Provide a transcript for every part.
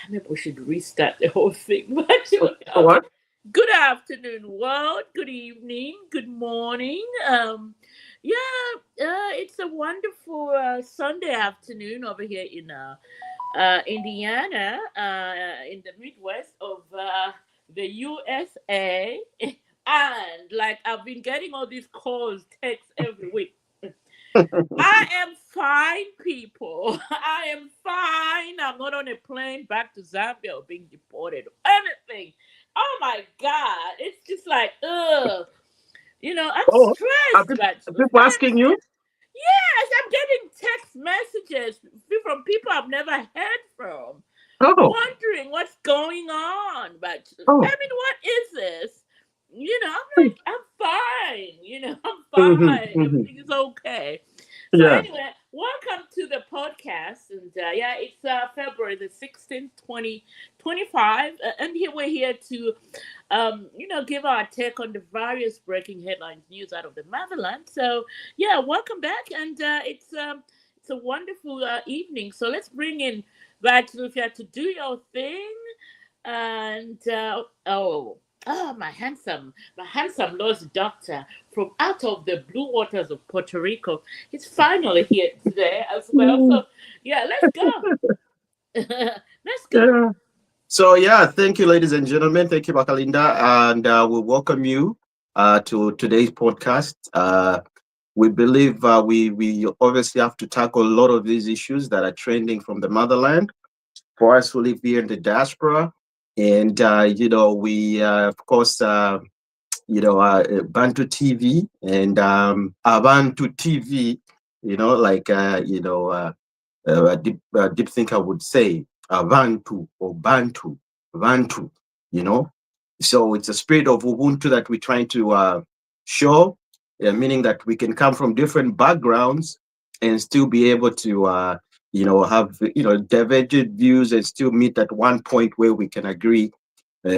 maybe we should restart the whole thing. But okay. What? Good afternoon, world. Good evening. Good morning. It's a wonderful Sunday afternoon over here in Indiana, in the Midwest of the USA. And like I've been getting all these calls, texts every week. I am fine, people. I am fine. I'm not on a plane back to Zambia or being deported or anything. Oh my God. It's just like, ugh. I'm Oh, are stressed, but people asking you? yes, I'm getting text messages from people I've never heard from, Oh, wondering what's going on. But oh. what is this? I'm like, I'm fine. I'm Hmm, fine. hmm. Everything is okay. So Yeah. anyway, welcome to the podcast, and it's February the 16th, 2025, and here we're here to, give our take on the various breaking headlines news out of the motherland. So yeah, welcome back, and it's a wonderful evening. So let's bring in Vatlufia to do your thing, and my handsome lost doctor from out of the blue waters of Puerto Rico. He's finally here today as well. Mm, So yeah, let's go. Let's go. yeah. So yeah, thank you, ladies and gentlemen. Thank you, Bakalinda, and we welcome you to today's podcast. We believe we obviously have to tackle a lot of these issues that are trending from the motherland for us who live here in the diaspora, and we of course Bantu TV and Abantu TV. Deep thinker would say Abantu or Bantu. You know, so it's a spirit of Ubuntu that we're trying to show, meaning that we can come from different backgrounds and still be able to have divergent views and still meet at one point where we can agree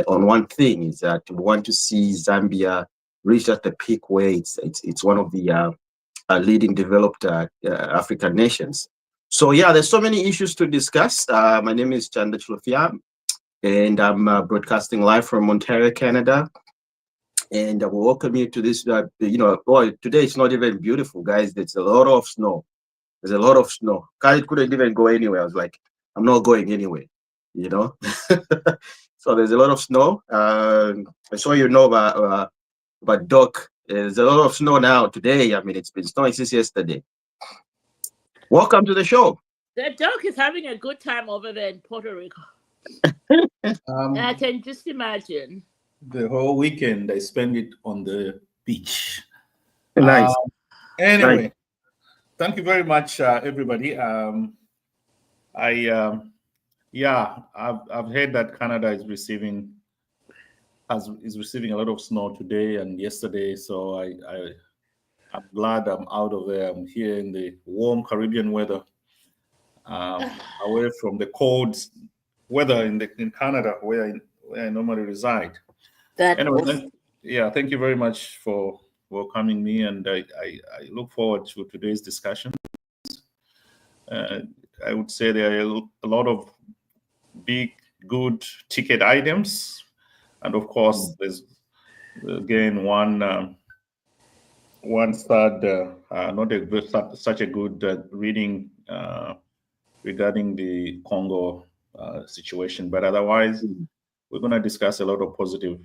on one thing, is that we want to see Zambia reach at the peak where it's one of the leading developed African nations. So yeah, there's so many issues to discuss. My name is Chanda Chulofia, and I'm broadcasting live from Ontario, Canada. And I will welcome you to this. Today it's not even beautiful, guys. There's a lot of snow. There's a lot of snow. Khalid couldn't even go anywhere. I was like, I'm not going anywhere, you know. So there's a lot of snow. I saw about Doc. There's a lot of snow now today. I mean, it's been snowing since yesterday. Welcome to the show. The dog is having a good time over there in Puerto Rico. I Um, can just imagine. the whole weekend I spent it on the beach. Nice, Um, nice. anyway, thank you very much, everybody. I Yeah, I've heard that Canada is receiving a lot of snow today and yesterday. So I'm glad I'm out of there. I'm here in the warm Caribbean weather, away from the cold weather in Canada where I normally reside. That Anyway, was thank you very much for welcoming me, and I look forward to today's discussion. Uh, I would say there are a lot of big, good ticket items, and of course, there's again one third, not such a good reading regarding the Congo situation, but otherwise, we're going to discuss a lot of positive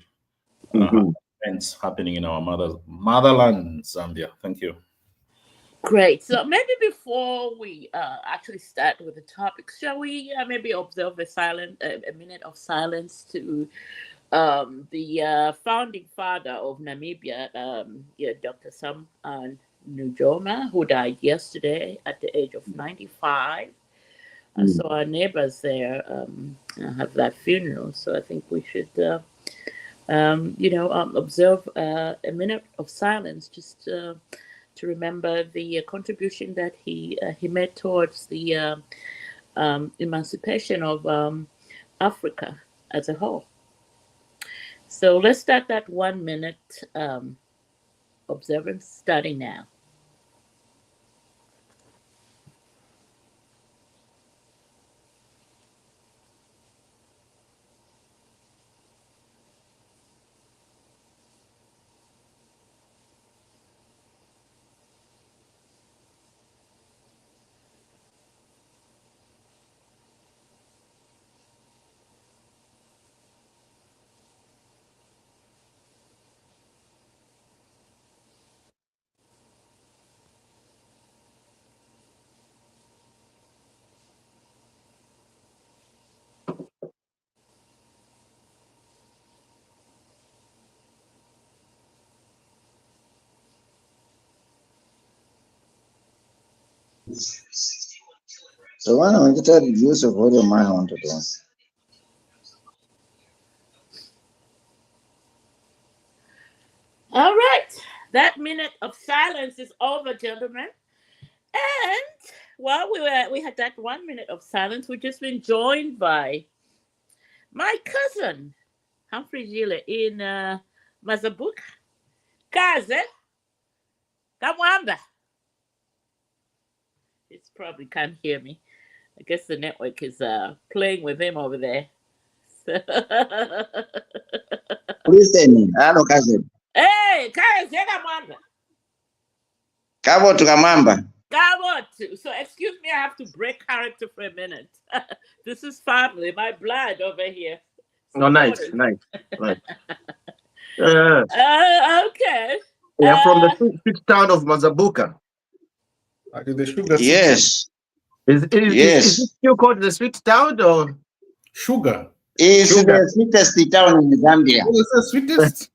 uh, Mm-hmm. events happening in our motherland, Zambia. Thank you. great. So maybe before we actually start with the topic, shall we maybe observe a minute of silence to the founding father of Namibia, Dr. Sam Nujoma, who died yesterday at the age of 95. So our neighbors there have that funeral. So I think we should, observe a minute of silence just to remember the contribution that he made towards the emancipation of Africa as a whole. So let's start that 1 minute observance starting now. So why don't you tell the use of what your mind want to do? All right. That minute of silence is over, gentlemen. And while we had that 1 minute of silence, we've just been joined by my cousin, Humphrey Gile in Mazabuka. Kaze, Kamwamba. He probably can't hear me. I guess the network is playing with him over there. Listen, hello cousin. Hey, Kaze, Kamwamba. Kabo tukamamba. So excuse me, I have to break character for a minute. This is family, my blood over here. Oh, nice. Okay. Yeah, from the sweet town of Mazabuka. The sugar. Yes. Is it still called the sweet town or sugar? It's the sweetest town in Zambia. It's the sweetest.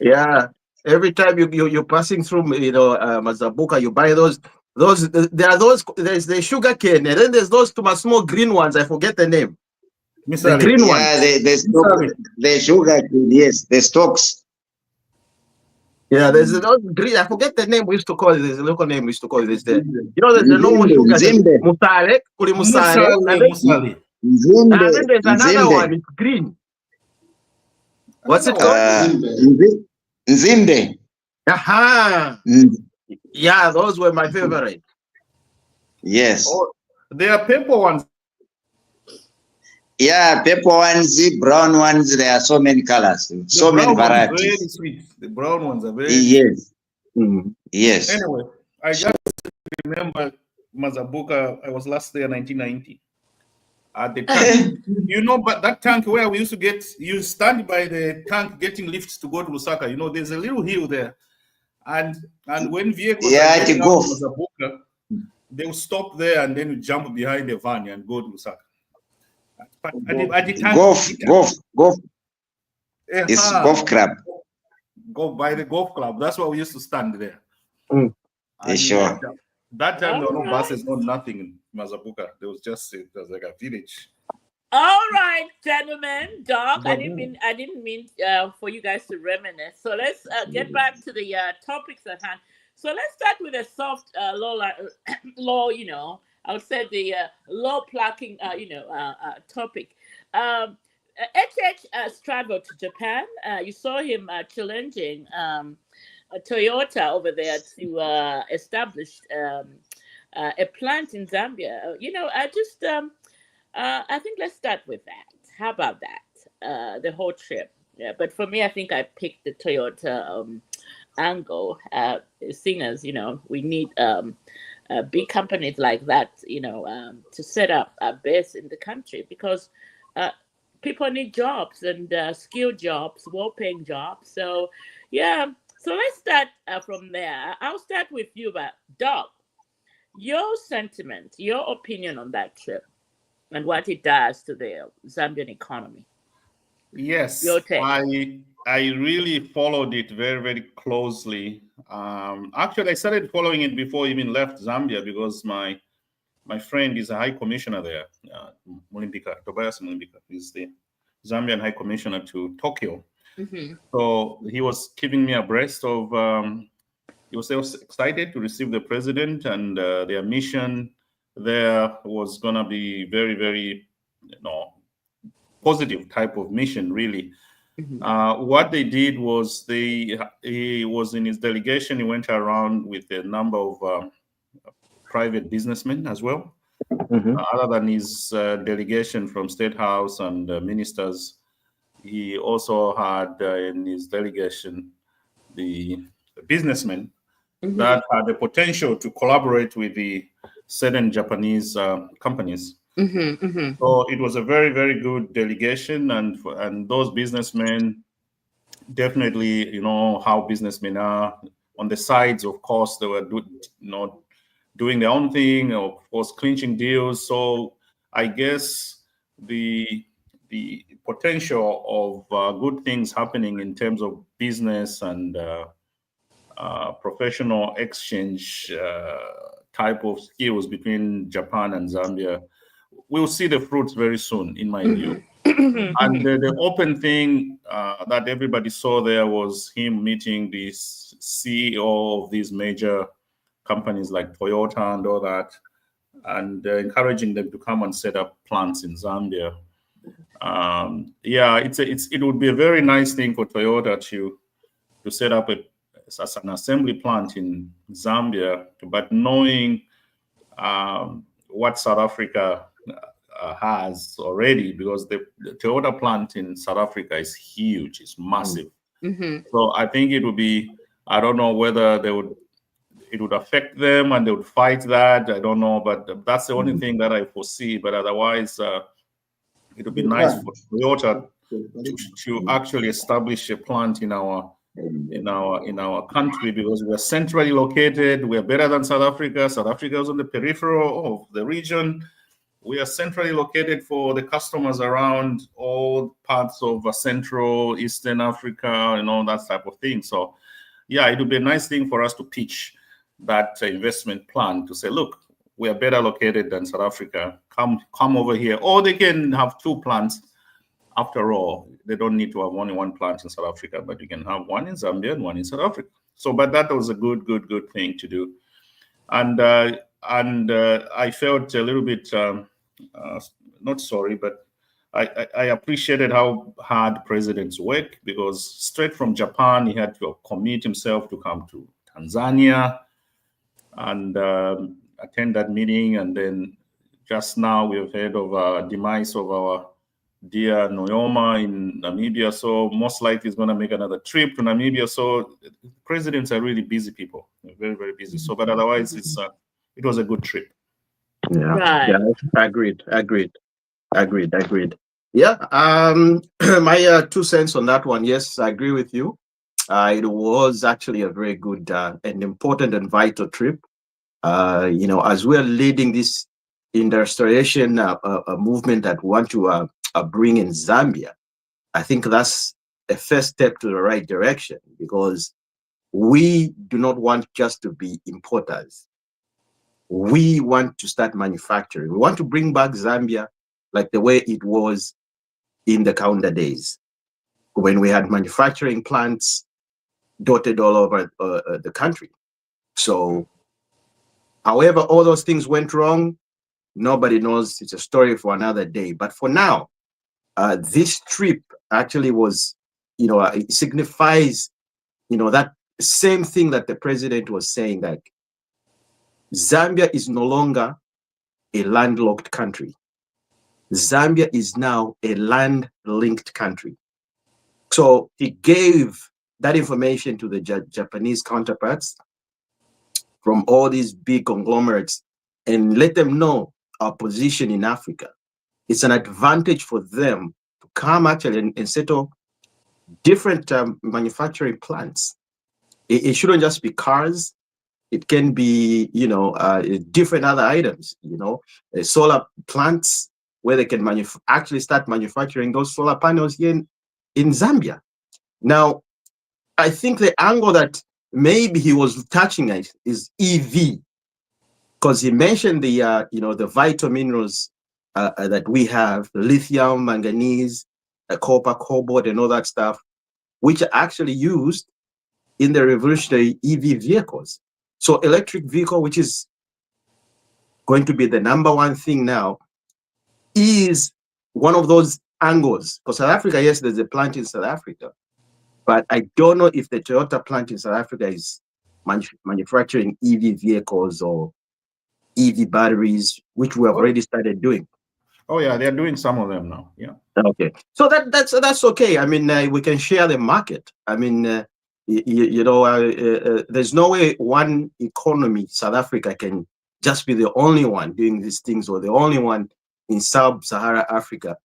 Yeah. Every time you're passing through, Mazabuka, you buy those. There are those. There's the sugar cane, and then there's those two small green ones. I forget the name. The green ones. Yeah, the sugar cane. Yes, the stalks. Yeah, there's those green. I forget the name we used to call it. There's a local name we used to call it. There's the there's the normal sugar. Musale, Musale. And then there's another one. It's green. What's it called? Nzimbe. Aha. Yeah, those were my favorite. Yes. Oh, there are purple ones. Yeah, purple ones, brown ones. There are so many colors, so many varieties. Very sweet. The brown ones are very yes. Mm. Yes. Anyway, I just remember Mazabuka. I was last there in 1990. At the tank, but that tank where we used to get, you stand by the tank getting lifts to go to Lusaka. There's a little hill there, and when vehicles are getting out of Mazabuka, they'll stop there and then jump behind the van and go to Lusaka. At the tank, golf. It's golf club. Go by the golf club. That's why we used to stand there. Mm. Sure. That time there were no buses, no nothing in Mazabuka. There was just it was like a village. All right, gentlemen, Doc. I didn't mean for you guys to reminisce. So let's get back to the topics at hand. So let's start with a soft law. I would say the law plucking. Topic. HH traveled to Japan. You saw him challenging Toyota over there to establish a plant in Zambia. I think let's start with that. How about that? The whole trip. Yeah, but for me, I think I picked the Toyota angle. Seeing as we need big companies like that, to set up a base in the country because people need jobs and skilled jobs, well-paying jobs. So yeah. So let's start from there. I'll start with you, Doc. Your sentiment, your opinion on that trip and what it does to the Zambian economy. Yes, your take. I really followed it very, very closely. Actually, I started following it before I even left Zambia because my friend is a high commissioner there, Tobias Mulimbika. He's the Zambian high commissioner to Tokyo. Mm-hmm. So he was keeping me abreast of. He was so excited to receive the president, and their mission there was gonna be very, very, positive type of mission. Really, Mm-hmm. what they did was he was in his delegation. He went around with a number of private businessmen as well. Mm-hmm. Other than his delegation from State House and ministers. He also had in his delegation the businessmen that had the potential to collaborate with the certain Japanese companies. So it was a very, very good delegation, and those businessmen definitely, how businessmen are on the sides. Of course, they were doing their own thing, of course, clinching deals. So I guess the potential of good things happening in terms of business and professional exchange type of skills between Japan and Zambia, we'll see the fruits very soon, in my view. And the open thing that everybody saw there was him meeting the CEO of these major companies like Toyota and all that, and encouraging them to come and set up plants in Zambia. Yeah, it would be a very nice thing for Toyota to set up as an assembly plant in Zambia, but knowing what South Africa has already, because the Toyota plant in South Africa is huge, it's massive. So I think it would be, I don't know whether it would affect them and they would fight that. I don't know, but that's the only thing that I foresee. But otherwise, it would be nice for Toyota to actually establish a plant in our country, because we're centrally located. We're better than South Africa. South Africa is on the peripheral of the region. We are centrally located for the customers around all parts of Central, Eastern Africa, and all that type of thing. So, yeah, it would be a nice thing for us to pitch that investment plan to say, look, we are better located than South Africa. Come over here. Or they can have two plants. After all, they don't need to have only one plant in South Africa, but you can have one in Zambia and one in South Africa. So, but that was a good thing to do. And I felt a little bit not sorry, but I appreciated how hard presidents work, because straight from Japan, he had to commit himself to come to Tanzania and attend that meeting. And then just now we have heard of demise of our dear Noyoma in Namibia. So most likely he's going to make another trip to Namibia. So presidents are really busy people. They're very, very busy. So, but otherwise it was a good trip. Yeah, Right. Yeah, agreed. Yeah, my 2 cents on that one. Yes, I agree with you. It was actually a very good and important and vital trip. As we're leading this industrialization movement that we want to bring in Zambia, I think that's a first step to the right direction, because we do not want just to be importers. We want to start manufacturing. We want to bring back Zambia like the way it was in the Kaunda days, when we had manufacturing plants dotted all over the country. So, however, all those things went wrong, nobody knows. It's a story for another day. But for now, this trip actually was, it signifies, that same thing that the president was saying, that Zambia is no longer a landlocked country. Zambia is now a land-linked country. So he gave that information to the Japanese counterparts from all these big conglomerates and let them know our position in Africa. It's an advantage for them to come actually and settle different manufacturing plants. It shouldn't just be cars. It can be, different other items, solar plants where they can actually start manufacturing those solar panels here in Zambia. Now, I think the angle that maybe he was touching at is EV, because he mentioned the vital minerals that we have, lithium, manganese, copper, cobalt, and all that stuff, which are actually used in the revolutionary EV vehicles. So electric vehicle, which is going to be the #1 thing now, is one of those angles. Because South Africa, yes, there's a plant in South Africa, but I don't know if the Toyota plant in South Africa is manufacturing EV vehicles or EV batteries, which we have already started doing. Oh yeah, they're doing some of them now. Yeah. Okay, so that's okay. I mean, we can share the market. I mean, there's no way one economy, South Africa, can just be the only one doing these things, or the only one in Sub-Saharan Africa,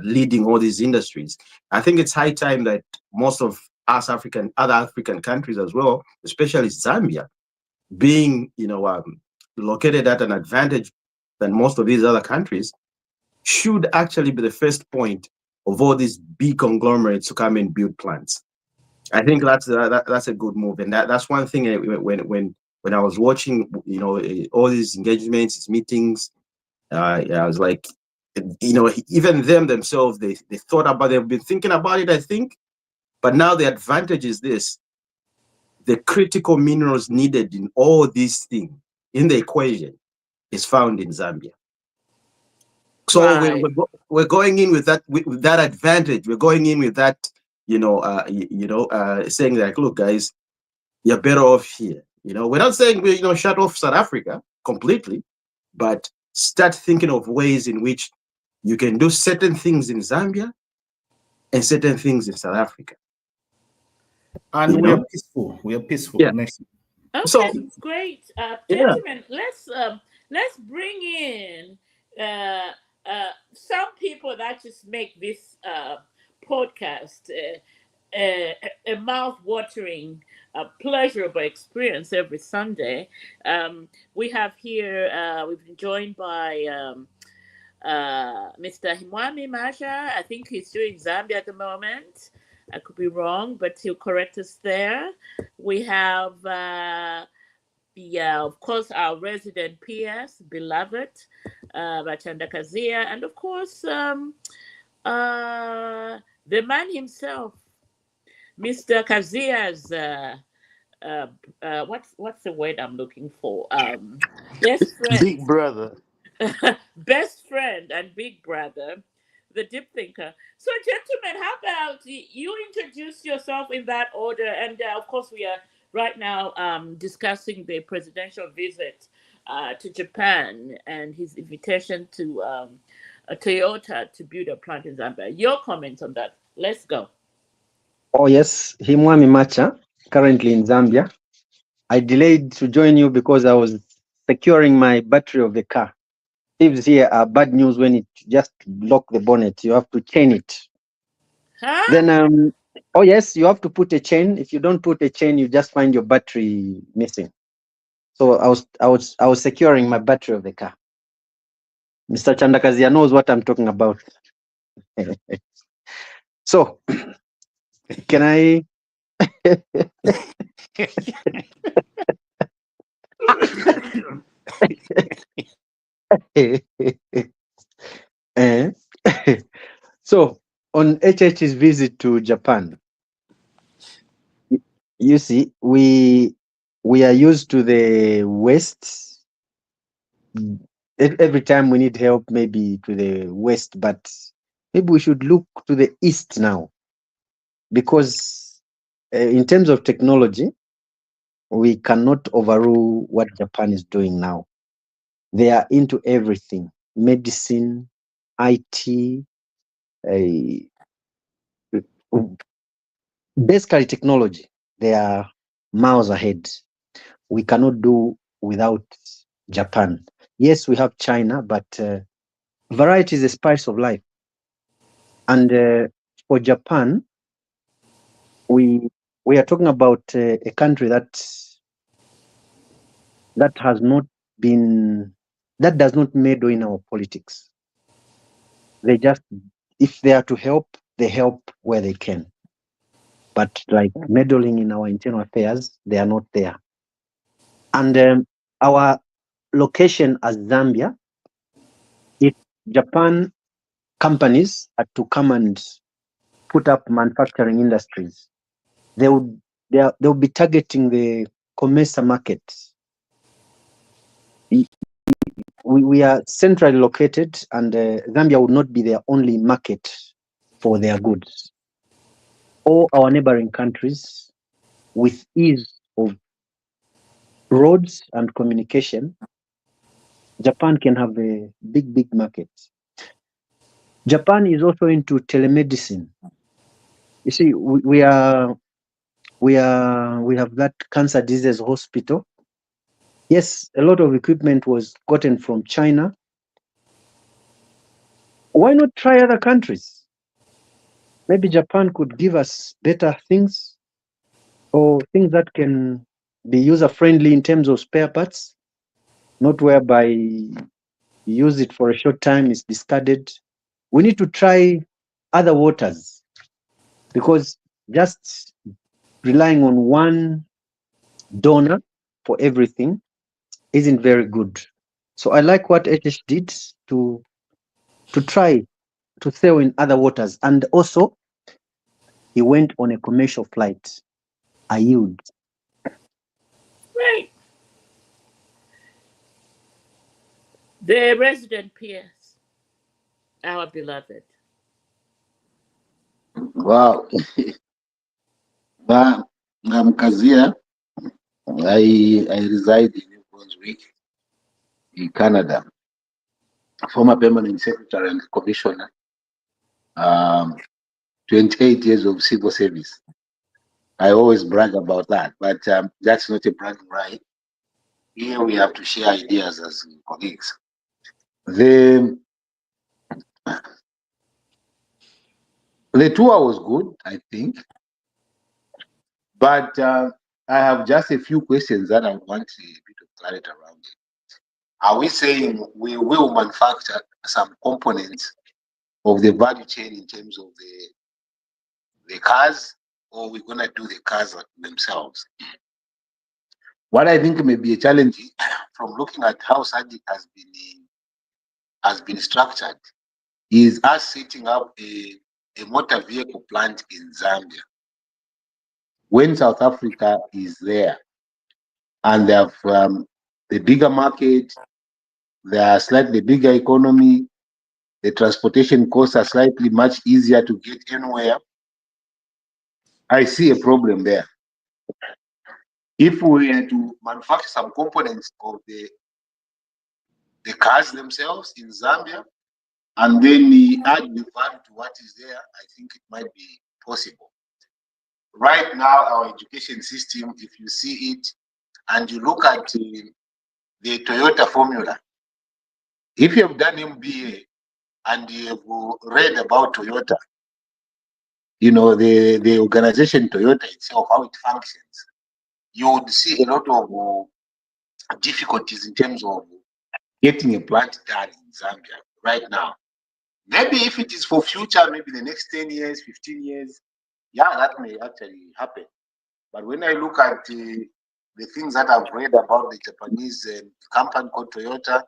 leading all these industries. I think it's high time that most of us other African countries as well, especially Zambia, being located at an advantage than most of these other countries, should actually be the first point of all these big conglomerates to come and build plants. I think that's a good move, and that's one thing. When I was watching, all these engagements, these meetings, I was like, even themselves, they thought about, they've been thinking about it, I think. But now the advantage is this: the critical minerals needed in all these things in the equation is found in Zambia. So Right. we're going in with that advantage. We're going in with that, saying like, look, guys, you're better off here. We're not saying we shut off South Africa completely, but start thinking of ways in which you can do certain things in Zambia and certain things in South Africa. And we are peaceful. We are peaceful. Yeah. Next. Okay, So great, yeah. gentlemen. Let's bring in some people that just make this podcast a mouth-watering, pleasurable experience every Sunday. We have here. We've been joined by Mr. Himwami Masha. I think he's doing Zambia at the moment. I could be wrong, but he'll correct us there. We have, of course, our resident PS, beloved, Bachanda Kazia, and of course, the man himself, Mr. Kazia's. What's the word I'm looking for? Best friend. Big brother. Best friend and big brother, the deep thinker. So, gentlemen, how about you introduce yourself in that order? And of course, we are right now discussing the presidential visit to Japan and his invitation to Toyota to build a plant in Zambia. Your comments on that? Let's go. Oh yes, Himwami Macha, currently in Zambia. I delayed to join you because I was securing my battery of the car. Thieves here are bad news when it just block the bonnet. You have to chain it. Huh? Then oh yes, you have to put a chain. If you don't put a chain, you just find your battery missing. So I was securing my battery of the car. Mr. Chandakazia knows what I'm talking about. So can I so on HH's visit to Japan, you see, we are used to the West. Every time we need help, maybe to the West, but maybe we should look to the East now, because in terms of technology, we cannot overrule what Japan is doing now. They are into everything: medicine, IT, basically technology. They are miles ahead. We cannot do without Japan. Yes, we have China, but variety is the spice of life. And for Japan, we are talking about a country that has not been, that does not meddle in our politics. They just, if they are to help, they help where they can. But like meddling in our internal affairs, they are not there. And our location as Zambia, if Japan companies are to come and put up manufacturing industries, they'll be targeting the Comesa market. We are centrally located, and Zambia would not be their only market for their goods. All our neighboring countries, with ease of roads and communication, Japan can have a big market. Japan is also into telemedicine. You see, we have that cancer disease hospital. Yes, a lot of equipment was gotten from China. Why not try other countries? Maybe Japan could give us better things, or things that can be user-friendly in terms of spare parts, not whereby you use it for a short time, it's discarded. We need to try other waters, because just relying on one donor for everything isn't very good. So I like what HH did to try to sail in other waters, and also he went on a commercial flight. I yield. Right. The resident PS, our beloved. Wow. I'm Kazia. I reside in New Brunswick, in Canada. Former permanent secretary and commissioner. 28 years of civil service. I always brag about that, but that's not a bragging right. Here we have to share ideas as colleagues. The tour was good, I think, but I have just a few questions that I want a bit of clarity around it. Are we saying we will manufacture some components of the value chain in terms of the cars, or we're gonna do the cars themselves? What I think may be a challenge from looking at how SADC has been structured is us setting up a motor vehicle plant in Zambia when South Africa is there, and they have the bigger market, they are slightly bigger economy, the transportation costs are slightly much easier to get anywhere. I see a problem there. If we were to manufacture some components of the cars themselves in Zambia, and then we add the value to what is there, I think it might be possible. Right now, our education system, if you see it, and you look at the Toyota formula, if you have done MBA and you have read about Toyota, you know, the organization Toyota itself, how it functions, you would see a lot of difficulties in terms of getting a plant done in Zambia right now. Maybe if it is for future, maybe the next 10 years, 15 years, yeah, that may actually happen. But when I look at the things that I've read about the Japanese company called Toyota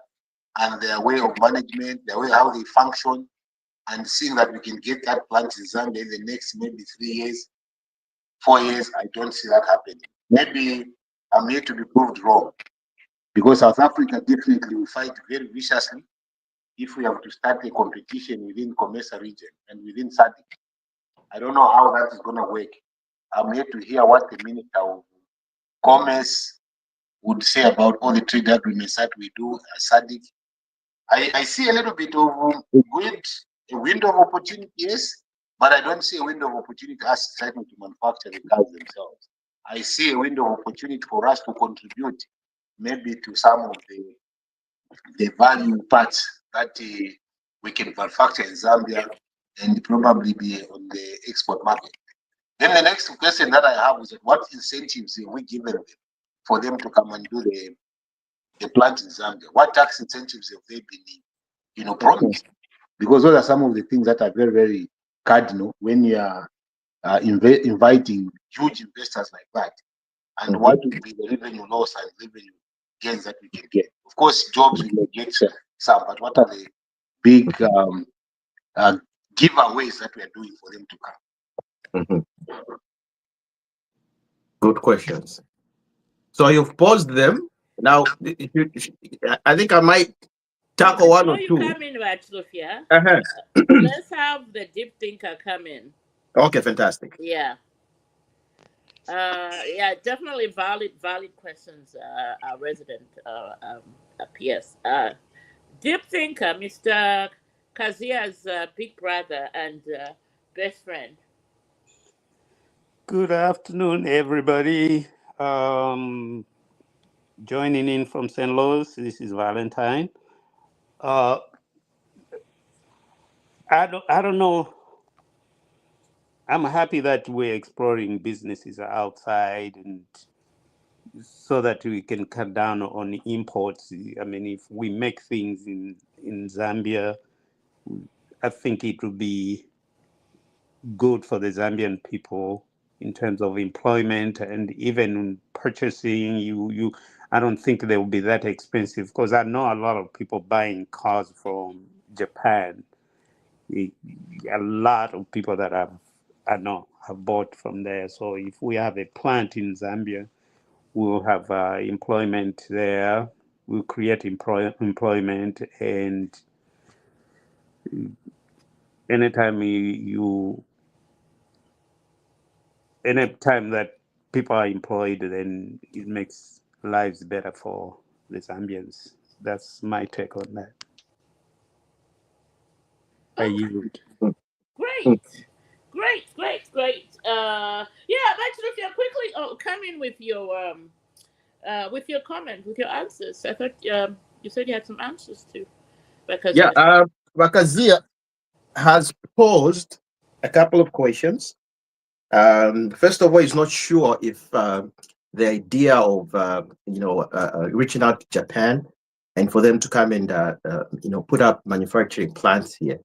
and their way of management, their way how they function, and seeing that we can get that plant in Zambia in the next maybe 3 years, 4 years, I don't see that happening. Maybe I'm here to be proved wrong, because South Africa definitely will fight very viciously if we have to start a competition within COMESA region and within SADC. I don't know how that is going to work. I'm here to hear what the Minister of Commerce would say about all the trade agreements that we do at SADC. I see a little bit of a window of opportunity, yes, but I don't see a window of opportunity as starting to manufacture the cars themselves. I see a window of opportunity for us to contribute maybe to some of the value parts that we can manufacture in Zambia and probably be on the export market. Then the next question that I have is that what incentives have we given them for them to come and do the plant in Zambia? What tax incentives have they been, promised? Because those are some of the things that are very, very cardinal when you are inviting huge investors like that. And what would be the revenue loss and revenue gains that we can get? Of course, jobs we may get some, but what are the big giveaways that we are doing for them to come? Good questions. So you've paused them. Now, I think I might tackle one or two. Come in, right, Sophia? Uh-huh. Let's have the deep thinker come in. Okay, fantastic. Yeah. Yeah, definitely valid questions, our resident PS. Deep thinker, Mr. Kazia's big brother and best friend. Good afternoon, everybody. Joining in from St. Louis, this is Valentine. I don't know. I'm happy that we're exploring businesses outside, and so that we can cut down on imports. I mean, if we make things in Zambia, I think it would be good for the Zambian people in terms of employment and even purchasing. I don't think they will be that expensive, because I know a lot of people buying cars from Japan. A lot of people that I know have bought from there. So if we have a plant in Zambia, we'll have employment there. We'll create employment, and anytime anytime that people are employed, then it makes lives better for the Zambians. That's my take on that. I yield. Great. Great. Yeah, I'd like to look at quickly. Oh, come in with your comment, with your answers. I thought you said you had some answers too. Because Yeah, Wakazia has posed a couple of questions. First of all, he's not sure if the idea of reaching out to Japan and for them to come and put up manufacturing plants here,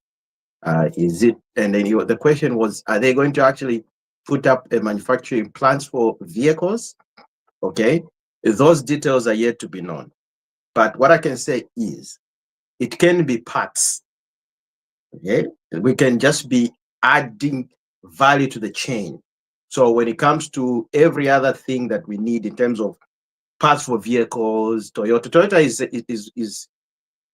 is it? And then the question was, are they going to actually put up a manufacturing plants for vehicles? Okay, those details are yet to be known. But what I can say is, it can be parts. Okay, we can just be adding value to the chain. So when it comes to every other thing that we need in terms of parts for vehicles, Toyota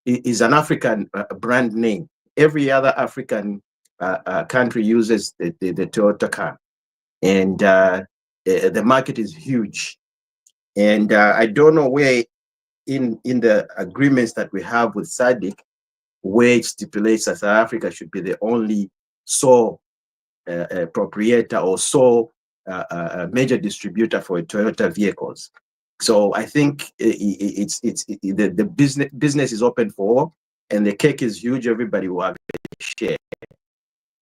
is an African brand name. Every other African country uses the Toyota car, and the market is huge. And I don't know where in the agreements that we have with SADC, where it stipulates that South Africa should be the only sole proprietor or sole major distributor for Toyota vehicles. So I think the business is open for all, and the cake is huge. Everybody will have a share.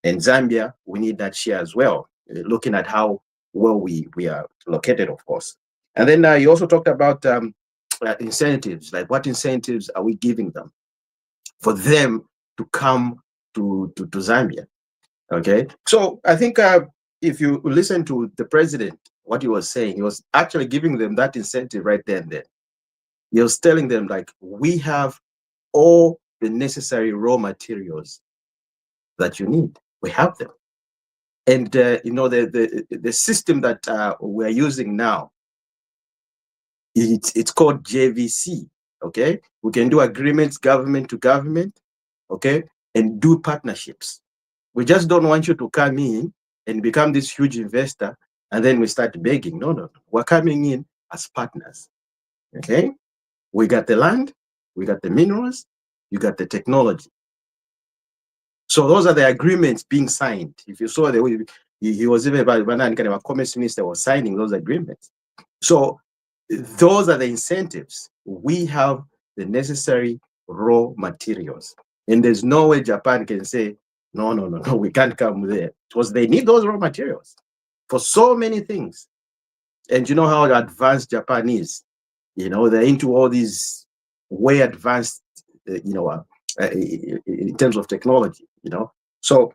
In Zambia, we need that share as well, looking at how well we are located, of course. And then you also talked about incentives, like what incentives are we giving them for them to come to Zambia? Okay, so I think if you listen to the president, what he was saying, he was actually giving them that incentive right there and then. He was telling them, like, we have all the necessary raw materials that you need. We have them. And the system that we're using now, it's called JVC. Okay, we can do agreements, government to government, okay, and do partnerships. We just don't want you to come in and become this huge investor and then we start begging. No. We're coming in as partners. Okay? We got the land, we got the minerals, you got the technology. So those are the agreements being signed. If you saw he was even about our commerce minister was signing those agreements. So those are the incentives. We have the necessary raw materials. And there's no way Japan can say, no, we can't come there. Because they need those raw materials for so many things. And you know how advanced Japan is. They're into all these way advanced, in terms of technology, So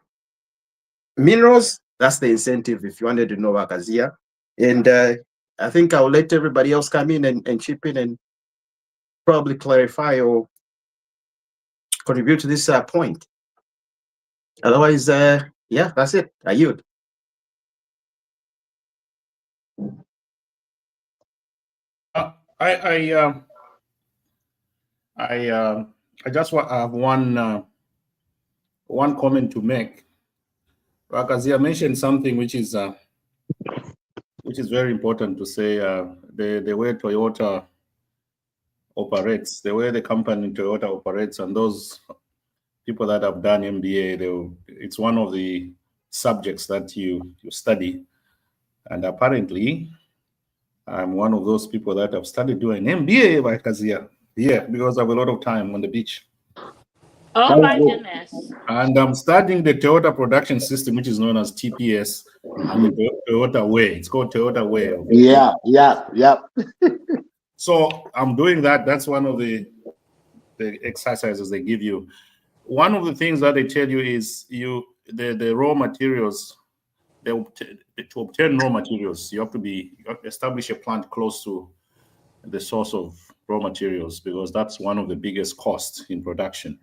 minerals, that's the incentive if you wanted to know Wakazia. And I think I'll let everybody else come in and chip in and probably clarify or contribute to this point. Otherwise, yeah, that's it. I yield. I just have one comment to make. Rakazia mentioned something which is very important to say. The way Toyota operates, the way the company Toyota operates, and those people that have done MBA, it's one of the subjects that you study. And apparently, I'm one of those people that have studied doing MBA by Kazia. Yeah, because I have a lot of time on the beach. Oh my goodness. And I'm studying the Toyota production system, which is known as TPS, and the Toyota way. It's called Toyota way. Yeah. So I'm doing that. That's one of the exercises they give you. One of the things that they tell you is the raw materials to obtain raw materials, you have to establish a plant close to the source of raw materials, because that's one of the biggest costs in production.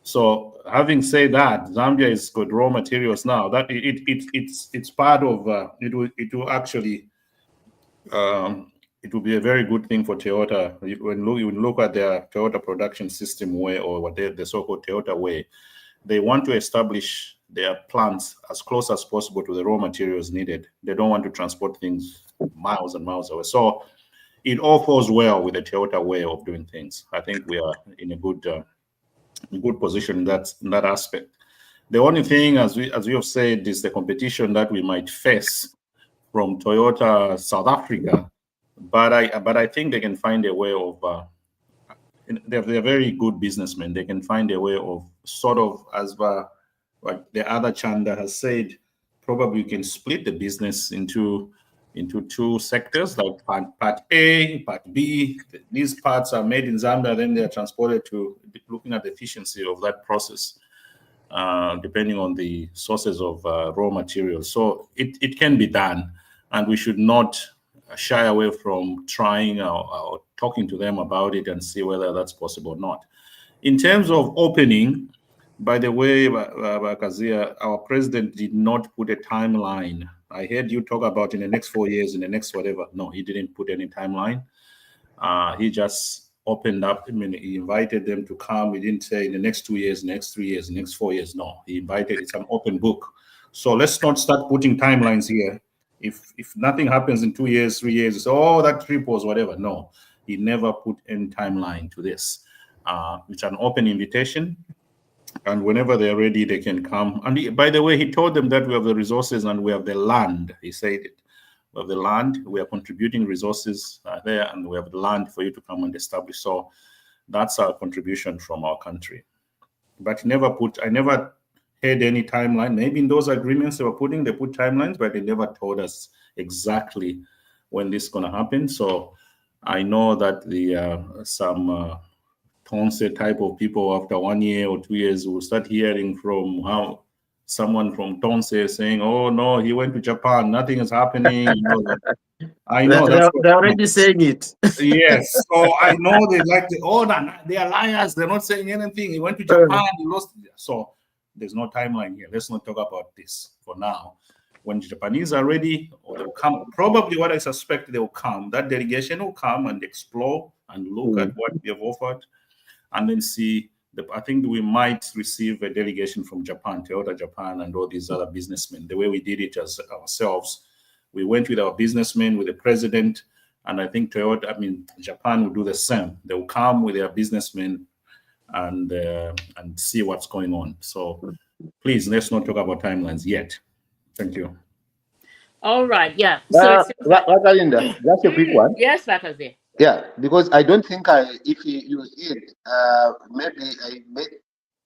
So having said that, Zambia has got raw materials now. That it's part of it will actually it will be a very good thing for Toyota. When you look at their Toyota production system way, or what the so-called Toyota way, they want to establish their plants as close as possible to the raw materials needed. They don't want to transport things miles and miles away. So it all falls well with the Toyota way of doing things. I think we are in a good position in that aspect. The only thing, as we have said, is the competition that we might face from Toyota South Africa. But I think they can find a way of. They're very good businessmen. They can find a way of sort of, as like the other Chanda has said, probably you can split the business into two sectors, like part A, part B. These parts are made in Zambia, then they are transported to, looking at the efficiency of that process, depending on the sources of raw materials. So it can be done, and we should not shy away from trying or talking to them about it and see whether that's possible or not. In terms of opening, by the way, Kazia, our president did not put a timeline. I heard you talk about in the next 4 years, in the next whatever. No, he didn't put any timeline. He just opened up. I mean, he invited them to come. He didn't say in the next 2 years, next 3 years, next 4 years. No, he invited. It's an open book. So let's not start putting timelines here. If nothing happens in 2 years, 3 years, it's, oh, that trip was whatever. No, he never put any timeline to this. It's an open invitation. And whenever they're ready, they can come. And by the way, he told them that we have the resources and we have the land. He said it. We have the land. We are contributing resources there, and we have the land for you to come and establish. So that's our contribution from our country. But I never had any timeline. Maybe in those agreements they put timelines, but they never told us exactly when this is going to happen. So I know that some Tonse type of people, after 1 year or 2 years, will start hearing from someone from Tonse saying, "Oh no, he went to Japan, nothing is happening." You know, I know they're already saying it. Yes, so I know they like they are liars. They're not saying anything. He went to Japan, he lost. So there's no timeline here. Let's not talk about this for now. When the Japanese are ready, or they'll come, probably what I suspect they will come. That delegation will come and explore and look at what they've offered, and then see. I think we might receive a delegation from Japan, Toyota Japan, and all these other businessmen. The way we did it ourselves, we went with our businessmen, with the president, and I think Japan will do the same. They will come with their businessmen and see what's going on. So please, let's not talk about timelines yet. Thank you. All right. Yeah. Linda, just a quick one. Yes, Bakazi. Yeah, because I don't think if you heard, maybe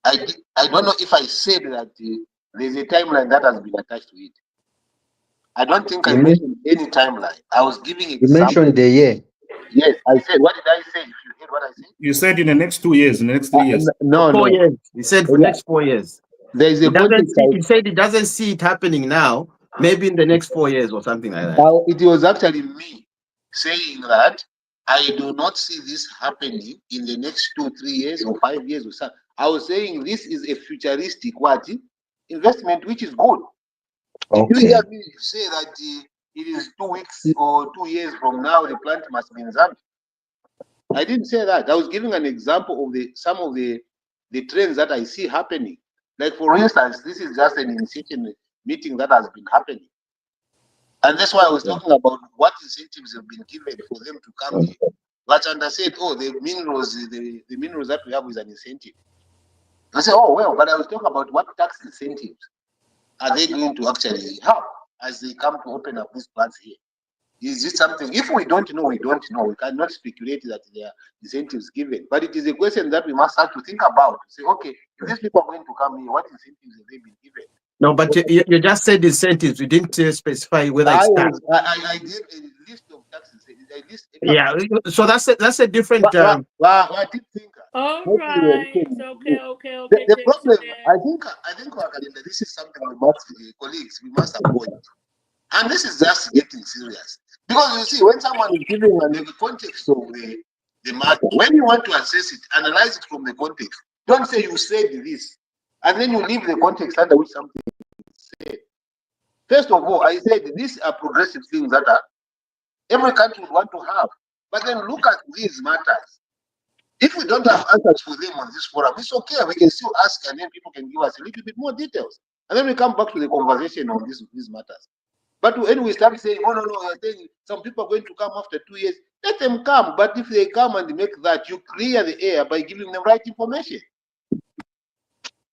I don't know if I said that there's a timeline that has been attached to it. I don't think I mentioned any timeline. I was giving example. You mentioned the year. Yes, I said. What did I say? If you heard what I said, you said in the next 2 years, in the next 3 years. No, 4 years. He said for next 4 years. There is a he said he doesn't see it happening now. Maybe in the next 4 years or something like that. It was actually me saying that I do not see this happening in the next 2, 3 years or 5 years or something. I was saying this is a futuristic investment, which is good. Okay. If you hear me say that it is 2 weeks or 2 years from now, the plant must be in Zambia, I didn't say that. I was giving an example of some of the trends that I see happening. Like, for instance, this is just an initiation meeting that has been happening. And that's why I was talking about what incentives have been given for them to come here. Lachanda said, oh, the minerals that we have is an incentive. I said, oh, well, but I was talking about what tax incentives are they going to actually have as they come to open up these plants here? Is it something, if we don't know, we don't know. We cannot speculate that there are incentives given. But it is a question that we must start to think about. Say, okay, if these people are going to come here, what incentives have they been given? No, but you just said incentives. You didn't specify whether it's tax. I gave a list of tax incentives. Yeah, so that's a different. What do you think? All Maybe you were right. listening. Okay. The Thanks, problem, man. I think, Wakalinda, this is something we must, colleagues, we must avoid. And this is just getting serious. Because you see, when someone is giving the context of the matter, when you want to assess it, analyze it from the context. Don't say you said this, and then you leave the context under which something is said. First of all, I said these are progressive things that every country would want to have. But then look at these matters. If we don't have answers for them on this forum, it's okay. We can still ask, and then people can give us a little bit more details. And then we come back to the conversation on these matters. But when we start saying, oh, no, I think some people are going to come after 2 years, let them come. But if they come and make that, you clear the air by giving them right information.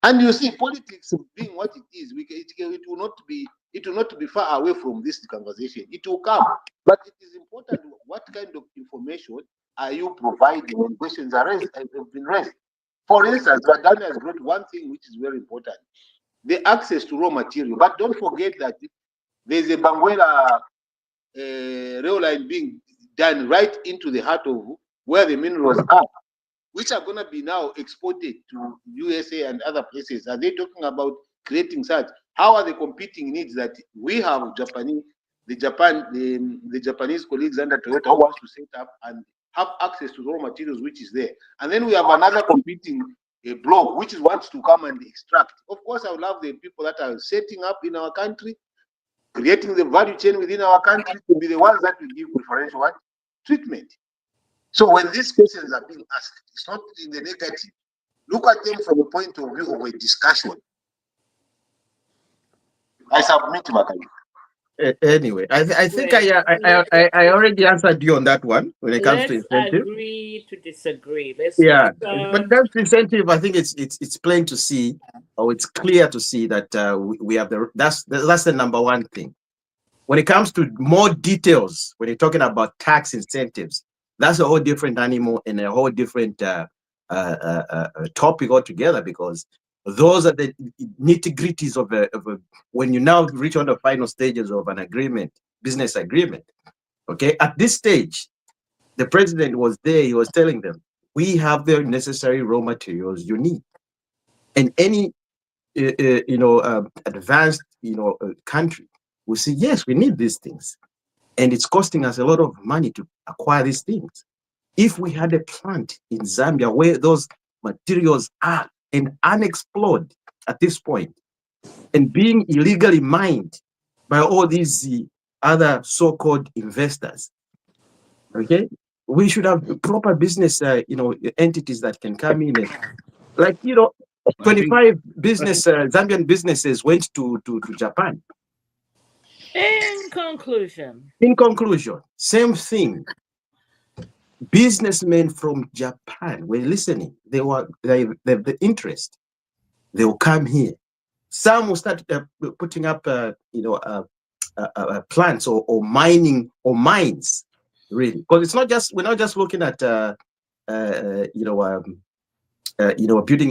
And you see, politics being what it is, it will not be far away from this conversation. It will come. But it is important what kind of information are you providing when questions have been raised. For instance, Daniel has brought one thing which is very important, the access to raw material. But don't forget that there's a Banguela rail line being done right into the heart of where the minerals are, which are going to be now exported to USA and other places. Are they talking about creating such? How are the competing needs that we have the Japanese colleagues under Toyota who wants to set up and have access to raw materials, which is there. And then we have another competing bloc, which wants to come and extract. Of course, I would love the people that are setting up in our country, creating the value chain within our country to be the ones that will give preferential treatment. So when these questions are being asked, it's not in the negative. Look at them from the point of view of a discussion. I submit, Makali. Anyway, I think I already answered you on that one when it comes to incentive. Agree to disagree. But that incentive, I think it's plain to see, or it's clear to see that we have that's the number one thing. When it comes to more details, when you're talking about tax incentives, that's a whole different animal and a whole different topic altogether, because those are the nitty-gritties of when you now reach on the final stages of an agreement, business agreement. Okay, at this stage, the president was there. He was telling them, "We have the necessary raw materials you need," and any advanced country will say, "Yes, we need these things," and it's costing us a lot of money to acquire these things. If we had a plant in Zambia where those materials are and unexplored at this point, and being illegally mined by all these other so-called investors, okay, we should have proper business, entities that can come in and, 25 Zambian businesses went to Japan. In conclusion, same thing. Businessmen from Japan were listening. They have the interest. They will come here. Some will start putting up, plants or mining or mines, really, because it's not just, we're not just looking at building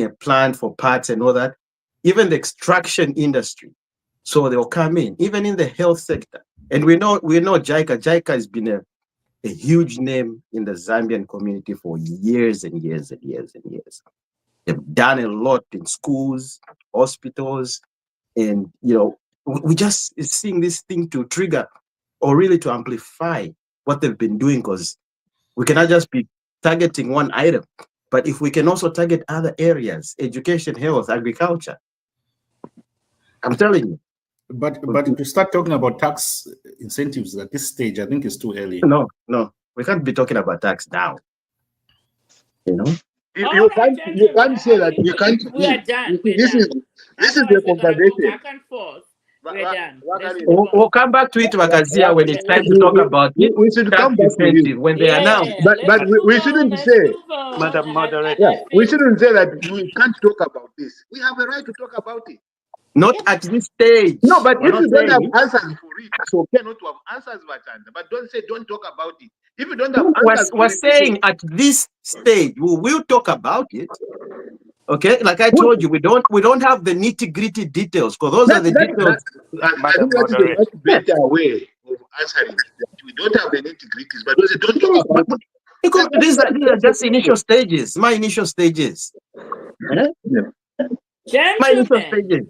a plant for parts and all that. Even the extraction industry. So they'll come in, even in the health sector. And we know JICA. JICA has been a huge name in the Zambian community for years and years and years and years. They've done a lot in schools, hospitals, and we just seeing this thing to trigger or really to amplify what they've been doing, because we cannot just be targeting one item, but if we can also target other areas, education, health, agriculture, I'm telling you. But to start talking about tax incentives at this stage, I think it's too early. No, we can't be talking about tax now. You can't say that. You can't. We are done. This is the conversation. Back and forth. We're done. We'll come back to it, Wakazia, when it's time to talk about it. We should come back to it when they announce. But we shouldn't say, Madam Moderator. yeah, we shouldn't say that we can't talk about this. We have a right to talk about it. Not at this stage. No, but if you don't have answers for it, it's okay not to have answers, but don't say don't talk about it. If you don't have answers, we're saying at this stage we will talk about it. Okay, like I told you, we don't have the nitty-gritty details, because those are the details. I think that's a much better way of answering it. We don't have the nitty-gritties, but don't talk about it. Because these are just initial stages. My initial stages. Eh? My initial Gentlemen, stages.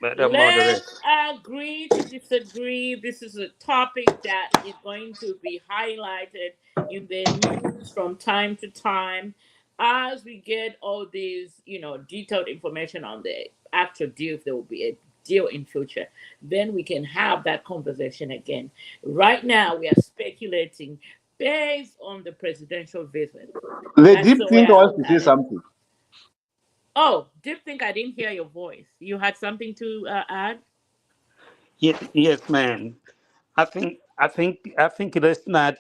Madam Moderator. let's agree to disagree. This is a topic that is going to be highlighted in the news from time to time as we get all these, detailed information on the actual deal. If there will be a deal in future, then we can have that conversation again. Right now, we are speculating based on the presidential visit. The That's deep the way thinker I wants look to say at it. something. Oh, Dip think I didn't hear your voice. You had something to add? Yes, ma'am. I think let's not.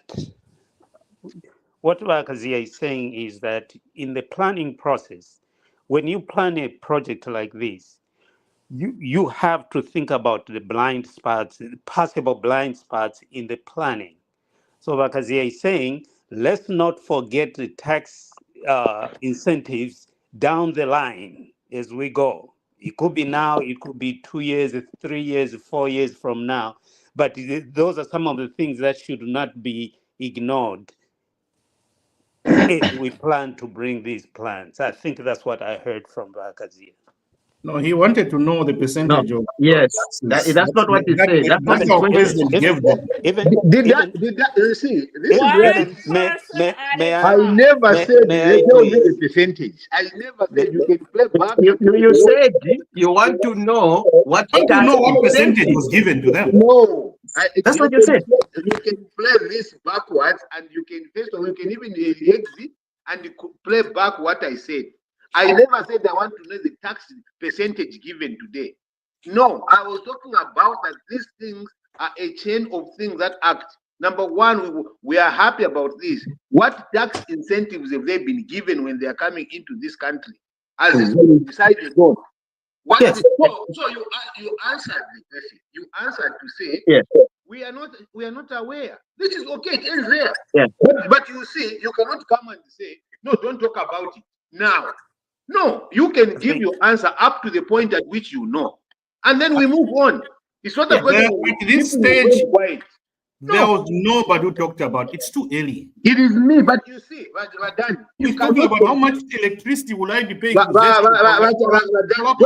What Lakazia is saying is that in the planning process, when you plan a project like this, you have to think about the blind spots, possible blind spots in the planning. So Lakazia is saying, let's not forget the tax incentives down the line as we go. It could be now, it could be 2 years, 3 years, 4 years from now. But those are some of the things that should not be ignored if we plan to bring these plans. I think that's what I heard from Lakazia. No, he wanted to know the No. percentage of Yes. taxes. That's not what he said. That's not That's the our question. president gave them. Even You see, this is One where even person at may a I I time. never said may they I tell me please the percentage. I never may, said you can play back. You said you want to know what Want to tax know what percentage incentive. was given to them. No, That's what you said. You can play this backwards, and you can first of all, you can even exit and you could play back what I said. I never said I want to know the tax percentage given today. No, I was talking about that these things are a chain of things that act. Number one, we are happy about this. What tax incentives have they been given when they are coming into this country? As it's been decided on. What Yes. so you answered the question. You answered to say Yes. we are not aware. This is okay, it is there. Yes. But you see, you cannot come and say, no, don't talk about it now. No, you can give your answer up to the point at which you know. And then we move on. It's not a question of At this people stage, went quiet. there was nobody who talked about it. It's too early. It is me, but you see, Dan, you He's talking cannot about how much electricity will I be paying to don't manufacture what I've not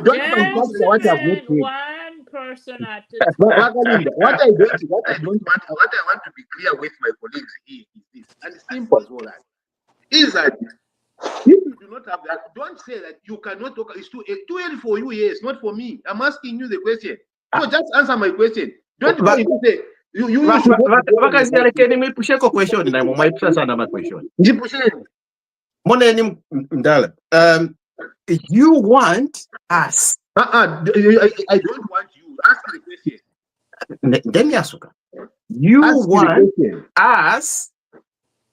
Gentlemen, said. one person at a time. What I want to be clear with my colleagues here is this, and it's simple as well. Is that if you do not have that, don't say that you cannot talk. It's too early for you. Yes, not for me. I'm asking you the question. So just answer my question. Don't go into say you should Can we push a question? I'm my question. You want us. I don't want you. Ask the question. You want us,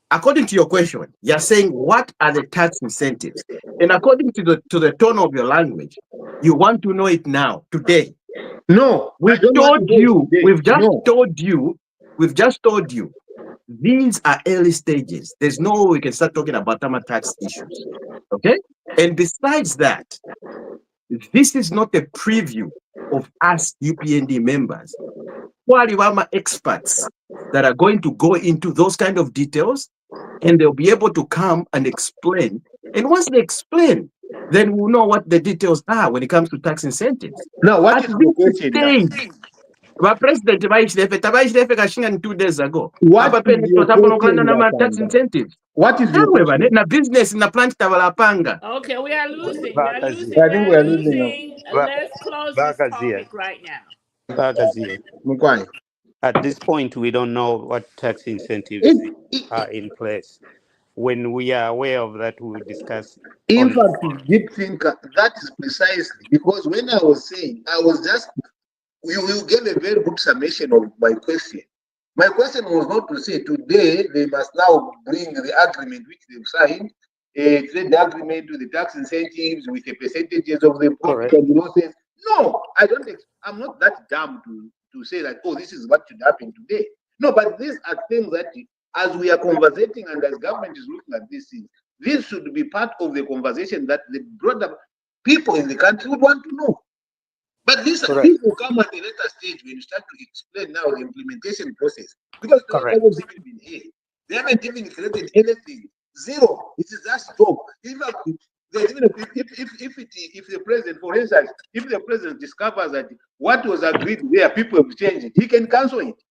according to your question, you're saying what are the tax incentives? And according to the tone of your language, you want to know it now, today. No, we've just told you these are early stages. There's no way we can start talking about tax issues. Okay? And besides that, this is not a preview of us UPND members. Waliwama experts that are going to go into those kind of details, and they'll be able to come and explain. And once they explain, then we'll know what the details are when it comes to tax incentives. Now, what is the question? President 2 days ago. What is your question, tax incentives? What is your question? Na business na plant tabalapanga. Okay, we are losing. I think we are losing. Let's close this topic right now. At this point, we don't know what tax incentives are in place. When we are aware of that, we will discuss. In fact, deep thinker, that is precisely because when I was saying, you gave a very good summation of my question. My question was not to say today they must now bring the agreement which they've signed, trade agreement with the tax incentives with the percentages of the profit and losses. No, I'm not that dumb to say that, oh, this is what should happen today. No, but these are things that as we are conversating and as government is looking at these things, this should be part of the conversation that the broader people in the country would want to know. But these people come at a later stage when you start to explain now the implementation process because they haven't even been here. They haven't even created anything. Zero. It is just talk. Even if the president, for instance, if the president discovers that what was agreed there, people have changed it, he can cancel it,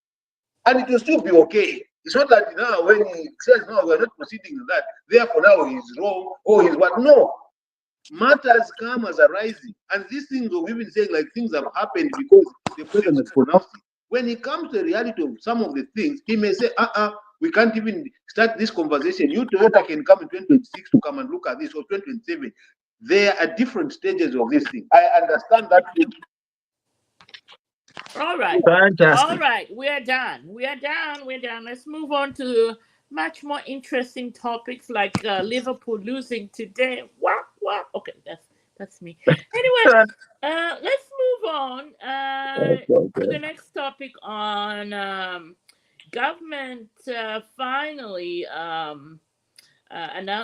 and it will still be okay. It's not that now when he says no, we're not proceeding with that, therefore now he's wrong or he's what. No, matters come as arising, and these things we've been saying, like, things have happened because the president has pronounced it. When it comes to the reality of some of the things, he may say, we can't even start this conversation. You Toyota can come in 2026 to come and look at this, or 2027. There are different stages of this thing. I understand that. All right. Fantastic. All right. We are done. We're done. Let's move on to much more interesting topics like Liverpool losing today. What? Okay, that's me. Anyway, let's move on to the next topic on government finally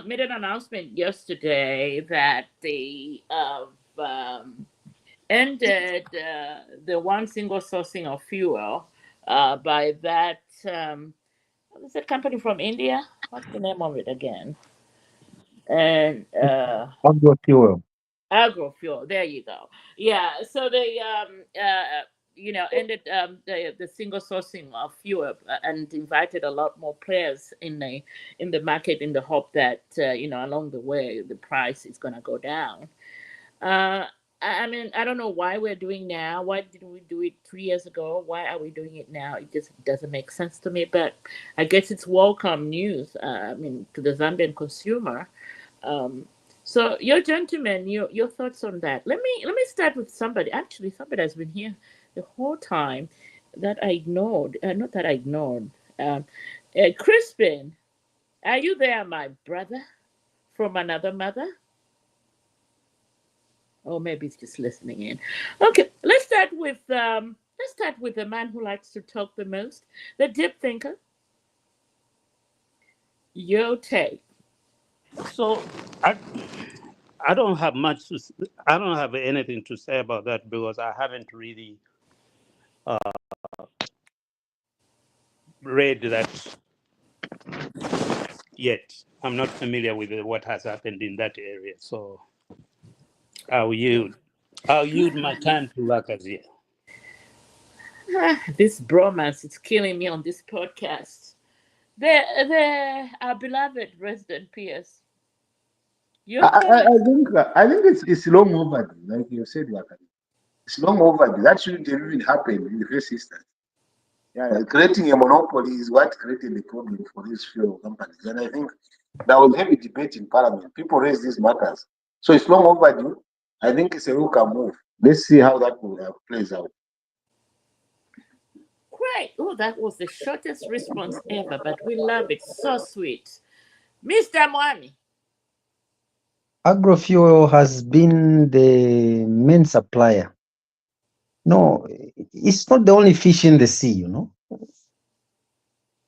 made an announcement yesterday that they ended the one single sourcing of fuel by that what is that company from India? What's the name of it again? And Agro-fuel. Agrofuel. There you go. Yeah. So they ended the single sourcing of fuel and invited a lot more players in the market in the hope that along the way the price is going to go down. Uh, I mean, I don't know why we're doing now. Why didn't we do it 3 years ago? Why are we doing it now? It just doesn't make sense to me. But I guess it's welcome news. I mean, to the Zambian consumer. Um, so, your gentlemen, your thoughts on that? Let me start with somebody. Actually, somebody has been here the whole time that I ignored. Not that I ignored. Crispin, are you there, my brother from another mother? Or maybe it's just listening in. Okay, let's start with the man who likes to talk the most, the deep thinker. Your take. So I don't have much to. I don't have anything to say about that because I haven't really read that yet. I'm not familiar with what has happened in that area, so I'll yield. I'll yield my time to Lakazi. This bromance is killing me on this podcast. Our beloved resident Pierce. Your thoughts? I think it's long overdue, like you said, Wakari. It's long overdue. That shouldn't even happen in the first instance. Yeah, creating a monopoly is what created the problem for these fuel companies. And I think there was heavy debate in Parliament. People raised these matters. So it's long overdue. I think it's a welcome move. Let's see how that plays out. Great. Oh, that was the shortest response ever, but we love it. So sweet. Mr. Mwami. Agrofuel has been the main supplier. No, it's not the only fish in the sea,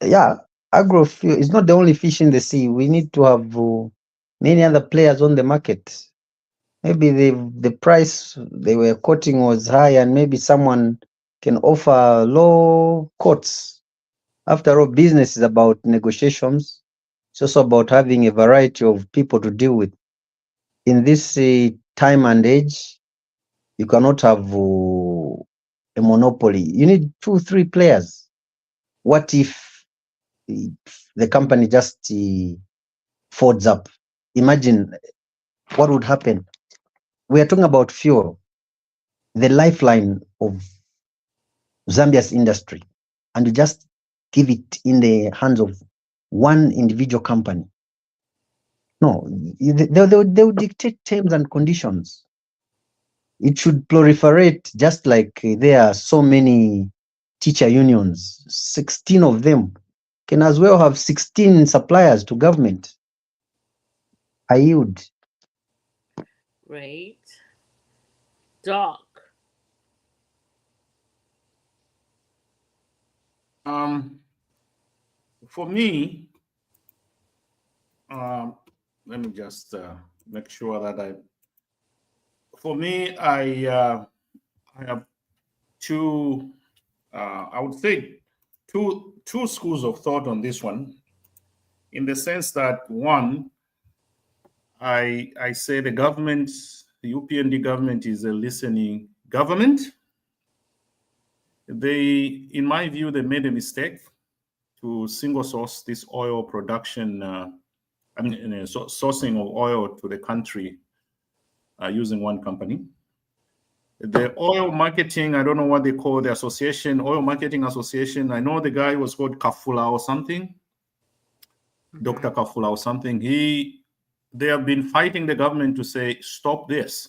Yeah, agrofuel is not the only fish in the sea. We need to have many other players on the market. Maybe the price they were quoting was high, and maybe someone can offer low quotes. After all, business is about negotiations. It's also about having a variety of people to deal with. In this time and age, you cannot have a monopoly. You need 2-3 players. What if the company just folds up? Imagine what would happen. We are talking about fuel, the lifeline of Zambia's industry, and you just give it in the hands of one individual company. No, they will dictate terms and conditions. It should proliferate, just like there are so many teacher unions, 16 of them can as well have 16 suppliers to government. I yield. Great. Doc. For me, let me just make sure that for me, I have two, I would say two schools of thought on this one. in the sense that, one, I say the government, the UPND government is a listening government. They, in my view, they made a mistake to single source this oil production, sourcing of oil to the country using one company. The oil marketing, I don't know what they call the association, oil marketing association. I know the guy was called Kafula or something, Dr. Kafula or something. They have been fighting the government to say, stop this.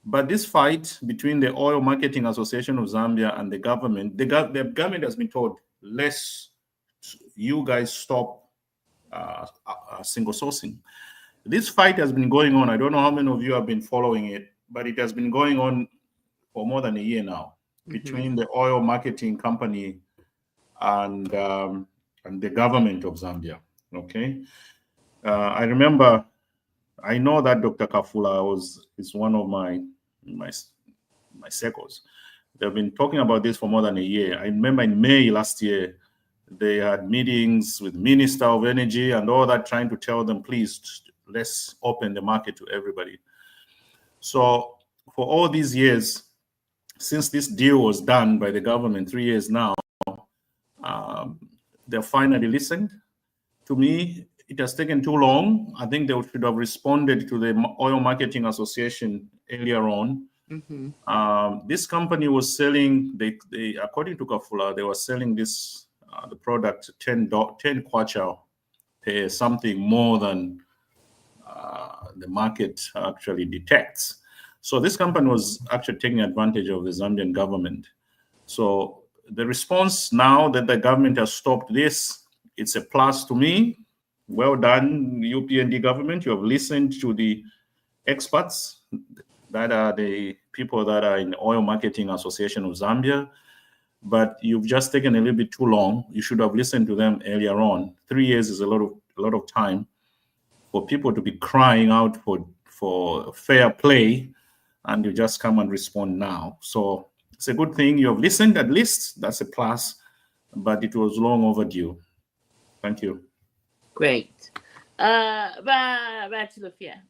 But this fight between the Oil Marketing Association of Zambia and the government, the government has been told, you guys stop single sourcing. This fight has been going on. I don't know how many of you have been following it, but it has been going on for more than a year now between the oil marketing company and the government of Zambia. Okay, I remember. I know that Dr. Kafula is one of my circles. They've been talking about this for more than a year. I remember in May last year, they had meetings with Minister of Energy and all that, trying to tell them, please, let's open the market to everybody. So for all these years, since this deal was done by the government 3 years now, they finally listened. To me, it has taken too long. I think they should have responded to the Oil Marketing Association earlier on. This company was selling, they according to Kafula, they were selling this the product 10 kwacha per something more than the market actually detects. So this company was actually taking advantage of the Zambian government. So the response now that the government has stopped this, it's a plus to me. Well done, UPND government. You have listened to the experts that are the people that are in the Oil Marketing Association of Zambia, but you've just taken a little bit too long. You should have listened to them earlier on. 3 years is a lot of time for people to be crying out for fair play, and you just come and respond now. So it's a good thing you have listened, at least. That's a plus, but it was long overdue. Thank you. Great. Batulafia,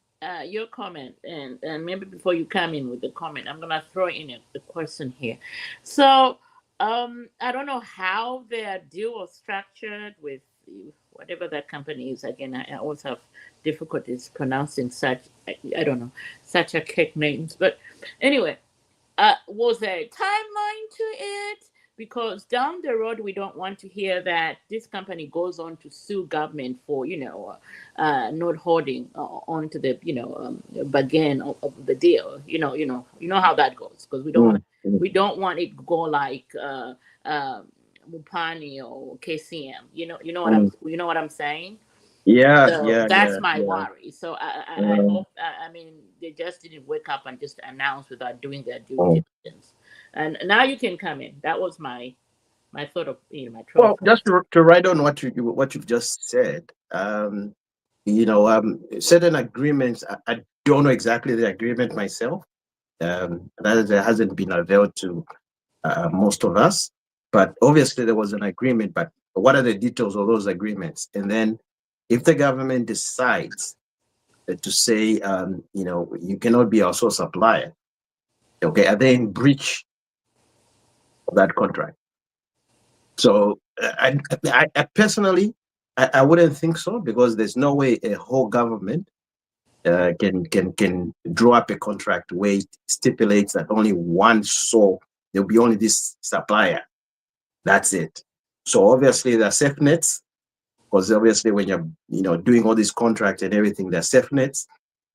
your comment, and maybe before you come in with the comment, I'm gonna throw in a question here. So I don't know how their deal was structured with whatever that company is. Again, I always have difficulties pronouncing such, I don't know, such archaic names. But anyway, was there a timeline to it? Because down the road, we don't want to hear that this company goes on to sue government for, not holding onto the, bargain of the deal. You know how that goes, because we don't want it to go like Mupani or KCM. You know what I'm saying? So that's my worry. So I hope. I mean, they just didn't wake up and just announce without doing their due diligence. And now you can come in. That was my thought of my. Well, just to write on what you've just said. Certain agreements. I don't know exactly the agreement myself. That hasn't been availed to most of us. But obviously there was an agreement. But what are the details of those agreements? And then, if the government decides to say, you cannot be our sole supplier, okay, are they in breach of that contract? So I personally, I wouldn't think so, because there's no way a whole government can draw up a contract where it stipulates that only one there'll be only this supplier. That's it. So obviously there are safe nets, because obviously when you're doing all these contracts and everything, there are safe nets,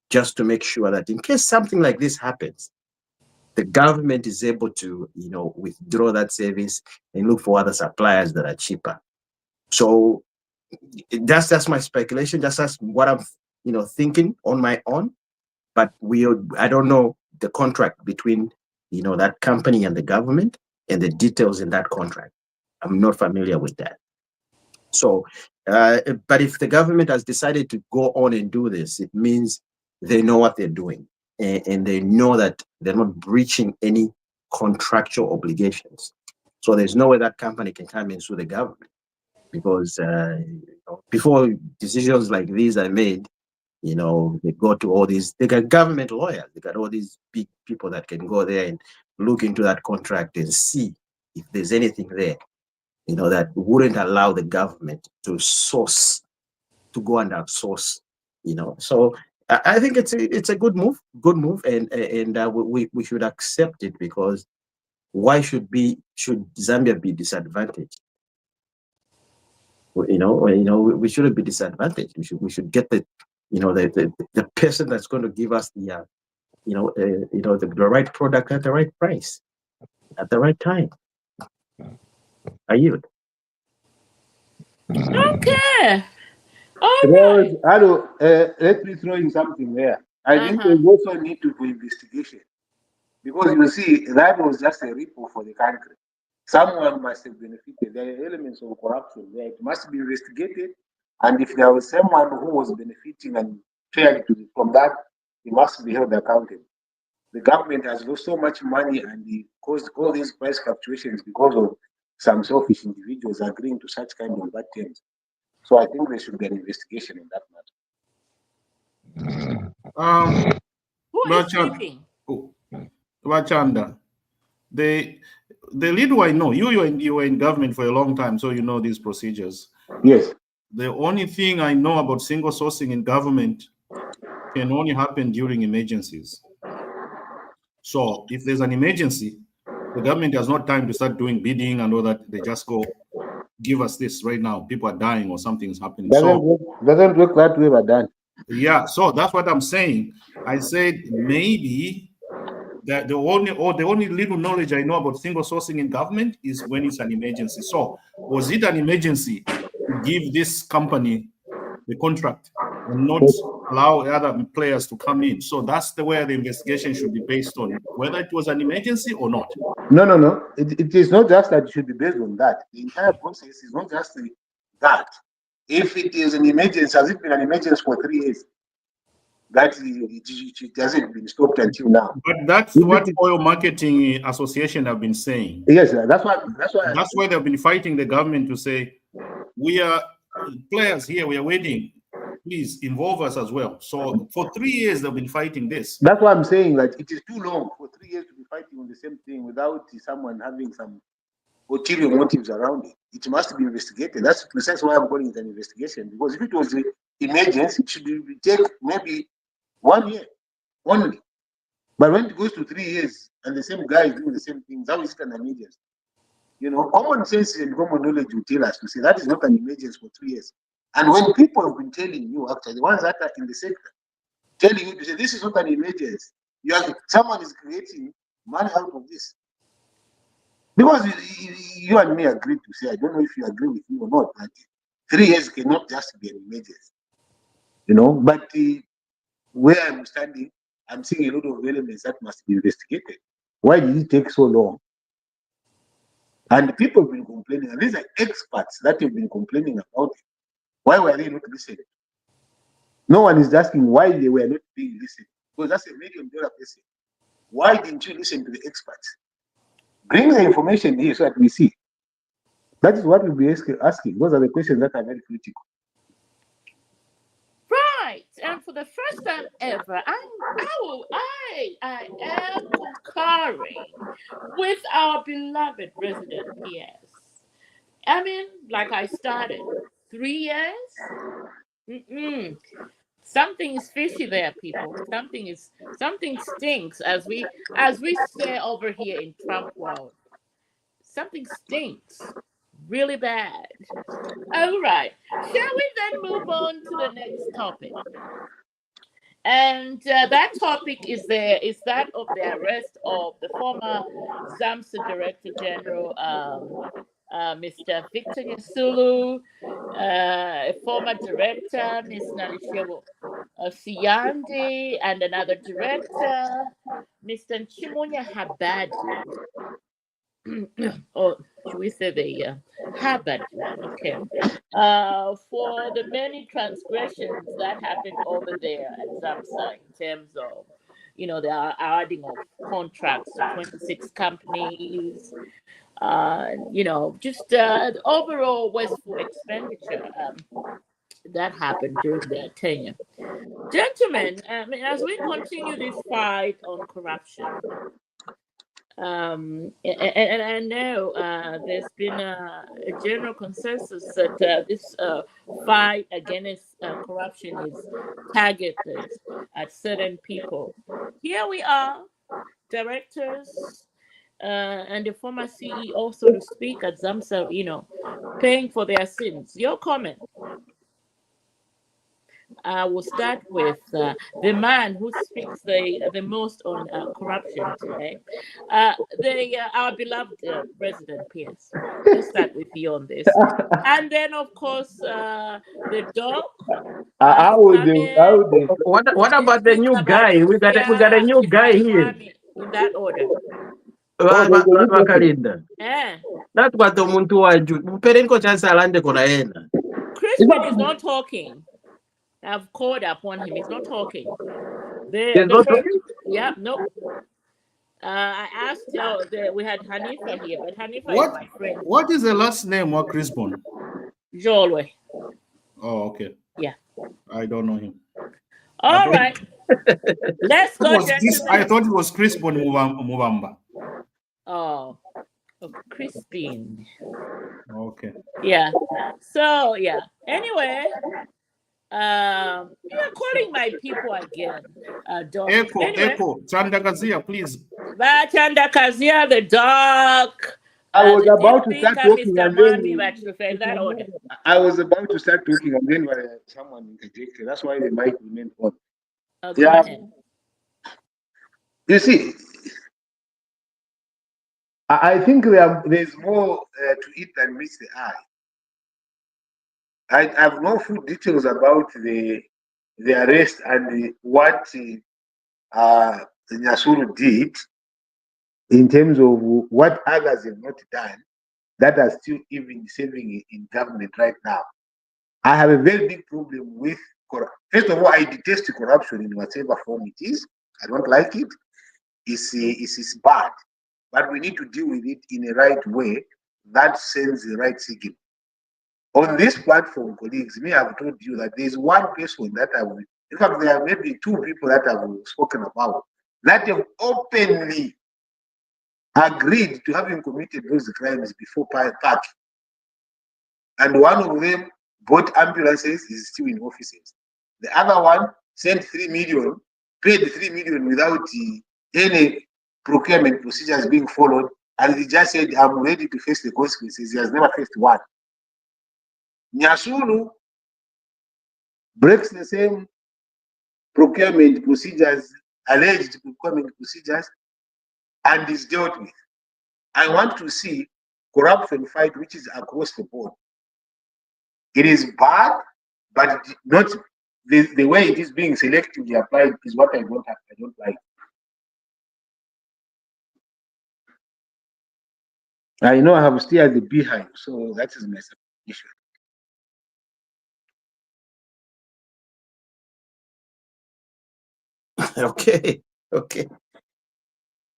just to make sure that in case something like this happens, the government is able to withdraw that service and look for other suppliers that are cheaper. So that's my speculation. That's what I'm thinking on my own. But I don't know the contract between that company and the government and the details in that contract. I'm not familiar with that. So, but if the government has decided to go on and do this, it means they know what they're doing, and they know that they're not breaching any contractual obligations. So there's no way that company can come and sue the government. because before decisions like these are made, they go to all these, they got government lawyers, they got all these big people that can go there and look into that contract and see if there's anything there, that wouldn't allow the government to go and outsource, So I think it's a good move, and we should accept it, because why should Zambia be disadvantaged? We shouldn't be disadvantaged. We should get the person that's going to give us the right product at the right price at the right time. I yield. Okay. All Rose, right. let me throw in something there. I think we also need to do investigation, because you see, that was just a ripple for the country. Someone must have benefited. There are elements of corruption there. It must be investigated. And if there was someone who was benefiting and shared from that, he must be held accountable. The government has lost so much money, and it caused all these price fluctuations because of some selfish individuals agreeing to such kind of bad terms. So I think there should be an investigation in that matter. Who is speaking? Wachanda, the leader I know, you were in government for a long time, so you know these procedures. Yes. The only thing I know about single sourcing in government can only happen during emergencies. So if there's an emergency, the government has not time to start doing bidding and all that. They just go, give us this right now. People are dying or something's happening. Doesn't work that way, but done. Yeah, so that's what I'm saying. I said maybe that the only little knowledge I know about single sourcing in government is when it's an emergency. So was it an emergency to give this company the contract and not allow other players to come in? So that's the way the investigation should be based on, whether it was an emergency or not. No. It is not just that it should be based on that. The entire process is not just that. If it is an emergency, has it been an emergency for 3 years? That it hasn't been stopped until now. But that's what Oil Marketing Association have been saying. Yes, that's why they've been fighting the government to say, we are players here, we are waiting. Please involve us as well. So for 3 years they've been fighting this. That's why I'm saying that it is too long for 3 years to be fighting on the same thing without someone having some ulterior motives around it. It must be investigated. That's precisely why I'm calling it an investigation. Because if it was an emergency, it should take maybe 1 year only. But when it goes to 3 years and the same guy is doing the same things, how is it an emergency? Common sense and common knowledge will tell us to say that is not an emergency for 3 years. And when people have been telling you, actually, the ones that are in the sector, telling you to say this is not an emergency, someone is creating money out of this. Because you and me agreed to say, I don't know if you agree with me or not, that 3 years cannot just be an emergency. But where I'm standing, I'm seeing a lot of elements that must be investigated. Why did it take so long? And people have been complaining, and these are experts that have been complaining about it. Why were they not listening? No one is asking why they were not being listened. Because that's $1 million person. Why didn't you listen to the experts? Bring the information here so that we see. That is what we'll be asking. Those are the questions that are very critical. Right, and for the first time ever, I am concurring with our beloved resident PS. I mean, like I started, 3 years. Something is fishy there, people. Something stinks, as we say over here in Trump world. Something stinks really bad. All right. Shall we then move on to the next topic? And that topic is that of the arrest of the former ZAMSA Director General, Mr. Victor Nyasulu, a former director, Ms. Nalishewo Siyandi, and another director, Mr. Chimunya Habadu. Or should we say the Habad? Okay. For the many transgressions that happened over there at Zamsa in terms of, they are adding of contracts to 26 companies. Just overall wasteful expenditure that happened during their tenure. Gentlemen, as we continue this fight on corruption, and I know there's been a general consensus that this fight against corruption is targeted at certain people. Here we are, directors and the former CEO, so to speak, at Zamsa, paying for their sins. Your comment? We'll start with the man who speaks the most on corruption today, our beloved President Pierce. Let's start with you on this, and then of course the dog. What about the new guy? We got a new guy here. In that order. Yeah. That's what the muntu waju. Muperenko chansa alande kona yena. Crispin is not talking. I've called upon him. He's not talking. Yeah, no. I asked we had Hanifa here, but Hanifa is my friend. What is the last name of Crispin? Jolwe. Oh, okay. Yeah. I don't know him. All right. Let's go. I thought it was Crispin Muvamba. Oh, Crispin. Okay. Yeah. So yeah. Anyway, you're calling my people again. Dog. Echo. Chandakazia, please. Chandakazia, the dog. I was about to start talking Mr. and then I was about to start talking and then someone interjected. That's why the mic remained on. Go ahead. You see, I think there's more to it than meets the eye. I have no full details about the arrest and what Nyasuru did in terms of what others have not done that are still even serving in government right now. I have a very big problem with corruption. First of all, I detest corruption in whatever form it is. I don't like it. It's bad. But we need to deal with it in a right way that sends the right signal. On this platform, colleagues, I've told you that there's one person that in fact, there are maybe two people that I've spoken about that have openly agreed to having committed those crimes before Park. And one of them bought ambulances, is still in offices. The other one sent 3 million, paid 3 million without any procurement procedures being followed, and he just said, I'm ready to face the consequences. He has never faced one. Nyasulu breaks the same procurement procedures, alleged procurement procedures, and is dealt with. I want to see corruption fight which is across the board. It is bad, but not the way it is being selectively applied is what I don't like. I know I have still at the beehive, so that is my issue. Okay.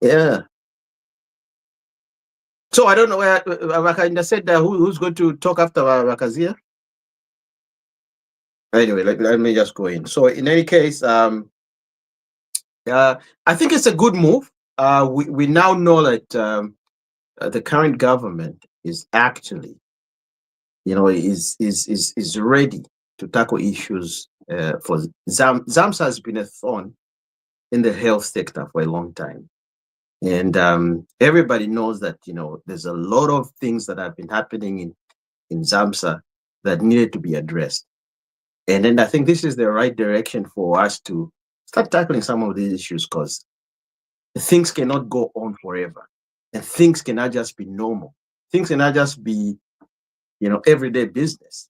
Yeah. So I don't know where Wakainda said who's going to talk after Wakazia. Anyway, let me just go in. So in any case, I think it's a good move. We now know that the current government is actually, is ready to tackle issues for ZAMSA has been a thorn in the health sector for a long time. And everybody knows that, there's a lot of things that have been happening in ZAMSA that needed to be addressed. And then I think this is the right direction for us to start tackling some of these issues, because things cannot go on forever. And things cannot just be normal. Things cannot just be, everyday business.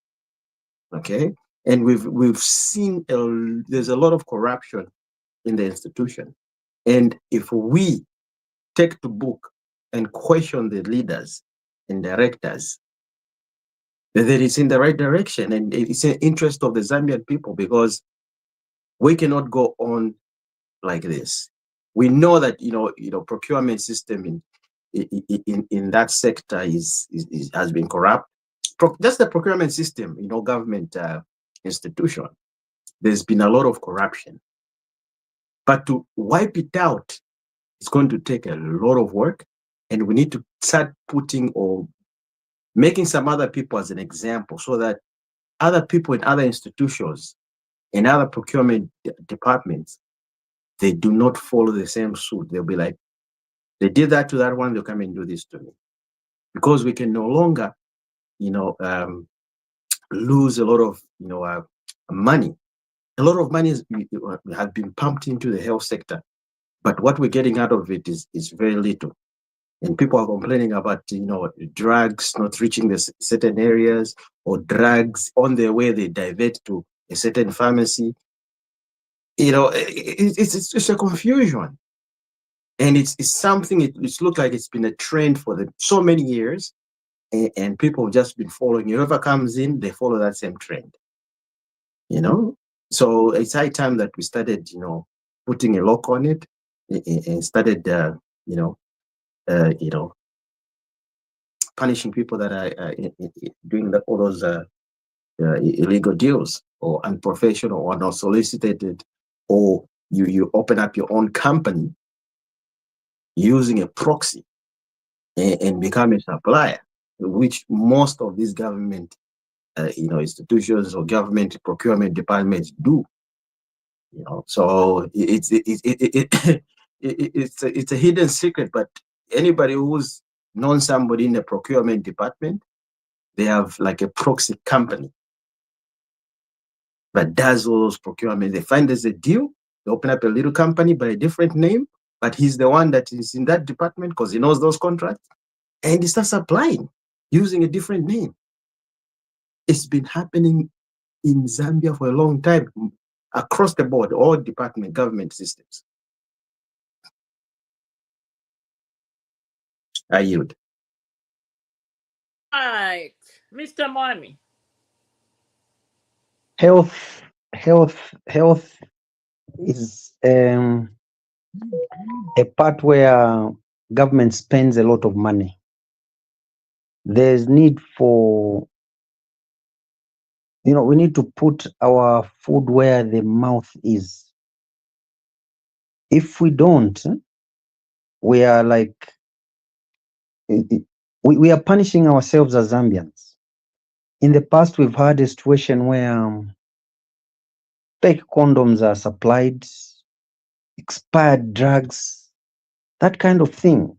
Okay? And we've seen there's a lot of corruption in the institution. And if we take to book and question the leaders and directors, that it's in the right direction, and it's in the interest of the Zambian people, because we cannot go on like this. We know that procurement system in that sector has been corrupt. Just the procurement system, government institution, there's been a lot of corruption. But to wipe it out, it's going to take a lot of work, and we need to start putting or making some other people as an example, so that other people in other institutions, in other procurement departments, they do not follow the same suit. They'll be like, they did that to that one, they'll come and do this to me. Because we can no longer, lose a lot of, money. A lot of money has been pumped into the health sector, but what we're getting out of it is very little. And people are complaining about, drugs not reaching the certain areas, or drugs on their way, they divert to a certain pharmacy. It's just a confusion. And it's something, it's looked like it's been a trend for so many years, and people have just been following. Whoever comes in, they follow that same trend. So it's high time that we started, putting a lock on it, and started, punishing people that are doing all those illegal deals, or unprofessional, or not solicited, or you open up your own company using a proxy and become a supplier, which most of these government institutions or government procurement departments do. So it's a hidden secret, but anybody who's known somebody in the procurement department, they have like a proxy company that does all those procurement. They find there's a deal, they open up a little company by a different name, but he's the one that is in that department because he knows those contracts, and he starts applying using a different name. It's been happening in Zambia for a long time, across the board, all department government systems. I yield. Right, Mr. Mwami. Health is a part where government spends a lot of money. There's need for, we need to put our food where the mouth is. If we don't, we are like, we are punishing ourselves as Zambians. In the past, we've had a situation where fake condoms are supplied, expired drugs, that kind of thing.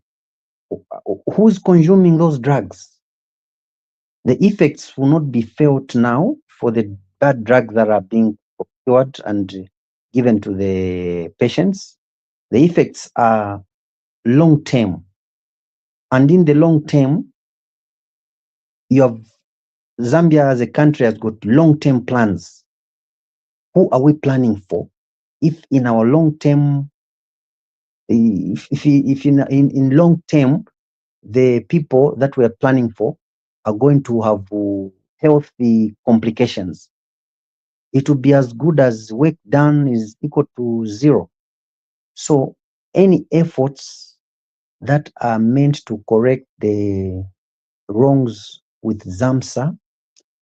Who's consuming those drugs? The effects will not be felt now for the bad drugs that are being procured and given to the patients. The effects are long term. And in the long term, Zambia as a country has got long-term plans. Who are we planning for? If in our long term, if in long term, the people that we are planning for are going to have healthy complications, it will be as good as work done is equal to zero. So any efforts that are meant to correct the wrongs with ZAMSA,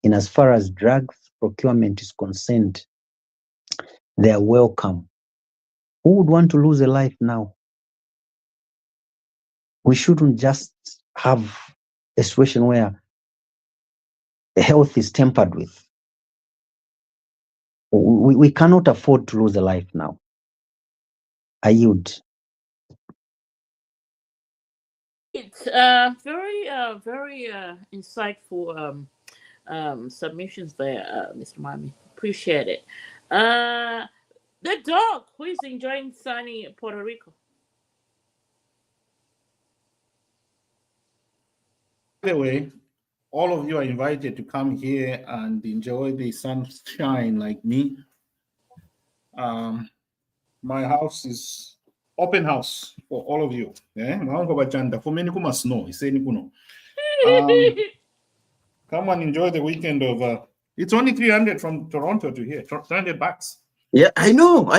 in as far as drugs procurement is concerned, they are welcome. Who would want to lose a life now? We shouldn't just have a situation where health is tampered with. We cannot afford to lose a life now. I yield. It's very insightful submissions there, Mr. Mwami. Appreciate it. The dog who is enjoying sunny Puerto Rico. By the way, all of you are invited to come here and enjoy the sunshine like me. My house is open house for all of you. For many kuma snow. Come and enjoy the weekend of it's only 300 from Toronto to here, $300. Yeah, I know.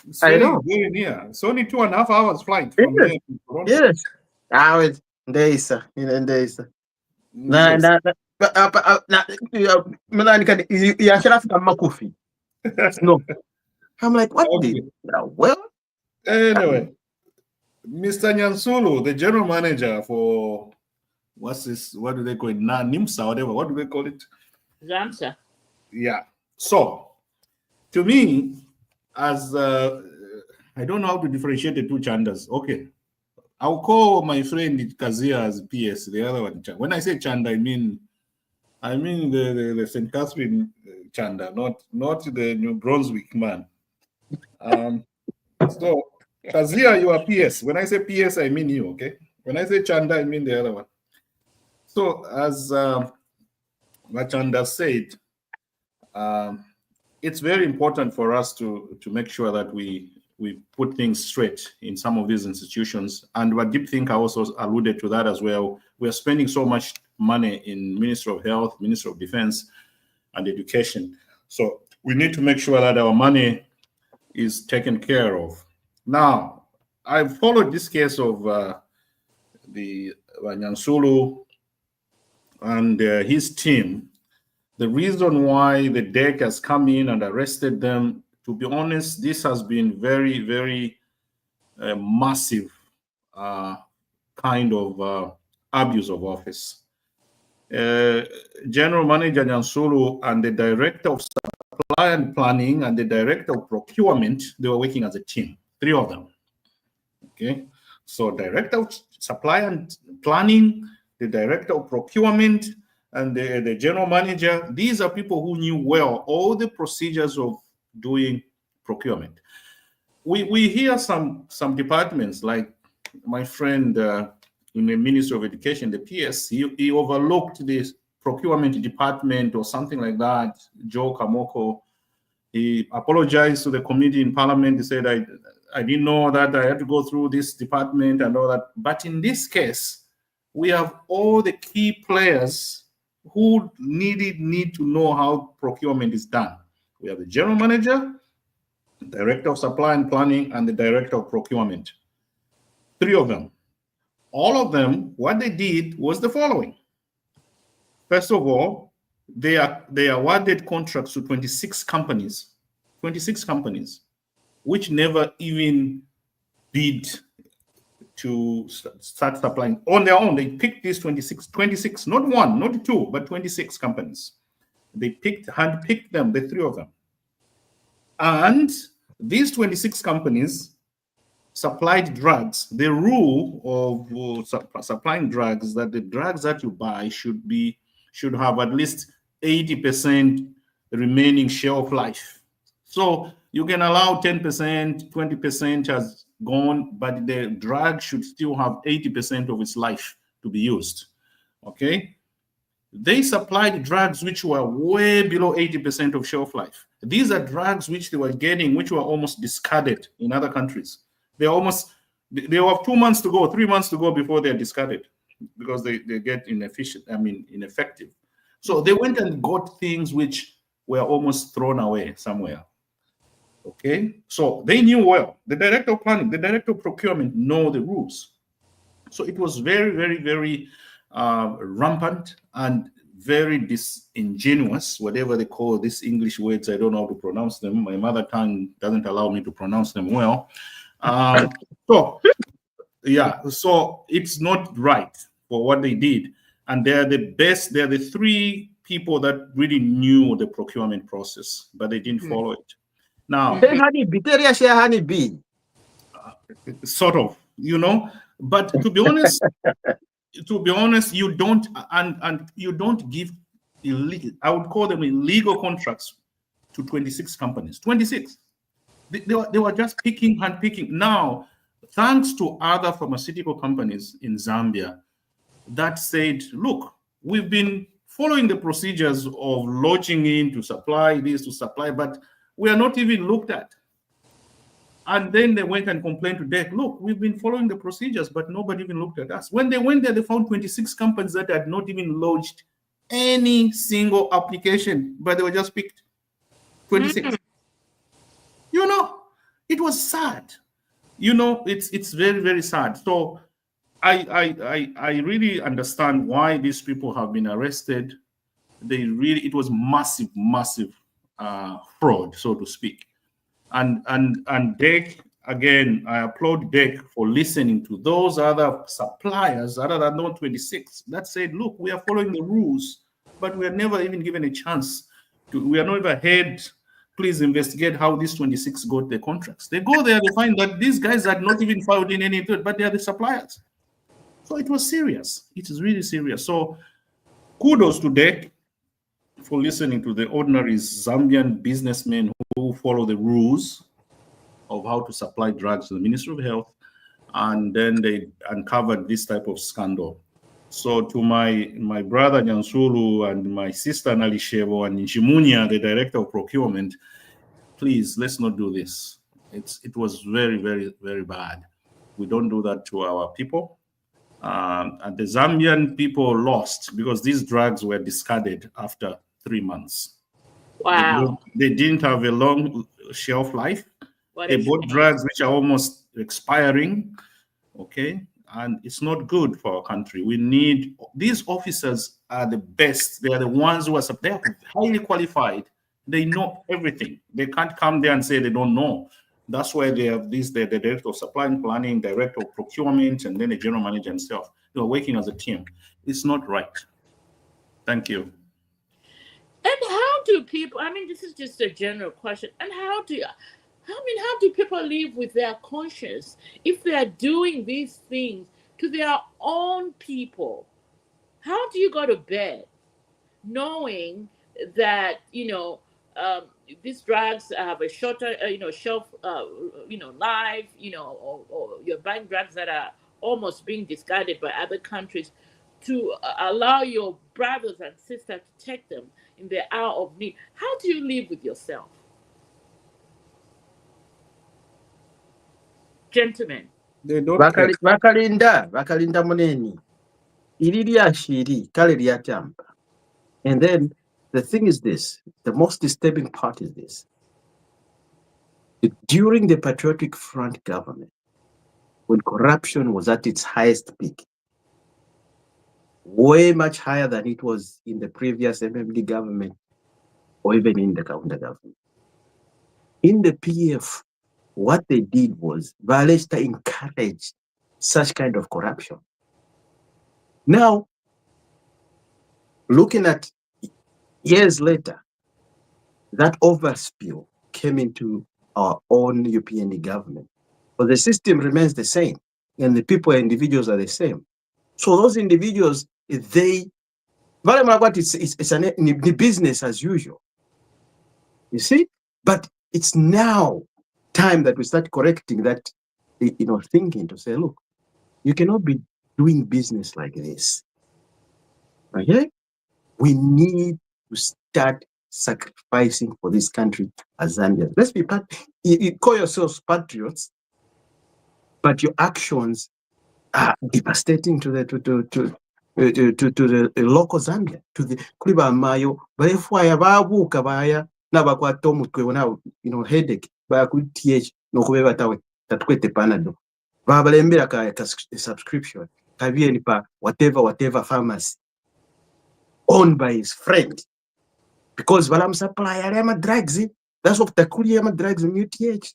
It's I very, know. very near. It's only 2.5 hours flight from Yes. here to Toronto. Yes. Ah, wait. Ndeisa. Ndeisa. Na Yes. na na na Milan can ya sharafu makufi. No. I'm like, what Okay. the well? Anyway, Mr. Nyansulu, the general manager for what's this? What do they call it? NIMSA, whatever. What do they call it? Zamsa. Yeah. So, to me, as I don't know how to differentiate the two chandas. Okay. I'll call my friend Kazia as PS, the other one. When I say chanda, I mean the St. Catherine chanda, not the New Brunswick man. So, Kazia, you are PS. When I say PS, I mean you, okay? When I say chanda, I mean the other one. So, as Chanda said, it's very important for us to make sure that we put things straight in some of these institutions. And what Deep Thinker also alluded to that as well. We are spending so much money in Ministry of Health, Ministry of Defense, and Education. So we need to make sure that our money is taken care of. Now, I've followed this case of the Nyansulu and his team. The reason why the DEC has come in and arrested them, to be honest, this has been very, very massive kind of abuse of office. General Manager Nyansulu and the Director of Supply and Planning and the Director of Procurement, they were working as a team, 3 of them. Okay, so Director of Supply and Planning, the Director of Procurement, and the General Manager, these are people who knew well all the procedures of doing procurement. We hear some departments, like my friend in the Ministry of Education, the PS, he overlooked this procurement department or something like that, Joe Kamoko. He apologized to the committee in Parliament. He said, I didn't know that I had to go through this department and all that. But in this case, we have all the key players who need to know how procurement is done. We have the General Manager, Director of Supply and Planning, and the Director of Procurement. 3 of them. All of them, what they did was the following. First of all, they awarded contracts to 26 companies, which never even bid to start supplying on their own. They picked these 26, not 1, not 2, but 26 companies. They handpicked them, the 3 of them. And these 26 companies supplied drugs. The rule of supplying drugs is that the drugs that you buy should have at least 80% remaining shelf life. So you can allow 10%, 20% has gone, but the drug should still have 80% of its life to be used. Okay? They supplied drugs which were way below 80% of shelf life. These are drugs which they were getting, which were almost discarded in other countries. They have 2 months to go, 3 months to go before they're discarded because they get ineffective. So they went and got things which were almost thrown away somewhere. Okay, so they knew well. The Director of Planning, the Director of Procurement know the rules. So it was very, very, very rampant and very disingenuous, whatever they call these English words. I don't know how to pronounce them. My mother tongue doesn't allow me to pronounce them well. So it's not right for what they did. And they're the best, they're the 3 people that really knew the procurement process, but they didn't follow it. Now, sort of, but to be honest, you don't, and you don't give illegal, I would call them illegal contracts to 26 companies. 26. They were just handpicking. Now, thanks to other pharmaceutical companies in Zambia that said, look, we've been following the procedures of lodging in to supply this, to supply, but we are not even looked at. And then they went and complained to DEC, look, we've been following the procedures, but nobody even looked at us. When they went there, they found 26 companies that had not even lodged any single application, but they were just picked. 26. It was sad. You know, it's very, very sad. So I really understand why these people have been arrested. It was massive, massive fraud, so to speak. And DEC, again, I applaud DEC for listening to those other suppliers other than North 26 that said, look, we are following the rules, but we are never even given a chance to, we are never heard, please investigate how these 26 got the contracts. They go there, they find that these guys had not even filed in any, but they are the suppliers. So it was serious. It is really serious. So kudos to DEC for listening to the ordinary Zambian businessmen who follow the rules of how to supply drugs to the Ministry of Health, and then they uncovered this type of scandal. So to my brother Nyansulu and my sister Nalishevo and Njimunya, the director of procurement, please, let's not do this. It was very, very, very bad. We don't do that to our people. And the Zambian people lost because these drugs were discarded after 3 months. Wow. They didn't have a long shelf life. They bought drugs which are almost expiring, okay? And it's not good for our country. We need, these officers are the best. They are the ones who are highly qualified. They know everything. They can't come there and say they don't know. That's why they have the director of supply and planning, director of procurement, and then the general manager himself. They are working as a team. It's not right. Thank you. And how do people, I mean, this is just a general question, and how do people live with their conscience if they are doing these things to their own people? How do you go to bed knowing that, these drugs have a shorter, shelf, life, or you're buying drugs that are almost being discarded by other countries to allow your brothers and sisters to take them in their hour of need? How do you live with yourself? Gentlemen. They don't Vakalinda muneni. Iliria shiri, kale liatamba. And then the thing is this, the most disturbing part is this. During the Patriotic Front government, when corruption was at its highest peak, way much higher than it was in the previous MMD government or even in the counter government. In the PF, what they did was Valesta encouraged such kind of corruption. Now, looking at years later, that overspill came into our own UPND government. But the system remains the same, and the people and individuals are the same. So those individuals, it's a business as usual. You see? But it's now time that we start correcting that, thinking to say, look, you cannot be doing business like this. Okay? We need to start sacrificing for this country as Zambians. Let's be you call yourselves patriots, but your actions are devastating to the local Zambia, to the Kuliba Mayo, Barefwaya Babuka Baya, Nabakwatomu, headache, Baku TH, no Kubeba Tawe, that quite the Panado. Babalembera a subscription, Kavienipa, whatever pharmacy, owned by his friend. Because Valam supply Arama drugs, that's what Takuriyama drugs in UTH.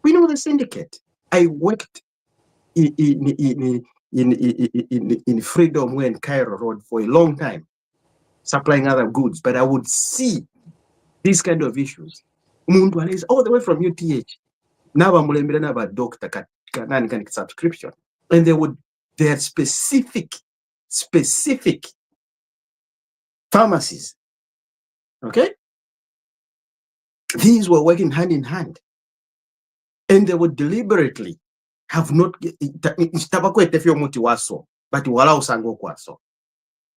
We know the syndicate. I worked in Freedom Way and Cairo Road for a long time, supplying other goods, but I would see these kind of issues. Mundu is all the way from UTH. Now I'm about doctor can subscription. And they had specific pharmacies. Okay? These were working hand in hand. And they would deliberately have not, but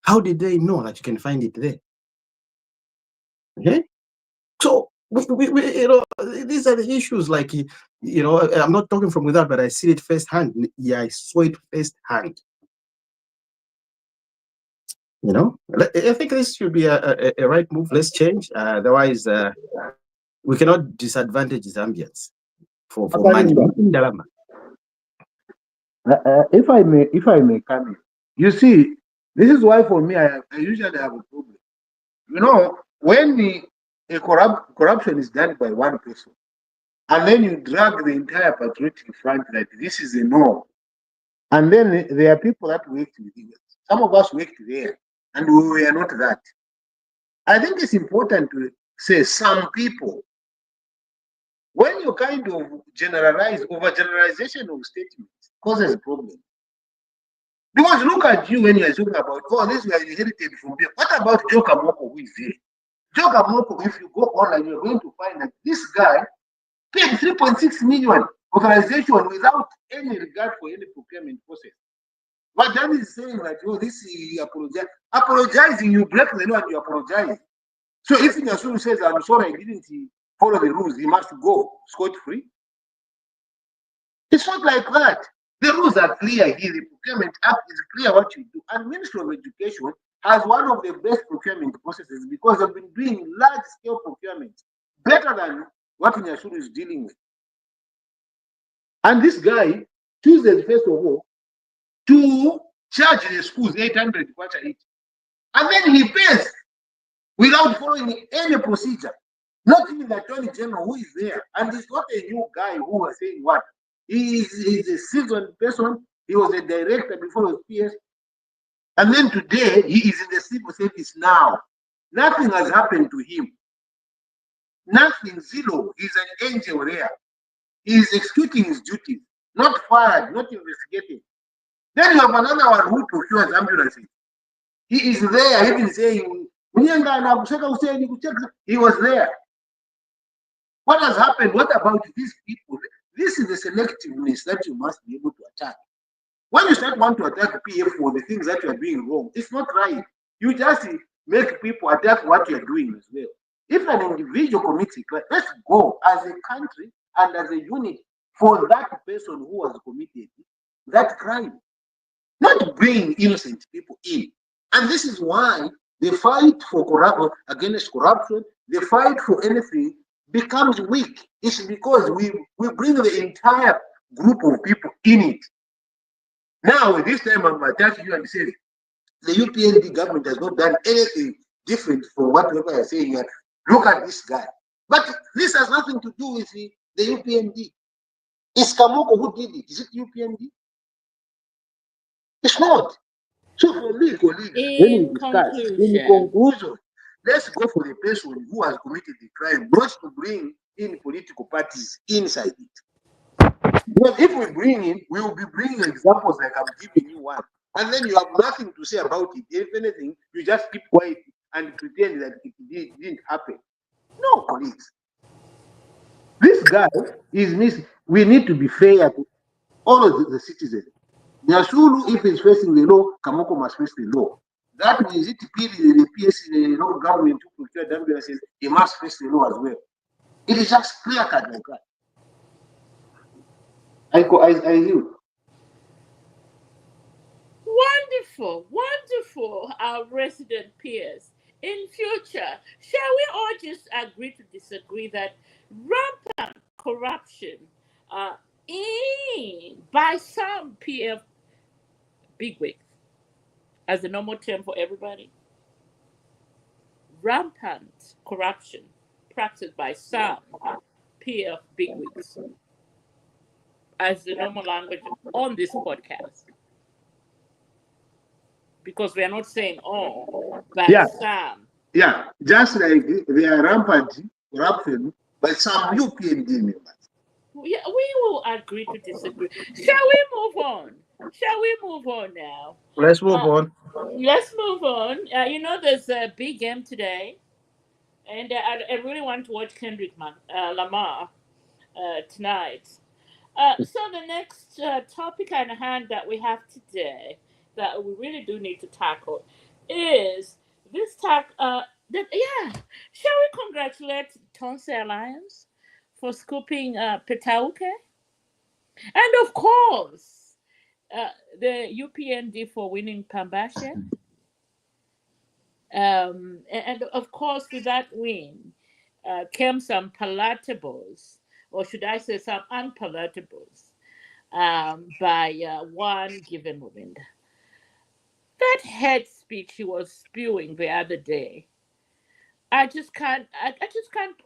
how did they know that you can find it there? Okay? So, these are the issues like, I'm not talking from without, but I see it firsthand. Yeah, I saw it firsthand. I think this should be a right move. Let's change. Otherwise, we cannot disadvantage Zambians for money. If I may come in, you see, this is why for me I usually have a problem. You know, when corruption is done by one person, and then you drag the entire patriotic front that this is a no, and then there are people that worked with it. Some of us worked there, and we are not that. I think it's important to say some people. When you kind of generalize, overgeneralization of statements causes a problem. Because look at you when you are talking about, oh, this was inherited from people. What about Joe Kamoko, who is there? Joe Kamoko, if you go online, you're going to find that this guy paid 3.6 million authorization without any regard for any procurement process. But that is saying that, oh, this is apologize. Apologizing, you break the law and you apologize. So if Nyasulu says, I'm sorry, I didn't follow the rules, he must go scot-free. It's not like that. The rules are clear here. The Procurement Act is clear what you do. And Ministry of Education has one of the best procurement processes because they've been doing large-scale procurement better than what Nyasulu is dealing with. And this guy chooses, first of all, to charge the schools 800 kwacha each. And then he pays without following any procedure. Not even the Attorney General who is there. And he's not a new guy who was saying what. He's a seasoned person. He was a director before he was PS. And then today, he is in the civil service now. Nothing has happened to him. Nothing, zero. He's an angel there. He is executing his duties. Not fired, not investigated. Then you have another one who procures ambulances. He is there, even saying, he was there. What has happened? What about these people? This is the selectiveness that you must be able to attack. When you start want to attack PF for the things that you are doing wrong, it's not right. You just make people attack what you are doing as well. If an individual commits a crime, let's go as a country and as a unit for that person who has committed that crime. Not bring innocent people in. And this is why the fight for against corruption, the fight for anything becomes weak. It's because we bring the entire group of people in it. Now, this time I'm attacking you and saying the UPND government has not done anything different from whatever you're saying here. Look at this guy. But this has nothing to do with the UPND. It's Kamoko who did it. Is it UPND? It's not. So for me, colleagues, when we discuss, in conclusion, let's go for the person who has committed the crime, not to bring in political parties inside it. Because if we bring in, we will be bringing examples like I'm giving you one. And then you have nothing to say about it. If anything, you just keep quiet and pretend that it didn't happen. No, colleagues. This guy is missing. We need to be fair to all of the citizens. Nyasulu, if he's facing the law, Kamoko must face the law. That means it the PSC, the local government to procure ambulances, he must face the law as well. It is just clear cut like that. I hear. Wonderful, wonderful, our resident peers. In future, shall we all just agree to disagree that rampant corruption by some PF bigwigs, as a normal term for everybody, rampant corruption practiced by some PF bigwigs, as the normal language on this podcast? Because we are not saying all, but some. Yeah, just like they are rampant corruption by some UPND members. Yeah, we will agree to disagree. Shall we move on? Shall we move on now? Let's move on. Let's move on. You know, there's a big game today, and I really want to watch Kendrick Lamar tonight. So the next topic at hand that we have today that we really do need to tackle is this shall we congratulate Tonse Alliance for scooping Petauke? And of course, the UPND for winning Pambashe. And of course, with that win came some palatables or should I say some unpalatables, by one given woman. That hate speech he was spewing the other day, I just can't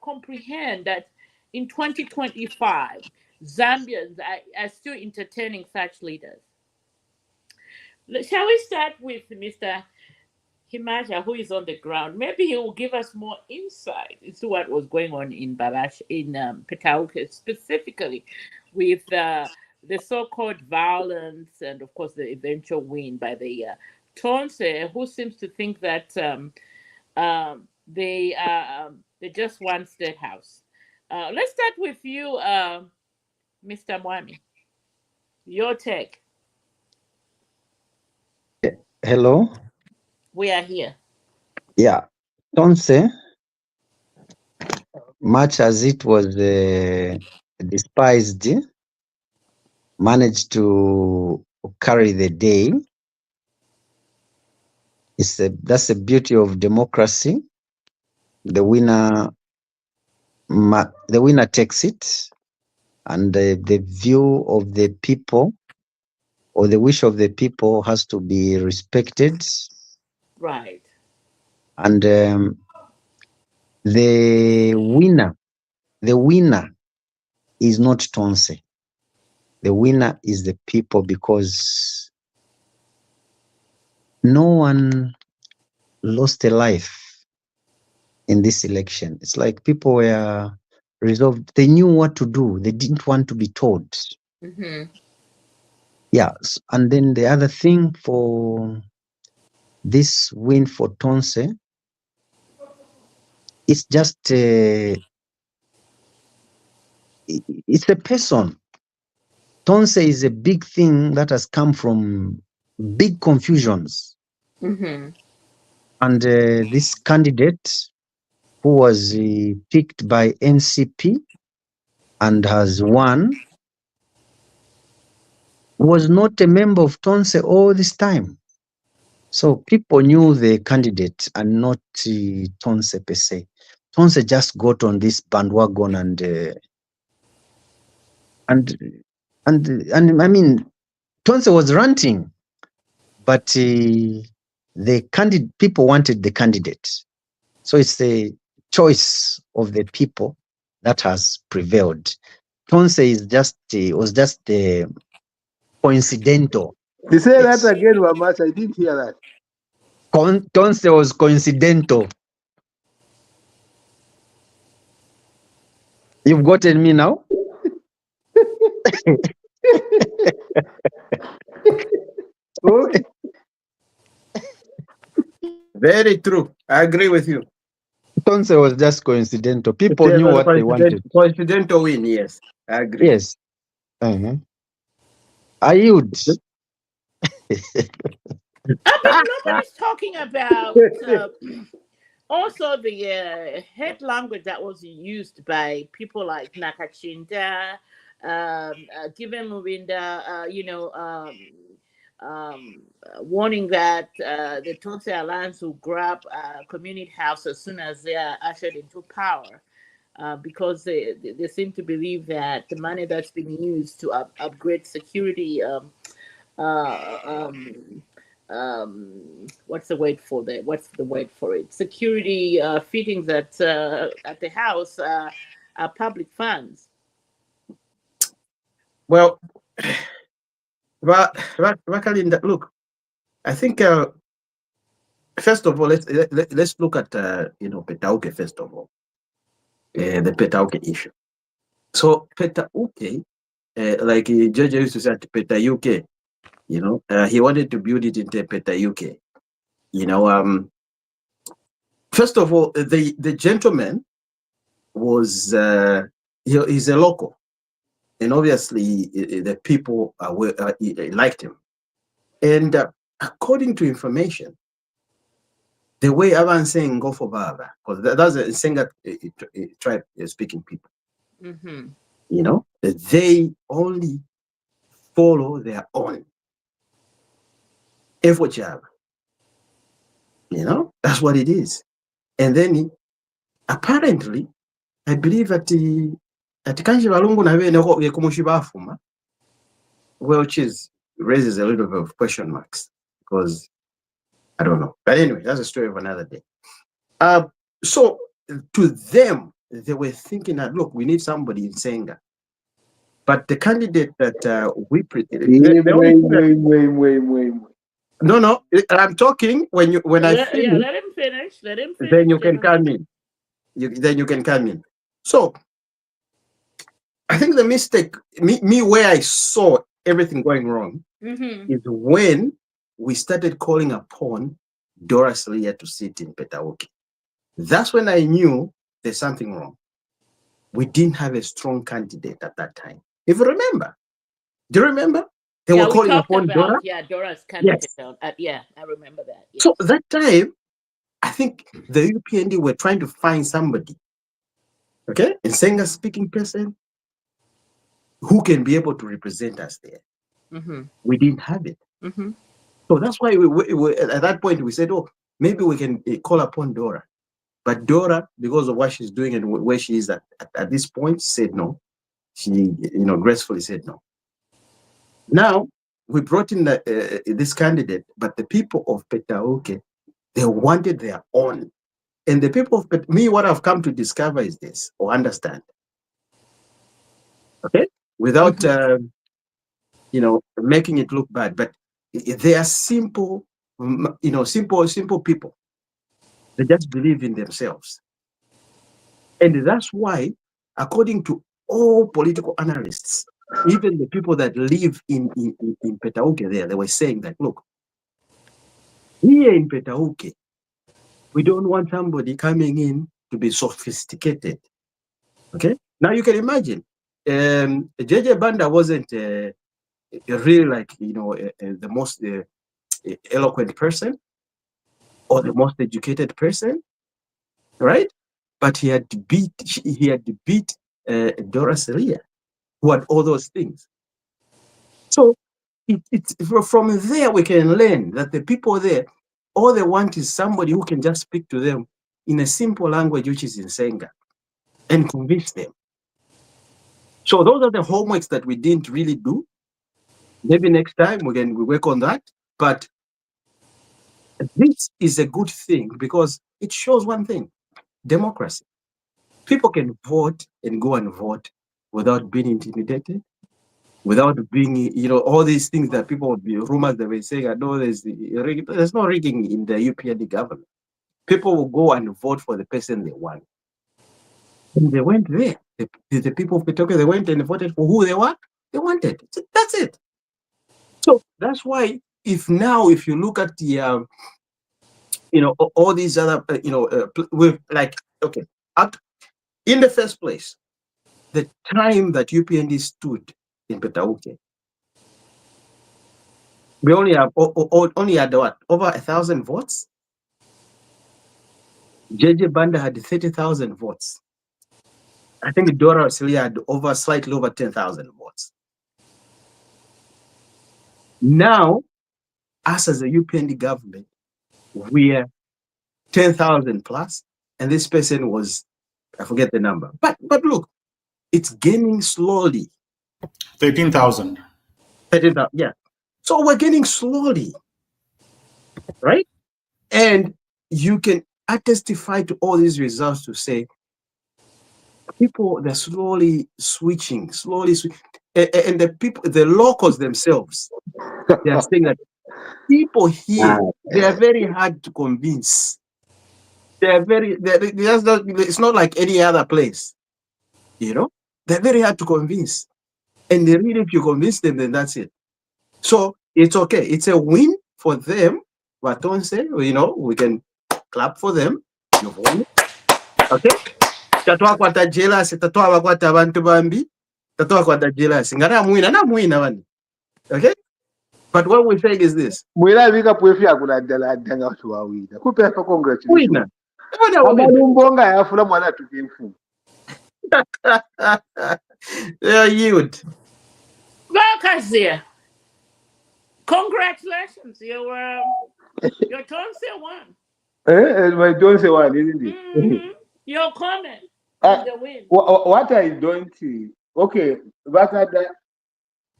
comprehend that in 2025 Zambians are still entertaining such leaders. Shall we start with Mr. Himaja, who is on the ground? Maybe he will give us more insight into what was going on in Barash, in Petauke, specifically with the so-called violence and, of course, the eventual win by the Tonse, who seems to think that they just want state house. Let's start with you, Mr. Mwami. Your take. Hello. We are here. Yeah. Tonse, much as it was despised, managed to carry the day. That's the beauty of democracy. The winner takes it, and the view of the people or the wish of the people has to be respected. Right. And the winner is not Tonse. The winner is the people, because no one lost a life in this election. It's like people were resolved. They knew what to do. They didn't want to be told. Mm-hmm. Yeah. And then the other thing for this win for Tonse, it's just it's a person. Tonse is a big thing that has come from big confusions. Mm-hmm. And this candidate who was picked by NCP and has won was not a member of Tonse all this time. So people knew the candidate and not Tonse per se. Tonse just got on this bandwagon and I mean, Tonse was ranting, but the people wanted the candidate. So it's the choice of the people that has prevailed. Tonse was just coincidental. You say that again, Mamas. I didn't hear that. Tonse was coincidental. You've gotten me now? Okay. Very true. I agree with you. Tonse was just coincidental. People knew what they wanted. Coincidental win, yes. I agree. Yes. I yield. Nobody's talking about also the hate language that was used by people like Nakachinda, Given Mubinda, warning that the Tonse Alliance will grab community house as soon as they are ushered into power. Because they seem to believe that the money that's been used to upgrade security, what's the word for that? What's the word for it? Security fittings at the house are public funds. Well, Rakalinda, look, I think first of all, let's look at Petauke first of all, the Petauke issue. So Petauke, like George used to say, Petauke, he wanted to build it into Petauke. First of all, the gentleman was he's a local, and obviously the people liked him. And according to information, the way everyone's saying go for Baba, because that's a Senga tribe speaking people. Mm-hmm. They only follow their own. That's what it is. And then apparently, I believe that ati kanje balungu nabe yekumushi bafuma, which raises a little bit of question marks because I don't know. But anyway, that's a story of another day. So to them, they were thinking that, look, we need somebody in Senga. But the candidate that No, I'm talking when I finish. Yeah, let him finish. Let him finish. Then you can come in. Then you can come in. So I think the mistake, me where I saw everything going wrong is when we started calling upon Doris Leah to sit in Petauke. That's when I knew there's something wrong. We didn't have a strong candidate at that time. If you remember, do you remember? They were calling upon Dora. Yeah, Dora's candidate. Yes. Yeah, I remember that. Yes. So that time, I think the UPND were trying to find somebody, okay, a Senga speaking person who can be able to represent us there. We didn't have it. So that's why we at that point we said, oh, maybe we can call upon Dora. But Dora, because of what she's doing and where she is at this point, said no. She, gracefully said no. Now, we brought in this candidate, but the people of Petauke, they wanted their own. And the people of what I've come to discover is this, or understand. Okay? Without, making it look bad, but they are simple, simple people. They just believe in themselves. And that's why, according to all political analysts, even the people that live in Petauke there, they were saying that, look, here in Petauke, we don't want somebody coming in to be sophisticated. Okay? Now you can imagine, JJ Banda wasn't really like, the most eloquent person or the most educated person, right? But he had beat Doris Leah, who had all those things. So it's from there we can learn that the people there, all they want is somebody who can just speak to them in a simple language, which is in Senga, and convince them. So those are the homeworks that we didn't really do. Maybe next time we work on that. But this is a good thing because it shows one thing: democracy. People can vote and go and vote without being intimidated, without being, all these things that people would be rumors they were saying, I know there's no rigging in the UPND government. People will go and vote for the person they want. And they went there. The people of Petoke, they went and voted for who they wanted. That's it. So that's why if you look at the, all these other, with like, okay, in the first place, the time that UPND stood in Petauke, we only had what, over 1,000 votes. JJ Banda had 30,000 votes. I think Dora Celia had slightly over 10,000 votes. Now, us as a UPND government, we're 10,000 plus, and this person was, I forget the number. But look, it's gaining slowly. 13,000. 13,000, yeah. So we're getting slowly, right? And you can testify to all these results to say people, they're slowly switching. And the locals themselves, they are saying that people here, they are very hard to convince. It's not like any other place, they're very hard to convince. And really, if you convince them, then that's it. So it's okay. It's a win for them. But don't say, we can clap for them. You've won. Okay? Tatwakwata jealous, tatwakwata abantu bambi, tatwakwata jealous. Ngara mwina wani. Okay? But what we say is this. Mwira vika pwefi akula danga watu wawida. Kupepa congratulations. Wina. Abalumbonga yafula mwana tukimfu. Yeah, youth. Well, congratulations. Your Tonse won. My Tonse won, isn't it? Your comment. on the win. What I don't see, okay, but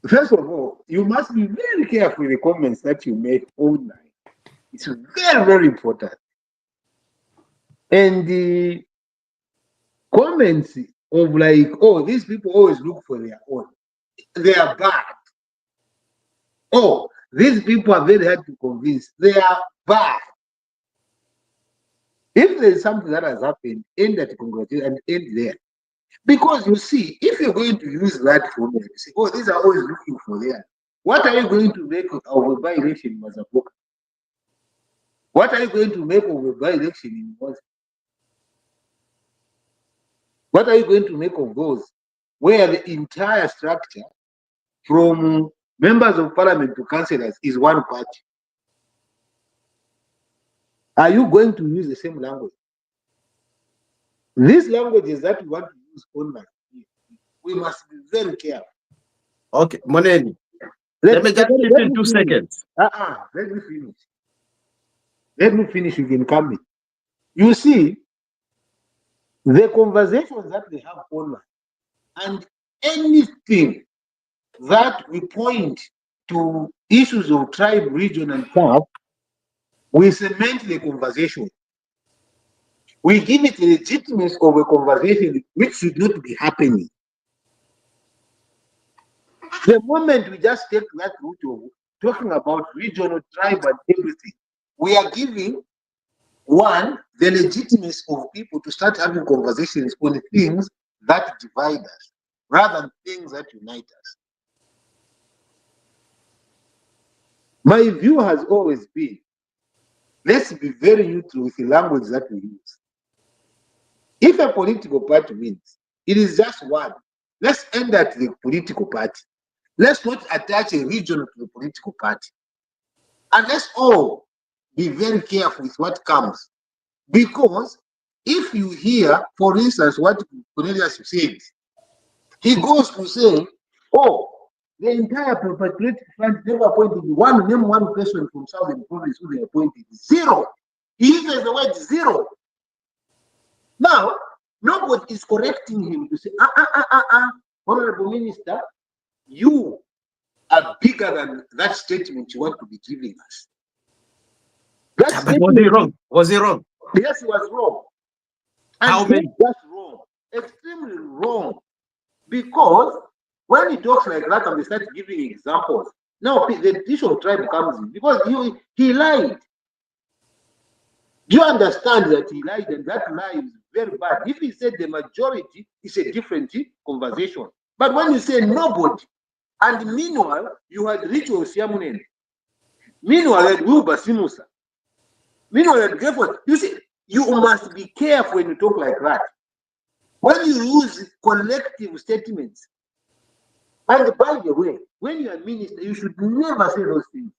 first of all, you must be very careful with the comments that you make online. It's very, very important. And the comments of like, oh, these people always look for their own. They are bad. Oh, these people are very hard to convince. They are bad. If there is something that has happened, end that congratulations and end there. Because you see, if you're going to use that formula, you say, oh, these are always looking for their. What are you going to make of a by-election in Mazapoka? What are you going to make of a by-election in Mwanza? What are you going to make of those where the entire structure from members of parliament to councillors is one party? Are you going to use the same language? These languages that we want to use online, we must be very careful. Okay, Moneni. Let me just keep in 2 seconds. Let me finish. Let me finish, you can come in. You see, the conversations that they have online and anything that we point to issues of tribe, region, and stuff, we cement the conversation. We give it a legitimacy of a conversation which should not be happening. The moment we just take that route of talking about regional, tribe, and everything, we are giving one the legitimacy of people to start having conversations on the things that divide us rather than things that unite us. My view has always been, let's be very neutral with the language that we use. If a political party wins, it is just one. Let's end at the political party. Let's not attach a region to the political party. And let's all be very careful with what comes. Because if you hear, for instance, what Cornelius said, he goes to say, oh, the entire Patriotic Front never appointed name one person from Southern Province who they appointed. Zero. He uses the word zero. Now, nobody is correcting him to say, Honorable Minister, you are bigger than that statement you want to be giving us. But was he wrong? Was he wrong? Yes, he was wrong. And how many? That's wrong. Extremely wrong. Because when he talks like that and they start giving examples, now the issue of tribe comes in. Because he lied. Do you understand that he lied and that lie is very bad? If he said the majority, it's a different conversation. But when you say nobody, and meanwhile, you had Richo Siamunen, meanwhile, you had Wilbur Simusa, meanwhile, you had Grefford. You see, you must be careful when you talk like that. When you use collective statements, and by the way, when you are minister, you should never say those things.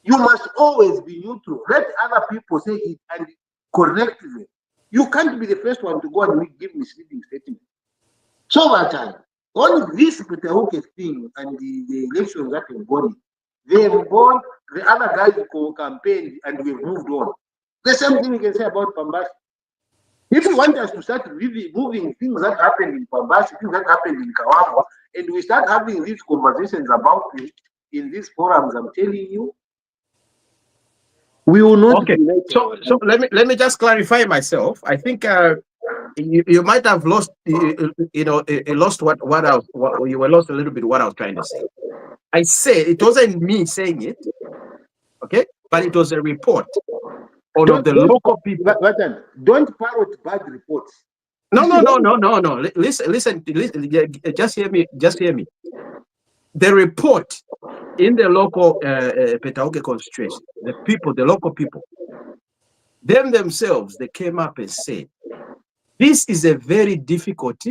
You must always be neutral. Let other people say it and correct them. You can't be the first one to go and give misleading statements. So that time, on this Petauke thing and the elections that have gone, they have gone, the other guys who campaigned and we've moved on. The same thing we can say about Pambashi. If you want us to start moving things that happened in Pambashi, things that happened in Kawamwa, and we start having these conversations about it in these forums, I'm telling you, we will not. Okay. So let me just clarify myself. I think you might have lost lost what you were lost a little bit what I was trying to say. I said it wasn't me saying it, okay, but it was a report of the local people. Don't parrot bad reports. No. Listen. Just hear me. The report in the local Petauke constituency, the local people, themselves, they came up and said, this is a very difficult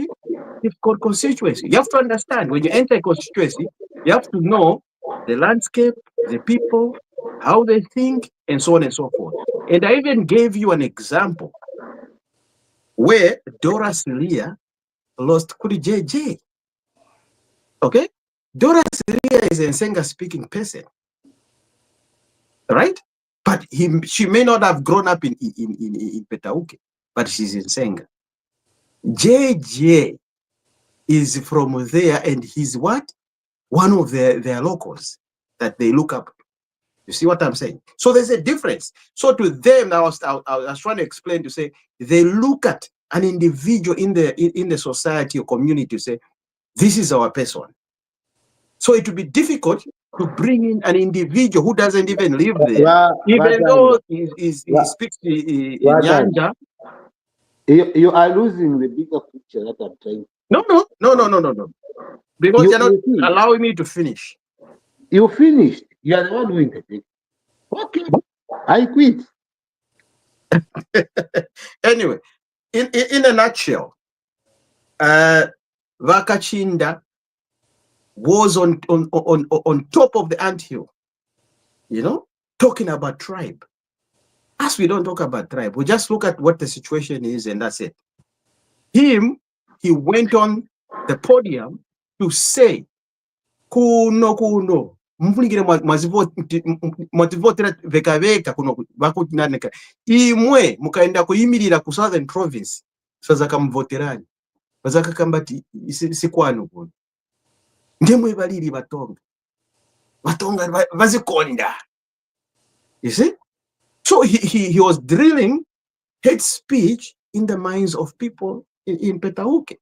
constituency. You have to understand, when you enter a constituency, you have to know the landscape, the people, how they think, and so on and so forth. And I even gave you an example where Doris Leah lost Kuri JJ. Okay? Doris Leah is a Nsenga-speaking person, right? But she may not have grown up in Petauke, but she's in Nsenga. JJ is from there, and he's what? One of their locals that they look up. You see what I'm saying? So there's a difference. So to them, I was trying to explain, to say they look at an individual in the society or community to say, this is our person. So it would be difficult to bring in an individual who doesn't even live there, even though he speaks in Nyanja. You are losing the bigger picture that I'm trying. No. Because you're not allowing me to finish. You finished. You are the one doing the thing. Okay, I quit. Anyway, in a nutshell, Vakachinda was on top of the anthill, you know, talking about tribe. As we don't talk about tribe, we just look at what the situation is, and that's it. He went on the podium to say, kuno mfunigire mwazivotera veka veka kuno vakutinaneka imwe mukaenda kuyimirira ku Southern Province sazakamuvoterani vazakakambati sikwano kuno ndemwe valiri vatonga vazikonda. You see, so he was drilling hate speech in the minds of people in Petauke.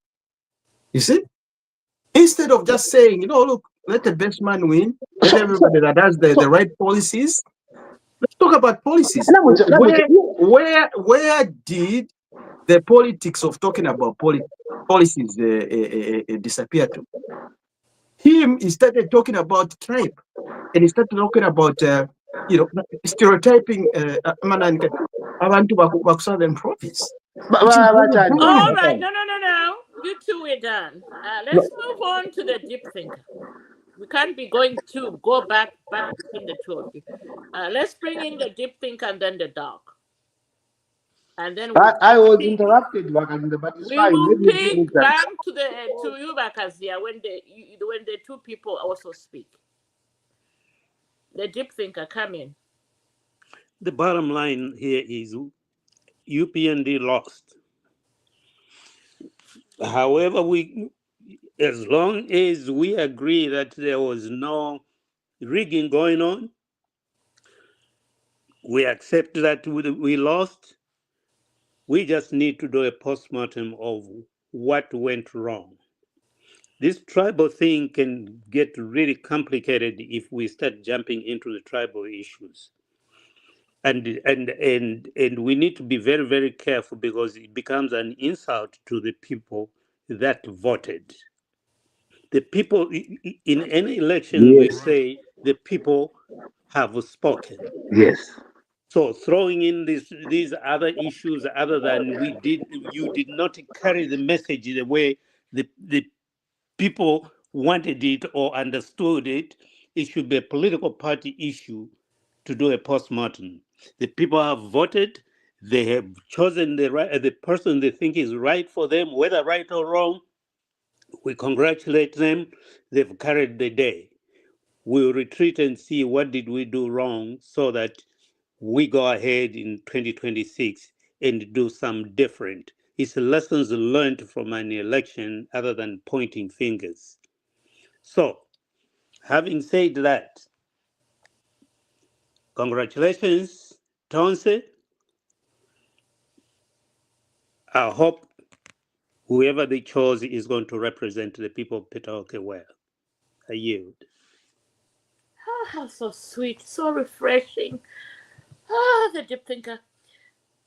You see, instead of just saying, you know, look, let the best man win, let everybody that has the right policies. Let's talk about policies. Where did the politics of talking about policies disappear to? He started talking about tribe, and he started talking about stereotyping abantu baku Southern Province. All right, no. You two are done. Let's move on to the deep thinker. We can't be going to go back between the two of you. Let's bring in the deep thinker and then the dog. And then I was interrupted, but it's we fine. will pick back to you, Bakazia, when the two people also speak. The deep thinker, come in. The bottom line here is UPND lost. However, as long as we agree that there was no rigging going on, we accept that we lost. We just need to do a postmortem of what went wrong. This tribal thing can get really complicated if we start jumping into the tribal issues. And we need to be very, very careful, because it becomes an insult to the people that voted. The people in any election, we say the people have spoken. Yes. So throwing in these other issues other than you did not carry the message the way the people wanted it or understood it. It should be a political party issue to do a postmortem. The people have voted. They have chosen the person they think is right for them, whether right or wrong. We congratulate them. They've carried the day. We'll retreat and see what did we do wrong, so that we go ahead in 2026 and do some different. It's lessons learned from an election other than pointing fingers. So, having said that, congratulations, Tonse. I hope whoever they chose is going to represent the people of Petoke well. I yield. Oh, how so sweet, so refreshing. The deep thinker.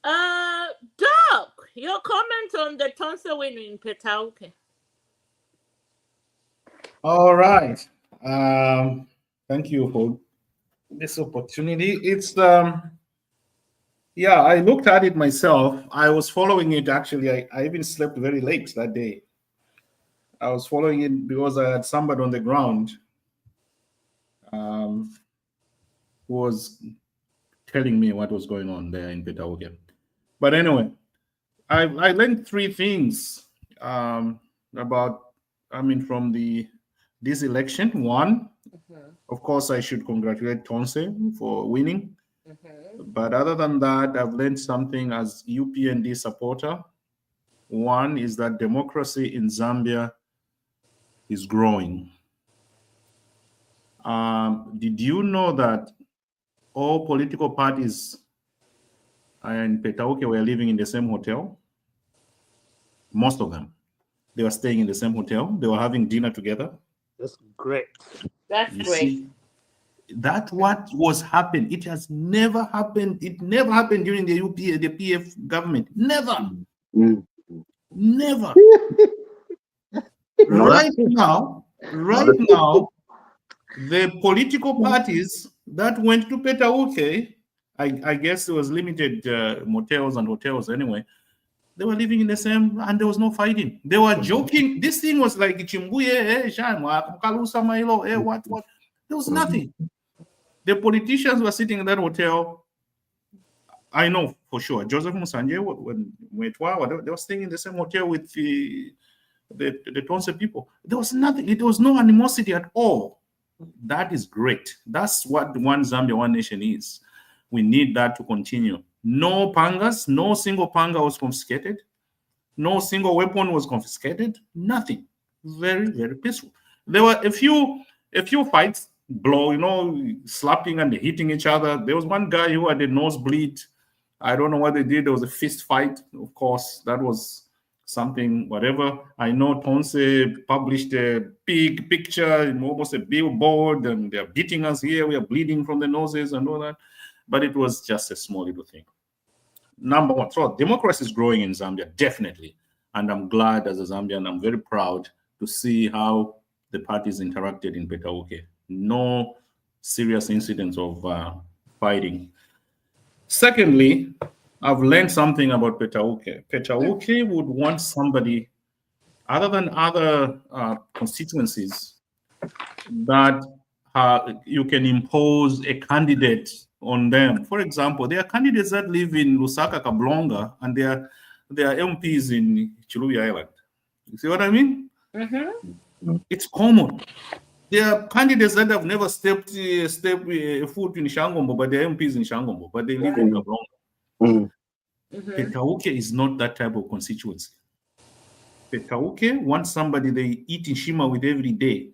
Doc, your comment on the Tonsa win in Petauke. All right. Thank you for this opportunity. It's yeah, I looked at it myself. I was following it actually. I even slept very late that day. I was following it because I had somebody on the ground who was telling me what was going on there in Petauke. But anyway, I learned three things about, from this election. One, of course, I should congratulate Tonse for winning. But other than that, I've learned something as UPND supporter. One is that democracy in Zambia is growing. Did you know that all political parties in Petauke were living in the same hotel? Most of them. They were staying in the same hotel. They were having dinner together. That's great. That's You great. see, that's what was happening. It has never happened. It never happened during the the PF government. Never. Mm. Never. No, Right now, the political parties that went to Petauke, I guess there was limited motels and hotels anyway. They were living in the same, and there was no fighting. They were joking. This thing was like Chimbuye, what? There was nothing. The politicians were sitting in that hotel. I know for sure. Joseph Musanje, when they were staying in the same hotel with the Tonse people. There was nothing. It was no animosity at all. That is great. That's what one Zambia, one nation is. We need that to continue. No pangas, no single panga was confiscated. No single weapon was confiscated. Nothing. Very, very peaceful. There were a few fights, slapping and hitting each other. There was one guy who had a nosebleed. I don't know what they did. There was a fist fight. Of course, that was something, whatever. I know Tonse published a big picture, almost a billboard, and they're beating us here. We are bleeding from the noses and all that. But it was just a small little thing. Number one, so democracy is growing in Zambia, definitely. And I'm glad as a Zambian, I'm very proud to see how the parties interacted in Petauke. No serious incidents of fighting. Secondly, I've learned something about Petauke. Petauke would want somebody, other than other constituencies, that you can impose a candidate on them. For example, there are candidates that live in Lusaka, Kablonga, and they are MPs in Chilubi Island. You see what I mean? Mm-hmm. It's common. There are candidates that have never stepped foot in Shangombo, but they're MPs in Shangombo, but they live in Kablonga. Mm-hmm. Petauke is not that type of constituency. Petauke wants somebody they eat in Shima with every day.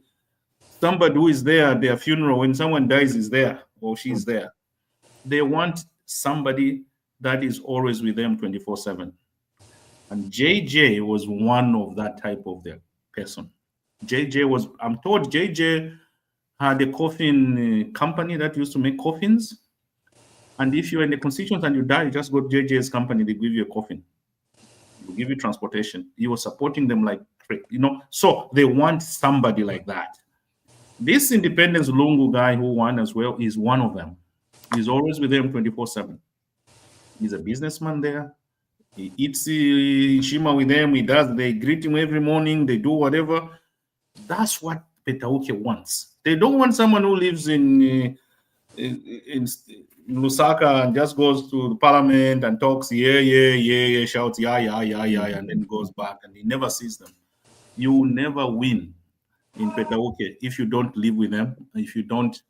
Somebody who is there at their funeral when someone dies is there or she's there. They want somebody that is always with them 24/7. And JJ was one of that type of the person. I'm told JJ had a coffin company that used to make coffins. And if you're in the constituents and you die, you just go to JJ's company, they give you a coffin. They give you transportation. You were supporting them like, so they want somebody like that. This Independence Lungu guy who won as well is one of them. He's always with them 24/7. He's a businessman there. He eats Shima with them. They greet him every morning. They do whatever. That's what Petauke wants. They don't want someone who lives in Lusaka and just goes to the parliament and talks, yeah, shouts, yeah, and then goes back and he never sees them. You will never win in Petauke if you don't live with them, if you don't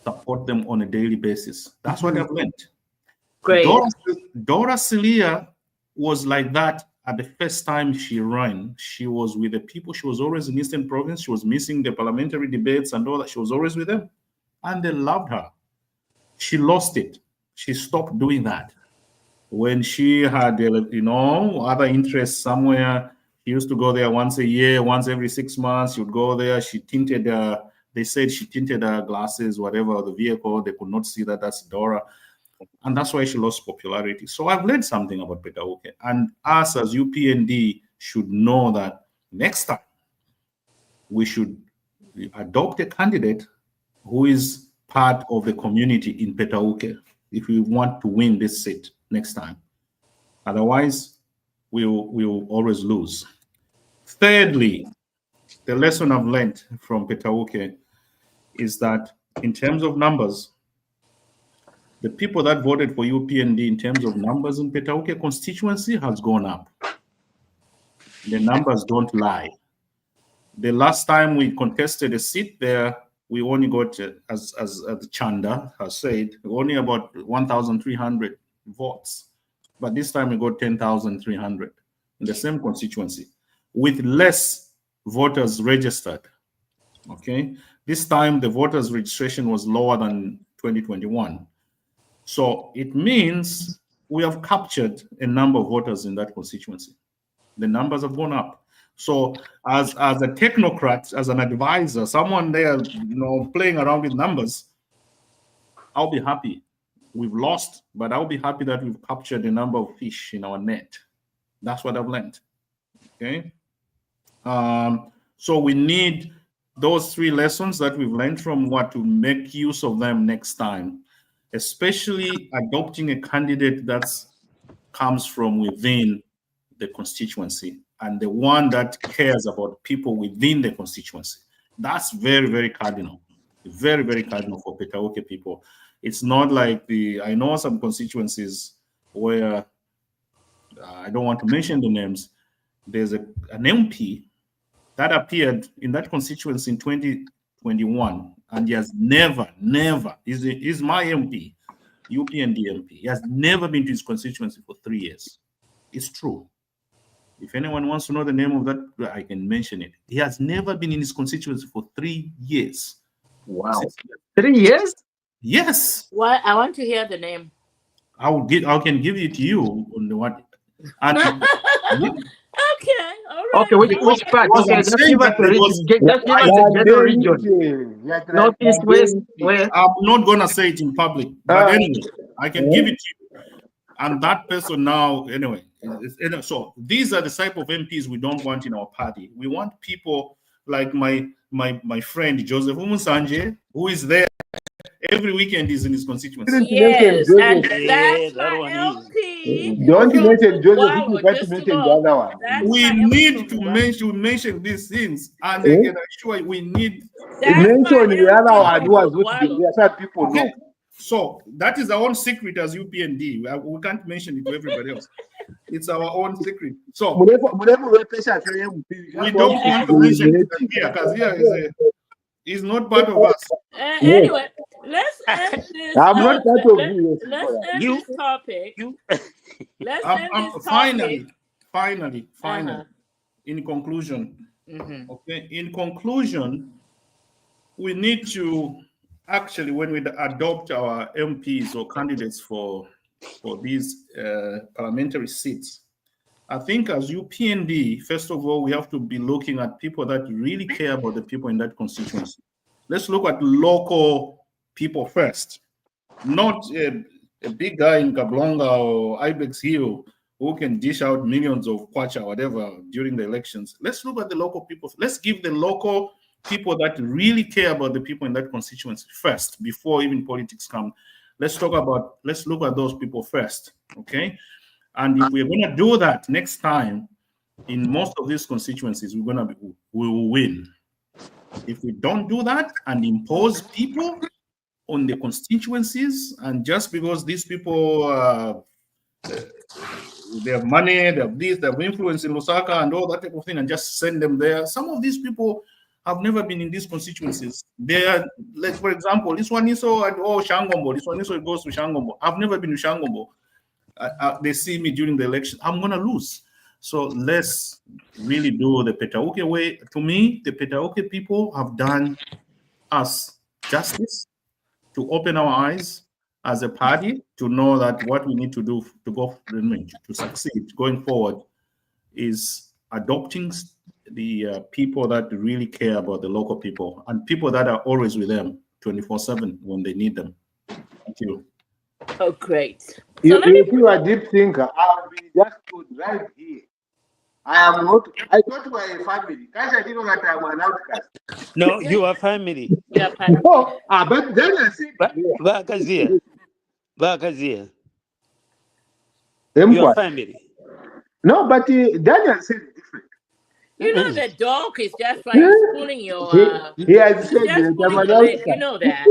support them on a daily basis. That's what I've learned. Great. Dora Celia was like that at the first time she ran. She was with the people. She was always in Eastern Province. She was missing the parliamentary debates and all that. She was always with them. And they loved her. She lost it. She stopped doing that. When she had, other interests somewhere, she used to go there once a year, once every 6 months. She would go there. She tinted, they said she tinted her glasses, whatever, the vehicle. They could not see that that's Dora. And that's why she lost popularity. So I've learned something about Petauke. And us as UPND should know that next time we should adopt a candidate who is part of the community in Petauke if we want to win this seat next time. Otherwise, we'll always lose. Thirdly, the lesson I've learned from Petauke is that in terms of numbers, the people that voted for UPND in terms of numbers in Petauke constituency has gone up. The numbers don't lie. The last time we contested a seat there, we only got, as the Chanda has said, only about 1,300 votes. But this time we got 10,300. in the same constituency with less voters registered. Okay, this time the voters registration was lower than 2021. So it means we have captured a number of voters in that constituency. The numbers have gone up. So as a technocrat, as an advisor, someone there, playing around with numbers, I'll be happy. We've lost, but I'll be happy that we've captured a number of fish in our net. That's what I've learned. Okay. So we need those 3 lessons that we've learned from what to make use of them next time, especially adopting a candidate that comes from within the constituency and the one that cares about people within the constituency. That's very, very cardinal. Very, very cardinal for Petauke people. It's not like I know some constituencies where I don't want to mention the names. There's an MP that appeared in that constituency in 2021, and he has never, he's my MP, UPND MP. He has never been to his constituency for 3 years. It's true. If anyone wants to know the name of that, I can mention it. He has never been in his constituency for 3 years. Wow. 3 years? Yes. Well, I want to hear the name. I can give it to you on the what. And Okay, all right. Okay, which part? Well, Okay, I'm just saying give us that the there was- region. Just give us the general region. Northeast, west, where? I'm not gonna say it in public, but anyway, I can give it to you. And that person now, anyway. So these are the type of MPs we don't want in our party. We want people like my friend Joseph Umusanje, who is there every weekend, is in his constituency. Yes, and Yeah, that's that my one is. LP. Don't mention Joseph. Wow, You got to just mention the about. other one. That's We my need LP. to mention these things, and I can assure you, we need. That's Mention my the other LP one who was from with you. Walo. That's what people know. Okay. So that is our own secret as UPND. We can't mention it to everybody else. It's our own secret. So we don't want to mention it here because here is not part of us. Anyway, let's end this. I'm not part of you. Let's end You- this topic. You Let's end this topic. Finally, Uh-huh. in conclusion, Mhm. okay, in conclusion, we need to actually, when we adopt our MPs or candidates for these parliamentary seats, I think as UPND, first of all, we have to be looking at people that really care about the people in that constituency. Let's look at local people first, not a big guy in Kablonga or Ibex Hill who can dish out millions of kwacha, whatever, during the elections. Let's look at the local people. Let's give the local people that really care about the people in that constituency first, before even politics come. Let's look at those people first, okay? And if we're going to do that next time, in most of these constituencies, we will win. If we don't do that and impose people on the constituencies, and just because these people they have money, they have this, they have influence in Lusaka and all that type of thing, and just send them there. Some of these people have never been in these constituencies. They are, like, for example, this one is so at Shangombo, this one is so it goes to Shangombo. I've never been to Shangombo. They see me during the election, I'm gonna lose. So let's really do the Petauke way. To me, the Petauke people have done us justice to open our eyes as a party to know that what we need to do to succeed going forward is adopting the people that really care about the local people and people that are always with them 24/7 when they need them. Thank you. Oh, great. You are a deep thinker. I'll be just put right here. I am not. I thought you were a family. Guys, I didn't know that I'm an outcast. no, you are family. Yeah, No, but then I said, Bakazia. You are family. no, but Daniel said different. you know the dog is just like pulling your. He has said just that I'm pulling an your leg. outcast. You know that.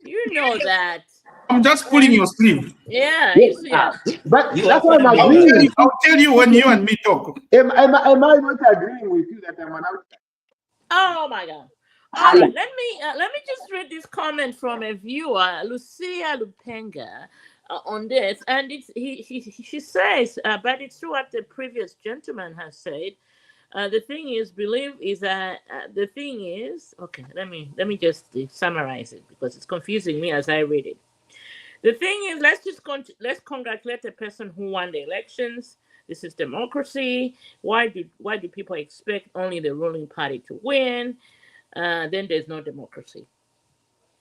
You know that. I'm just pulling your sleeve. Yeah. Yes, Yeah. but You that's are what I'm family. agreeing. I'll tell you when you and me talk. Am I not agreeing with you that I'm an outcast? Oh my God. All right, let me just read this comment from a viewer, Lucia Lupenga. on this, and she says, but it's true what the previous gentleman has said. The thing is, believe is that the thing is, okay. Let me just summarize it because it's confusing me as I read it. The thing is, let's congratulate the person who won the elections. This is democracy. Why do people expect only the ruling party to win? Then there's no democracy.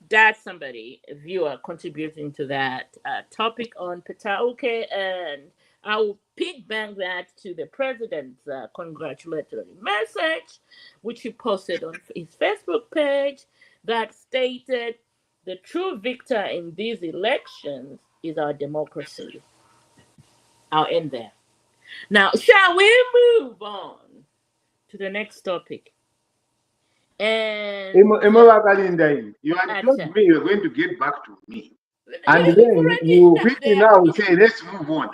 That's somebody, a viewer, contributing to that topic on Petauke, and I will piggyback that to the president's congratulatory message, which he posted on his Facebook page, that stated, "The true victor in these elections is our democracy." I'll end there. Now, shall we move on to the next topic? And You had told me you were going to get back to me. And then you quickly now say, let's move on.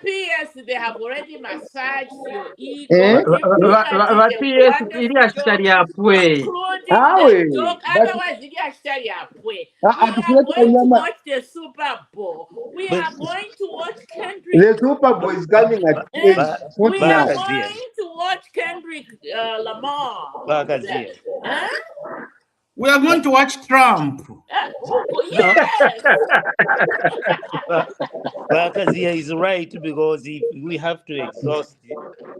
PS, they have already massaged your ego. PS Including the joke. Otherwise, we are going to watch the Super Bowl. We are going to watch Kendrick. The Super Bowl is coming at 8. We are going to watch Kendrick Lamar. We are going to watch Trump. Yes. Bakazia is right, because if we have to exhaust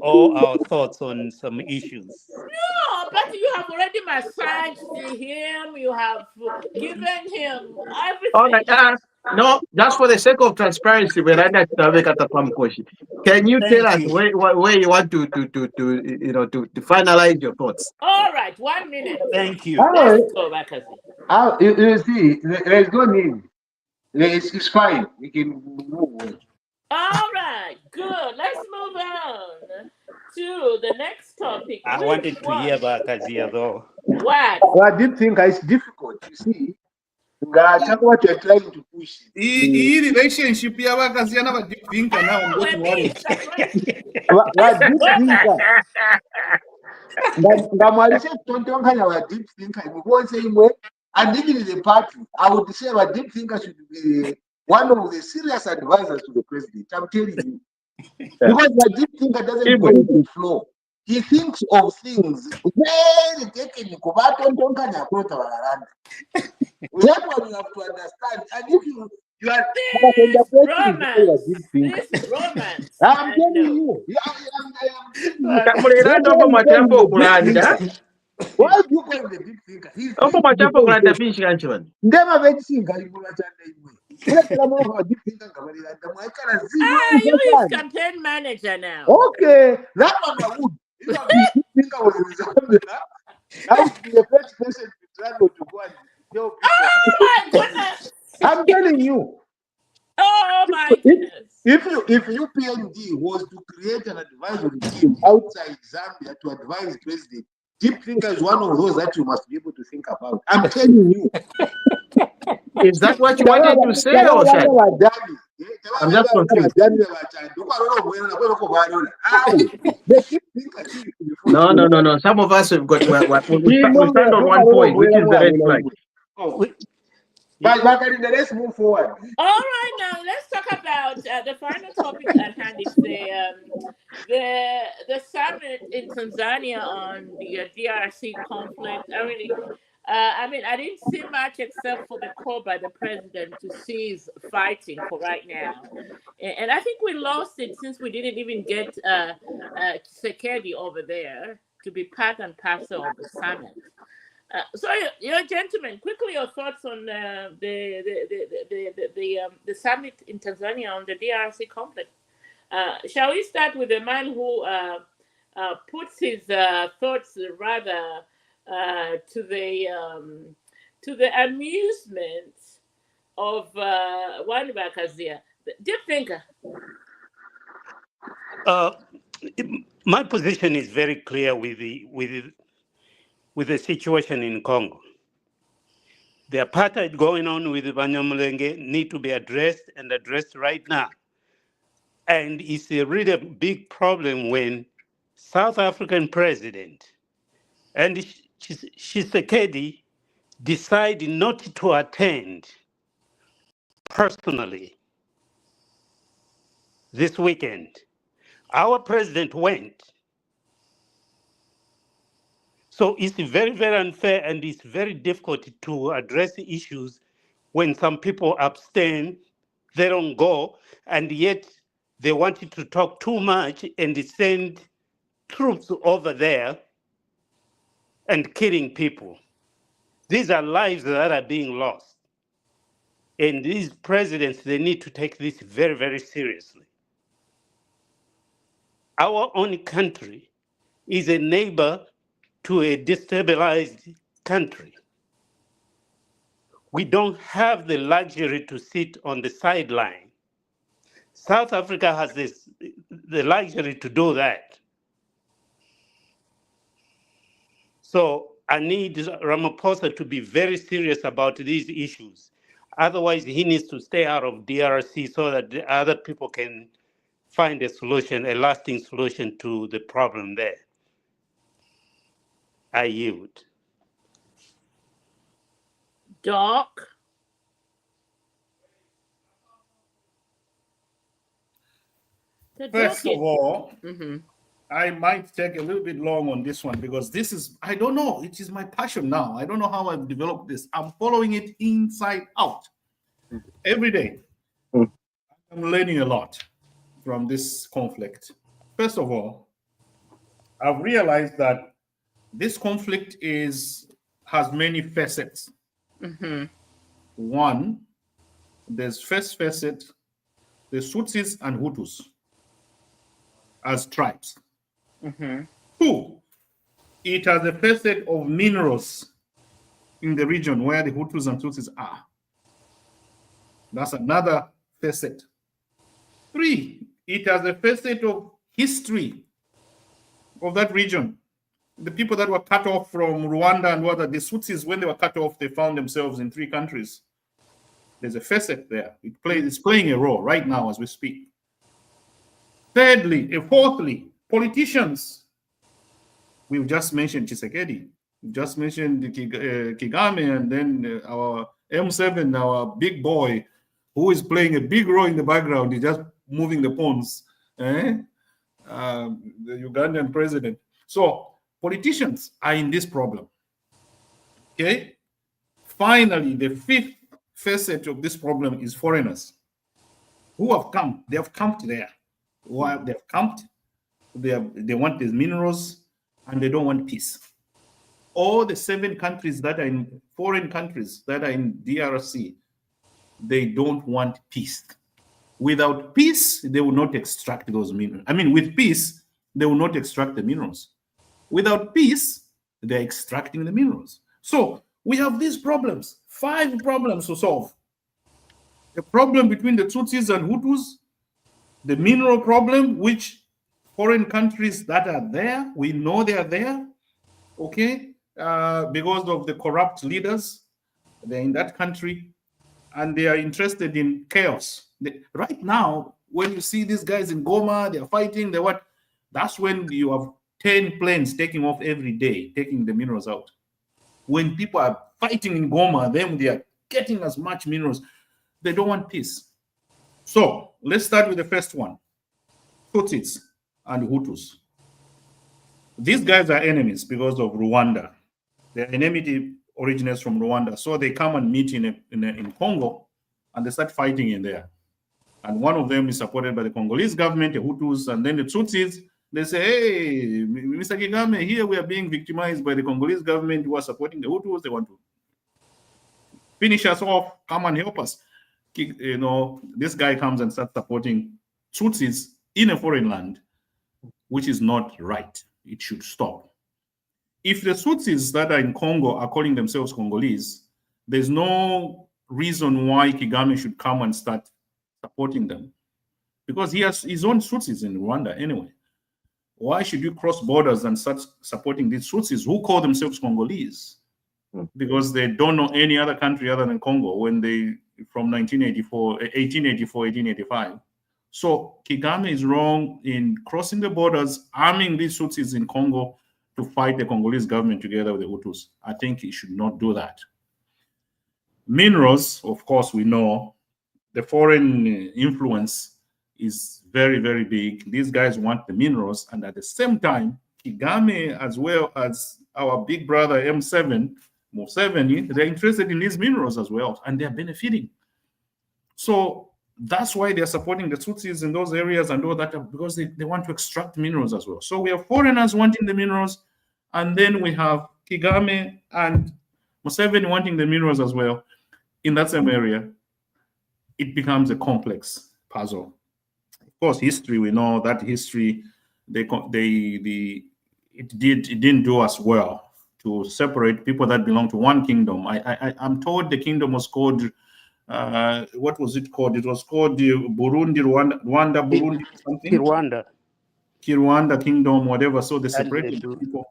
all our thoughts on some issues. No, but you have already massaged him. You have given him everything. All right. No, just for the sake of transparency, can you tell us where you want to finalize your thoughts? All right, 1 minute. Thank you. Let's go back. You see, there's no need. It's fine. We can move on. All right, good. Let's move on to the next topic. I wanted to hear about Kazia though. What? Well, I did think it's difficult. You see, that's what you're trying to push. The relationship yabakazia na deep thinker now. What deep thinker? Ngamwalise tontonkanya wa deep thinker. We won't say him. And even in the party, I would say our deep thinker should be one of the serious advisors to the president. I'm telling you. Because the deep thinker doesn't go with the flow. He thinks of things very technical. That one you have to understand. And if you are this romance. I'm telling you. Why do you call him the deep thinker? He's never been seen. You is campaign manager now. Okay, that one I would. If I deep thinker was in Zambia, I would be the first person to travel to go and tell people. Oh my goodness! I'm telling you. Oh my goodness! If UPND was to create an advisory team outside Zambia to advise president, deep thinker is one of those that you must be able to think about. I'm telling you. Is that what you wanted to say, or I'm just confused. No. Some of us have got. We stand on one point, which is the red flag. But let's move forward. All right, now let's talk about the final topic at hand. Is the summit in Tanzania on the DRC conflict. I didn't see much except for the call by the president to cease fighting for right now, and I think we lost it since we didn't even get Tshisekedi over there to be part and parcel of the summit. So, gentlemen, quickly your thoughts on the summit in Tanzania on the DRC conflict. Shall we start with the man who puts his thoughts rather to the amusement of one Bakazia, deep thinker? My position is very clear with the situation in Congo. The apartheid going on with Banyamulenge need to be addressed and addressed right now. And it's a really big problem when South African president and Tshisekedi decide not to attend personally this weekend. Our president went. So it's very, very unfair, and it's very difficult to address issues when some people abstain, they don't go, and yet they wanted to talk too much and send troops over there and killing people. These are lives that are being lost. And these presidents, they need to take this very, very seriously. Our own country is a neighbor to a destabilized country. We don't have the luxury to sit on the sideline. South Africa has the luxury to do that. So I need Ramaphosa to be very serious about these issues. Otherwise, he needs to stay out of DRC so that the other people can find a solution, a lasting solution to the problem there. I yield. Doc. First of all, Mm-hmm. I might take a little bit long on this one because this is, I don't know, it is my passion now. I don't know how I've developed this. I'm following it inside out every day. Mm. I'm learning a lot from this conflict. First of all, I've realized that this conflict has many facets. Mm-hmm. One, there's first facet, the Tutsis and Hutus as tribes. Mm-hmm. Two, it has a facet of minerals in the region where the Hutus and Tutsis are. That's another facet. Three, it has a facet of history of that region. The people that were cut off from Rwanda and the Tutsis, when they were cut off, they found themselves in 3 countries. There's a facet there. It's playing a role right now as we speak. Fourthly, politicians. We've just mentioned Tshisekedi. We've just mentioned Kagame, and then our M7, our big boy, who is playing a big role in the background. He's just moving the pawns. The Ugandan president. So politicians are in this problem. Okay. Finally, the fifth facet of this problem is foreigners who have come. They have camped there. Why they have camped? They want these minerals, and they don't want peace. All the 7 countries that are in foreign countries that are in DRC, they don't want peace. Without peace, they will not extract those minerals. I mean, with peace, they will not extract the minerals. Without peace, they're extracting the minerals. So we have these problems, 5 problems to solve. The problem between the Tutsis and Hutus, the mineral problem, which foreign countries that are there, we know they are there, okay, because of the corrupt leaders. They're in that country, and they are interested in chaos. Right now, when you see these guys in Goma, they're fighting, that's when you have 10 planes taking off every day, taking the minerals out. When people are fighting in Goma, then they are getting as much minerals. They don't want peace. So let's start with the first one, Tutsis and Hutus. These guys are enemies because of Rwanda. Their enmity originates from Rwanda. So they come and meet in Congo, and they start fighting in there. And one of them is supported by the Congolese government, the Hutus, and then the Tutsis. They say, hey, Mr. Kagame, here we are being victimized by the Congolese government who are supporting the Hutus. They want to finish us off, come and help us. This guy comes and starts supporting Tutsis in a foreign land, which is not right. It should stop. If the Tutsis that are in Congo are calling themselves Congolese, there's no reason why Kagame should come and start supporting them, because he has his own Tutsis in Rwanda anyway. Why should you cross borders and start supporting these Tutsis who call themselves Congolese? Because they don't know any other country other than Congo from 1885. So Kagame is wrong in crossing the borders, arming these Tutsis in Congo to fight the Congolese government together with the Hutus. I think he should not do that. Minerals, of course, we know the foreign influence is very, very big. These guys want the minerals, and at the same time, Kagame, as well as our big brother M7, Museveni, they're interested in these minerals as well, and they're benefiting. So that's why they're supporting the Tutsis in those areas and all that, because they want to extract minerals as well. So we have foreigners wanting the minerals, and then we have Kagame and Museveni wanting the minerals as well in that same area. It becomes a complex puzzle. Of course, history, we know that history, it didn't do us well to separate people that belong to one kingdom. I'm told the kingdom was called, what was it called? It was called the Burundi, Rwanda, Burundi, something. Kirwanda kingdom, whatever. So they separated the people.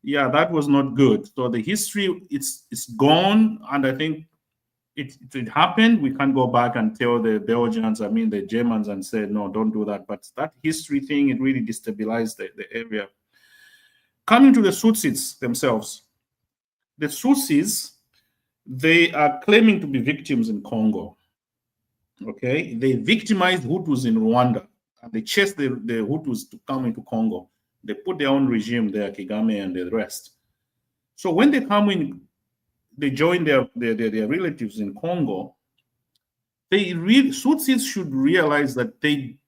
Yeah, that was not good. So the history, it's gone, and I think it happened. We can't go back and tell the Belgians, the Germans, and say, no, don't do that. But that history thing, it really destabilized the area. Coming to the Tutsis themselves, the Tutsis, they are claiming to be victims in Congo. Okay, they victimized Hutus in Rwanda, and they chased the Hutus to come into Congo. They put their own regime there, Kagame and the rest. So when they come in, they join their relatives in Congo. Tutsis should realize that they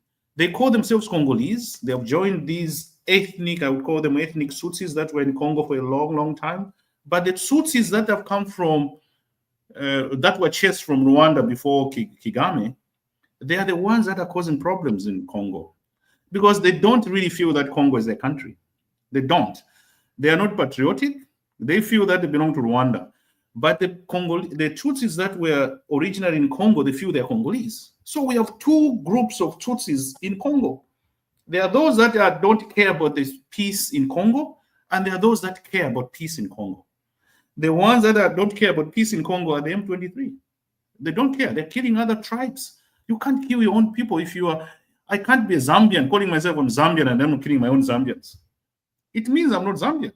call themselves Congolese. They have joined these ethnic, I would call them ethnic Tutsis that were in Congo for a long, long time. But the Tutsis that have come from, that were chased from Rwanda before Kagame, they are the ones that are causing problems in Congo, because they don't really feel that Congo is their country. They don't. They are not patriotic. They feel that they belong to Rwanda. But the Tutsis that were originally in Congo, they feel they're Congolese. So we have two groups of Tutsis in Congo. There are those that don't care about this peace in Congo, and there are those that care about peace in Congo. The ones that don't care about peace in Congo are the M23. They don't care. They're killing other tribes. You can't kill your own people if you are. I can't be a Zambian, calling myself I'm Zambian, and I'm killing my own Zambians. It means I'm not Zambian.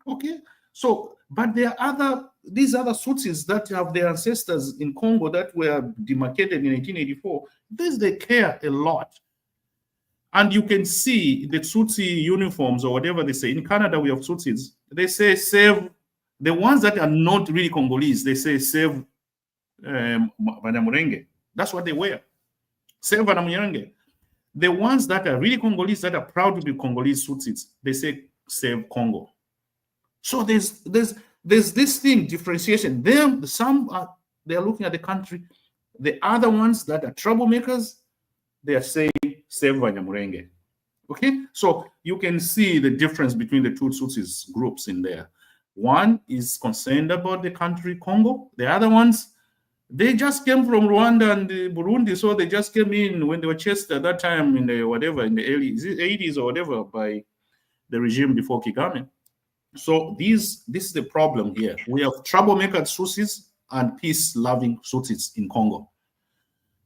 Okay? So, but there are these other Tutsis that have their ancestors in Congo that were demarcated in 1884. They care a lot. And you can see the Tutsi uniforms or whatever they say. In Canada, we have Tutsis. They say save the ones that are not really Congolese. They say save Banyamulenge. That's what they wear. Save Banyamulenge. The ones that are really Congolese, that are proud to be Congolese Tutsis, they say save Congo. So there's this thing, differentiation. Some they are looking at the country. The other ones that are troublemakers, they are saying save Banyamulenge. Okay, so you can see the difference between the two Tutsis groups in there. One is concerned about the country Congo. The other ones, they just came from Rwanda and Burundi, so they just came in when they were chased at that time in the early 80s or whatever by the regime before Kagame. So this is the problem here. We have troublemaker Tutsis and peace-loving Tutsis in Congo.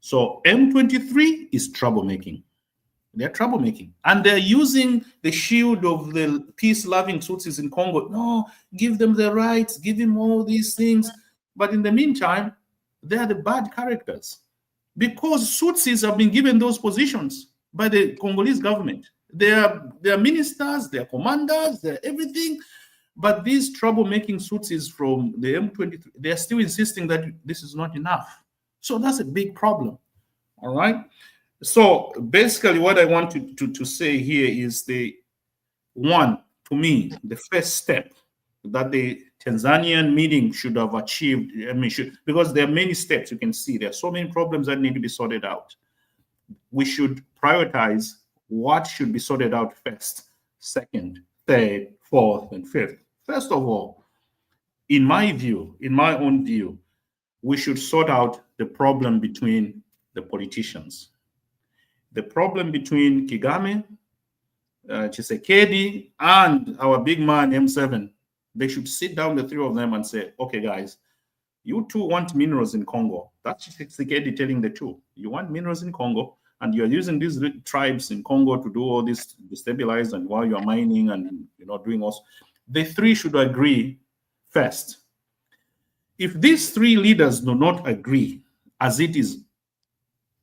So M23 is troublemaking. They're troublemaking. And they're using the shield of the peace-loving Tutsis in Congo. No, give them the rights, give them all these things. But in the meantime, they are the bad characters. Because Tutsis have been given those positions by the Congolese government. They are ministers, they are commanders, they're everything. But these troublemaking Tutsis from the M23, they are still insisting that this is not enough. So that's a big problem. All right. So basically, what I want to say here is to me, the first step that the Tanzanian meeting should have achieved, because there are many steps you can see. There are so many problems that need to be sorted out. We should prioritize what should be sorted out first, second, third, fourth, and fifth. First of all, in my own view, we should sort out the problem between the politicians. The problem between Kagame, Tshisekedi, and our big man M7. They should sit down, the three of them, and say, okay, guys, you two want minerals in Congo. That's Tshisekedi telling the truth. You want minerals in Congo, and you're using these tribes in Congo to do all this, destabilize, and while you're mining and doing also. The three should agree first. If these three leaders do not agree, as it is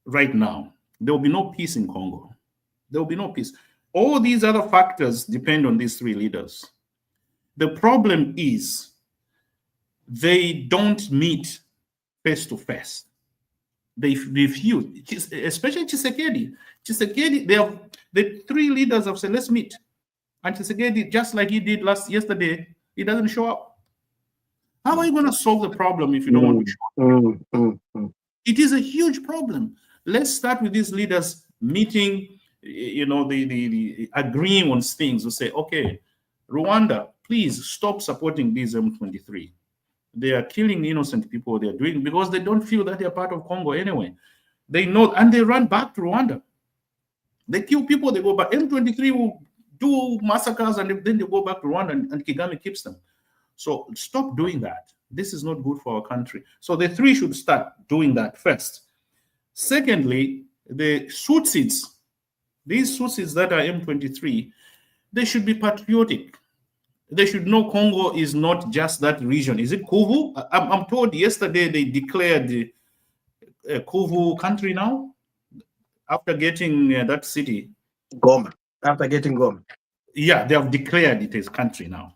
right now, there will be no peace in Congo. There will be no peace. All these other factors depend on these three leaders. The problem is they don't meet face to face. They refuse, especially Tshisekedi. Tshisekedi, the three leaders have said, let's meet. And Tshisekedi, just like he did yesterday, he doesn't show up. How are you going to solve the problem if you don't want to show up? It is a huge problem. Let's start with these leaders meeting, the agreeing on things. We say, okay, Rwanda, please stop supporting these M23. They are killing innocent people. They're doing because they don't feel that they're part of Congo anyway. They know, and they run back to Rwanda. They kill people, they go back. M23 will do massacres, and then they go back to Rwanda, and Kagame keeps them. So stop doing that. This is not good for our country. So the three should start doing that first. Secondly, the Tutsis, these Tutsis that are M23, they should be patriotic. They should know Congo is not just that region. Is it Kivu? I'm told yesterday they declared Kivu country now after getting that city. Goma. After getting Goma. Yeah, they have declared it as country now.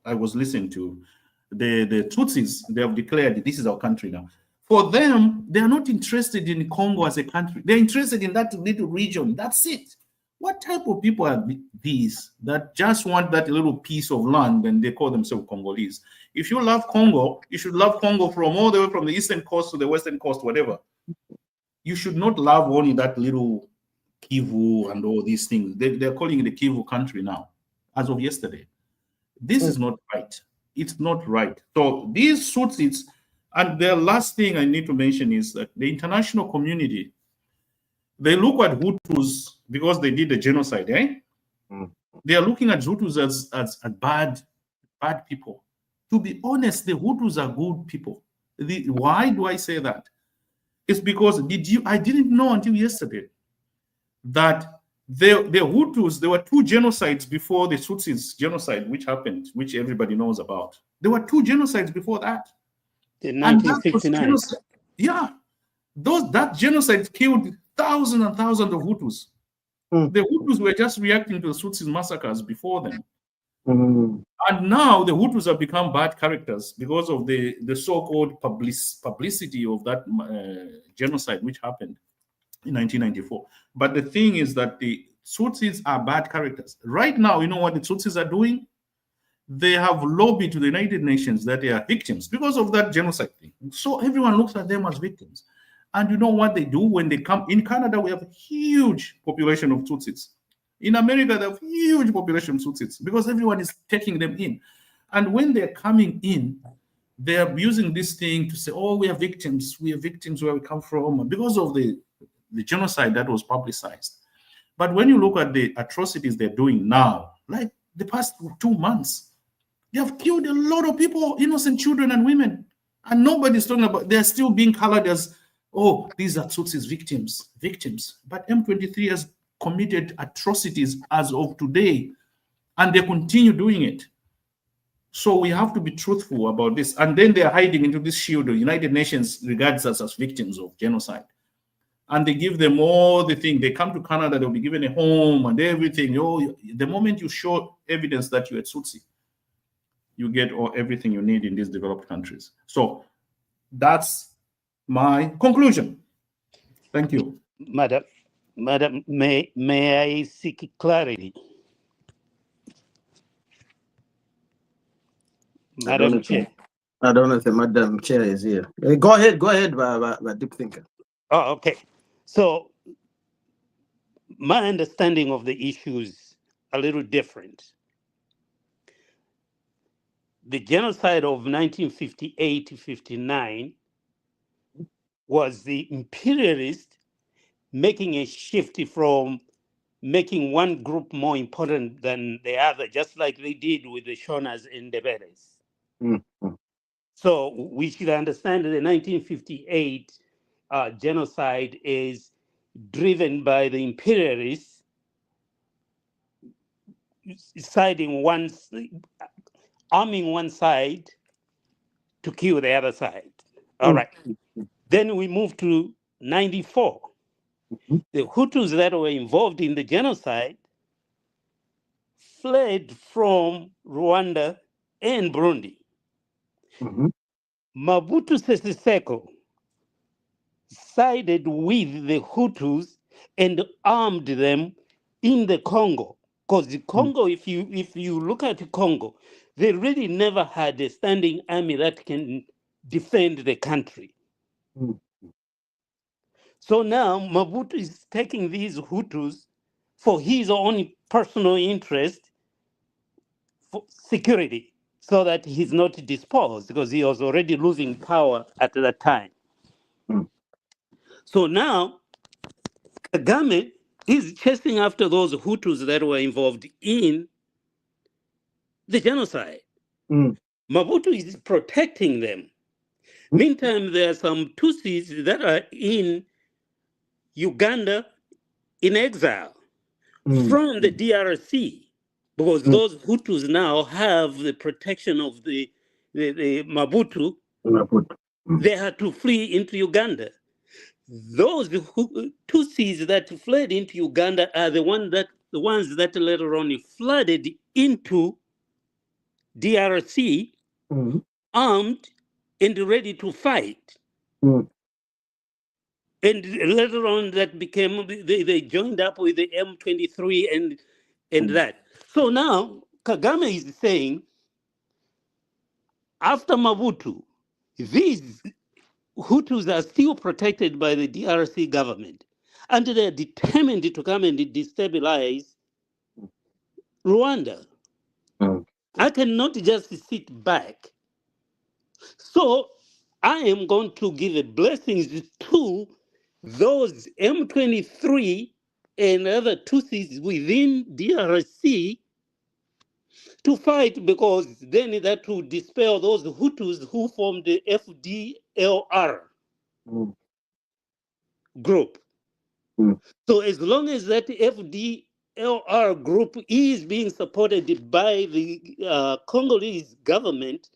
I was listening to the Tutsis. They have declared this is our country now. For them, they are not interested in Congo as a country. They're interested in that little region. That's it. What type of people are these that just want that little piece of land and they call themselves Congolese? If you love Congo, you should love Congo from all the way from the eastern coast to the western coast, whatever. You should not love only that little Kivu and all these things. They're calling it the Kivu country now, as of yesterday. This is not right. It's not right. So these Tutsis, and the last thing I need to mention is that the international community, they look at Hutus because they did the genocide, eh? They are looking at Hutus as bad people. To be honest, the Hutus are good people. Why do I say that? It's because I didn't know until yesterday that the Hutus, there were two genocides before the Tutsis genocide, which happened, which everybody knows about. There were two genocides before that. In 1959. Yeah. That genocide killed thousands and thousands of Hutus. The Hutus were just reacting to the Tutsis massacres before them. And now the Hutus have become bad characters because of the so-called publicity of that genocide which happened in 1994. But the thing is that the Tutsis are bad characters. Right now, you know what the Tutsis are doing? They have lobbied to the United Nations that they are victims because of that genocide thing. So everyone looks at them as victims. And you know what they do when they come? In Canada, we have a huge population of Tutsis. In America, they have huge population of Tutsis because everyone is taking them in. And when they're coming in, they're using this thing to say, oh, we are victims where we come from, because of the genocide that was publicized. But when you look at the atrocities they're doing now, like the past 2 months, they have killed a lot of people, innocent children and women. And nobody's talking about, they're still being colored as, oh, these are Tutsis victims. But M23 has committed atrocities as of today, and they continue doing it. So we have to be truthful about this. And then they're hiding into this shield. The United Nations regards us as victims of genocide. And they give them all the thing. They come to Canada, they'll be given a home and everything. Oh, the moment you show evidence that you're a Tutsi, you get everything you need in these developed countries. So that's my conclusion. Thank you. Madam, may I seek clarity? Madam Chair. I don't know if the Madam Chair is here. Go ahead, Deep Thinker. Oh, okay. So my understanding of the issue is a little different. The genocide of 1958 to 59 was the imperialists making a shift from making one group more important than the other, just like they did with the Shonas and the Beres. So we should understand that the 1958 genocide is driven by the imperialists arming one side to kill the other side. All right. Then we move to 94. The Hutus that were involved in the genocide fled from Rwanda and Burundi. Mhm. Mobutu Sese Seko sided with the Hutus and armed them in the Congo. Because the Congo, if you look at Congo, they really never had a standing army that can defend the country. Mm. So now Mobutu is taking these Hutus for his own personal interest, for security, so that he's not disposed, because he was already losing power at that time. Mm. So now Kagame is chasing after those Hutus that were involved in the genocide. Mm. Mobutu is protecting them. Meantime, there are some Tutsis that are in Uganda in exile from the DRC, because those Hutus now have the protection of the Mobutu. They had to flee into Uganda. Those Tutsis that fled into Uganda are the ones that later on flooded into DRC, armed and ready to fight. And later on, that became they joined up with the M23 and that. So now Kagame is saying, after Mobutu, these Hutus are still protected by the DRC government, and they're determined to come and destabilize Rwanda. I cannot just sit back. So I am going to give the blessings to those M23 and other Tutsis within DRC to fight, because then that will dispel those Hutus who formed the FDLR group. So as long as that FDLR group is being supported by the Congolese government,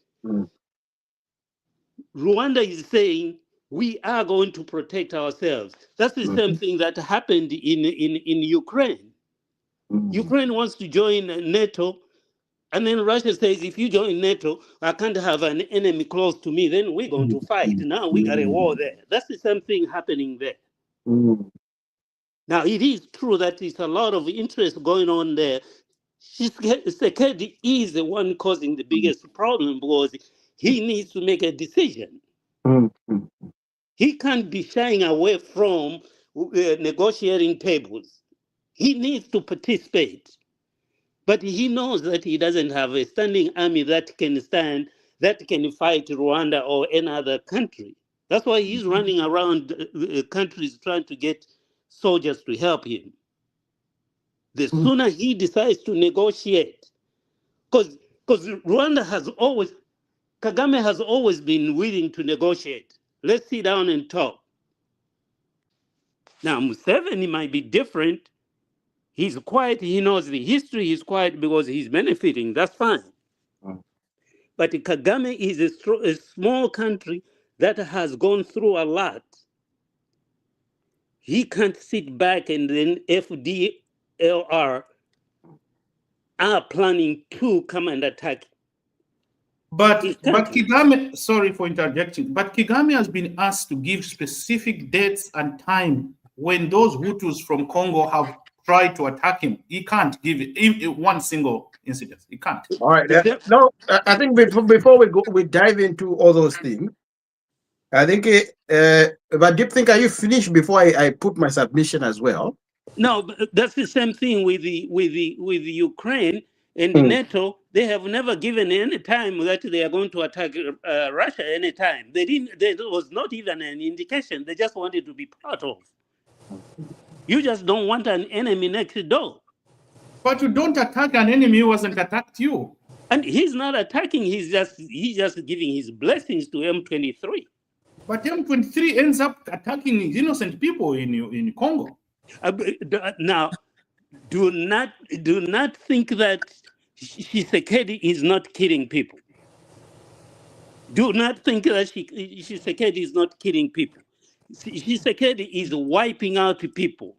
Rwanda is saying we are going to protect ourselves. That's the same thing that happened in Ukraine. Ukraine wants to join NATO, and then Russia says, if you join NATO, I can't have an enemy close to me, then we're going to fight. Now we got a war there. That's the same thing happening there. Now, it is true that there's a lot of interest going on there. Tshisekedi is the one causing the biggest problem, because he needs to make a decision. He can't be shying away from negotiating tables. He needs to participate. But he knows that he doesn't have a standing army that can fight Rwanda or any other country. That's why he's running around countries trying to get soldiers to help him. The sooner he decides to negotiate, because Rwanda Kagame has always been willing to negotiate. Let's sit down and talk. Now, Museveni might be different. He's quiet. He knows the history. He's quiet because he's benefiting. That's fine. But Kagame is a small country that has gone through a lot. He can't sit back and then FDLR are planning to come and attack. But Kagame, sorry for interjecting, but Kagame has been asked to give specific dates and time when those Hutus from Congo have tried to attack him. He can't give it one single incident. He can't. All right. No, I think before we dive into all those things, I think, but Deep Think, are you finished before I put my submission as well? No, that's the same thing with the Ukraine and NATO. They have never given any time that they are going to attack Russia any time. They didn't. There was not even an indication. They just wanted to be part of. You just don't want an enemy next door. But you don't attack an enemy who hasn't attacked you. And he's not attacking. He's just giving his blessings to M23. But M23 ends up attacking innocent people in Congo. Now, do not think that Tshisekedi is not killing people. Do not think that Tshisekedi is not killing people. Tshisekedi is wiping out people,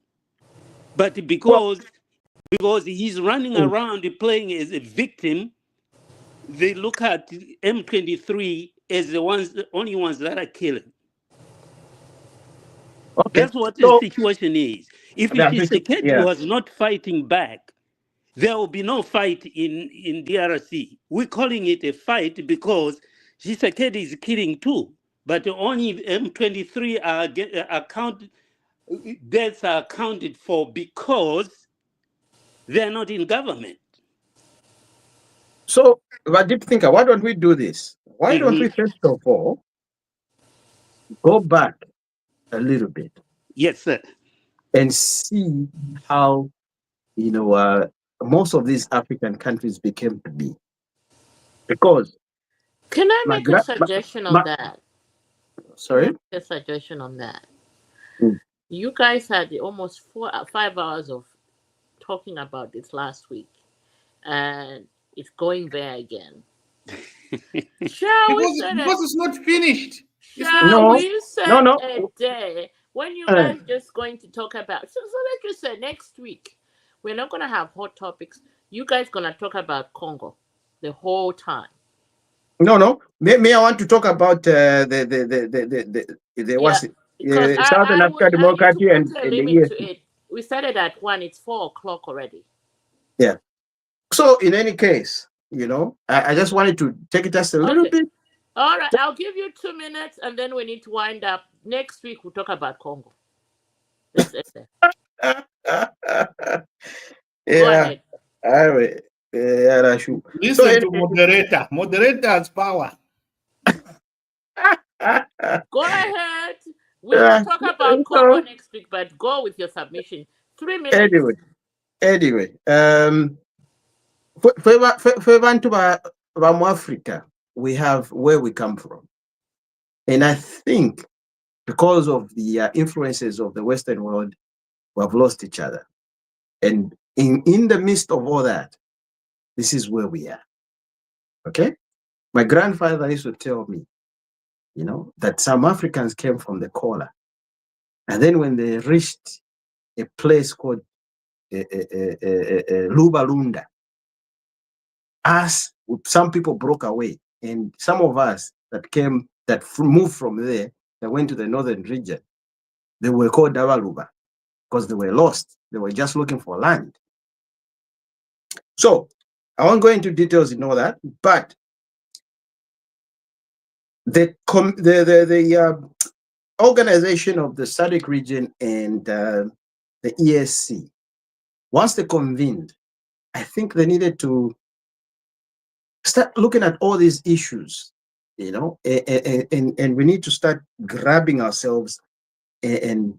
but because he's running around playing as a victim, they look at M23 as the only ones that are killing. Okay. That's what the situation is. If Yeah, Tshisekedi yeah. was not fighting back, there will be no fight in DRC. We're calling it a fight because Tshisekedi is killing too, but only M23 deaths are accounted for because they're not in government. So, but deep thinker, why don't we do this? Why don't we first of all go back a little bit? Yes, sir. And see how, most of these African countries became to be. Because can I make a suggestion on that? Sorry? Can I make a suggestion on that? Mm. You guys had almost 5 hours of talking about this last week, and it's going there again. Shall we say because it's not finished. Shall we set no. a day when you guys just going to talk about? So let's just say next week, we're not gonna have hot topics. You guys gonna talk about Congo the whole time. No. May I want to talk about the what's it? Because Southern African Democracy I need to and put a the limit ESC. to it. We started at 1. It's 4 o'clock already. Yeah. So in any case, I just wanted to take it just a little bit. All right, I'll give you 2 minutes, and then we need to wind up. Next week we'll talk about Congo. Let's end there. Yeah. Go ahead. All right. Listen to moderator. Moderator has power. Go ahead. We will talk about Congo next week, but go with your submission. 3 minutes. Anyway, for Africa, we have where we come from. And I think because of the influences of the Western world, we have lost each other. And in the midst of all that, this is where we are. Okay? My grandfather used to tell me, that some Africans came from the Kola. And then when they reached a place called Lubalunda, some people broke away. And some of us that moved from there, that went to the northern region, they were called Dawaluba because they were lost. They were just looking for land. So I won't go into details in all that, but the organization of the SADC region and the ESC, once they convened, I think they needed to start looking at all these issues, and we need to start grabbing ourselves and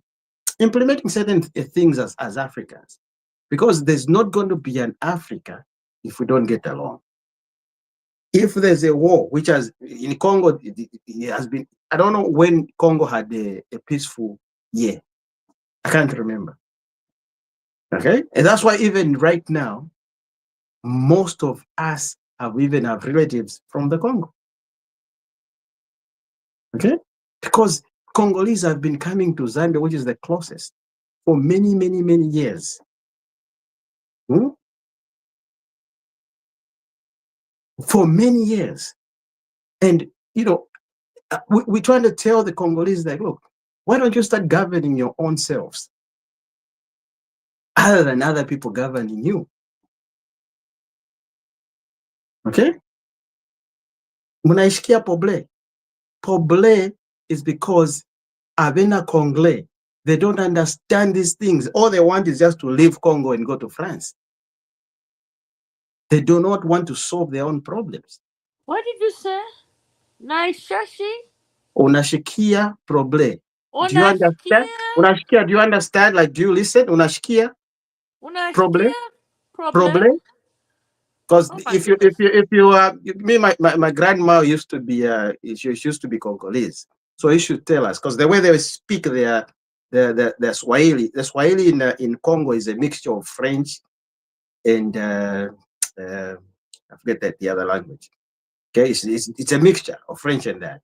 implementing certain things as Africans, because there's not going to be an Africa if we don't get along. If there's a war, which has in Congo, it has been, I don't know when Congo had a peaceful year. I can't remember. Okay. And that's why even right now, most of us have relatives from the Congo. Okay. Because Congolese have been coming to Zambia, which is the closest, for many, many, many years. For many years. And, we're trying to tell the Congolese that, look, why don't you start governing your own selves other than other people governing you? Okay? Munaishikia Poble. Poble is because Avena Congolais, they don't understand these things. All they want is just to leave Congo and go to France. They do not want to solve their own problems. What did you say? Naishashi? Unashikia Poble. Do you understand? Unashikia? Do you understand? Like, do you listen? Unashikia Poble. Because if you my grandma used to be she used to be Congolese, so you should tell us, because the way they speak the Swahili, in Congo is a mixture of French and I forget that the other language. Okay, it's a mixture of French and that.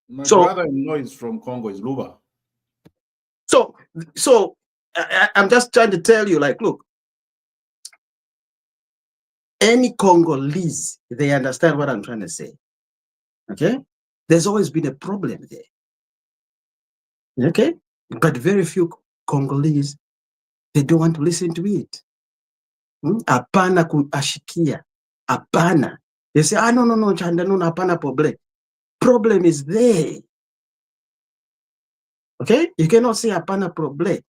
My brother-in-law is from Congo, is Luba. So I'm just trying to tell you, like, look, any Congolese, they understand what I'm trying to say. Okay? There's always been a problem there. Okay? But very few Congolese, they don't want to listen to it. Apana kuashikia. Apana. They say, no, Chanda, no, apana problem. Problem is there. Okay? You cannot say apana problem.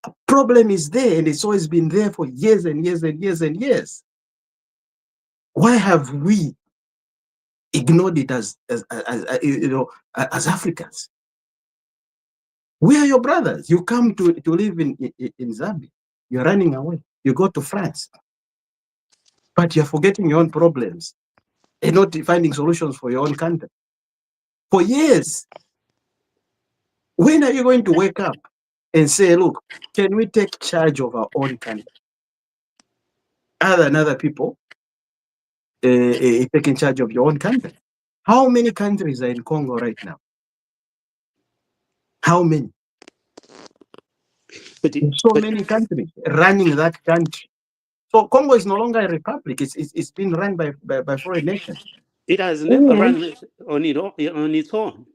A problem is there, and it's always been there for years and years and years and years. Why have we ignored it as Africans? We are your brothers. You come to live in Zambia. You're running away. You go to France. But you're forgetting your own problems and not finding solutions for your own country. For years. When are you going to wake up and say, look, can we take charge of our own country? Other than other people taking charge of your own country. How many countries are in Congo right now? How many? So many countries running that country. So Congo is no longer a republic. It's been run by foreign nations. It has never run on its own.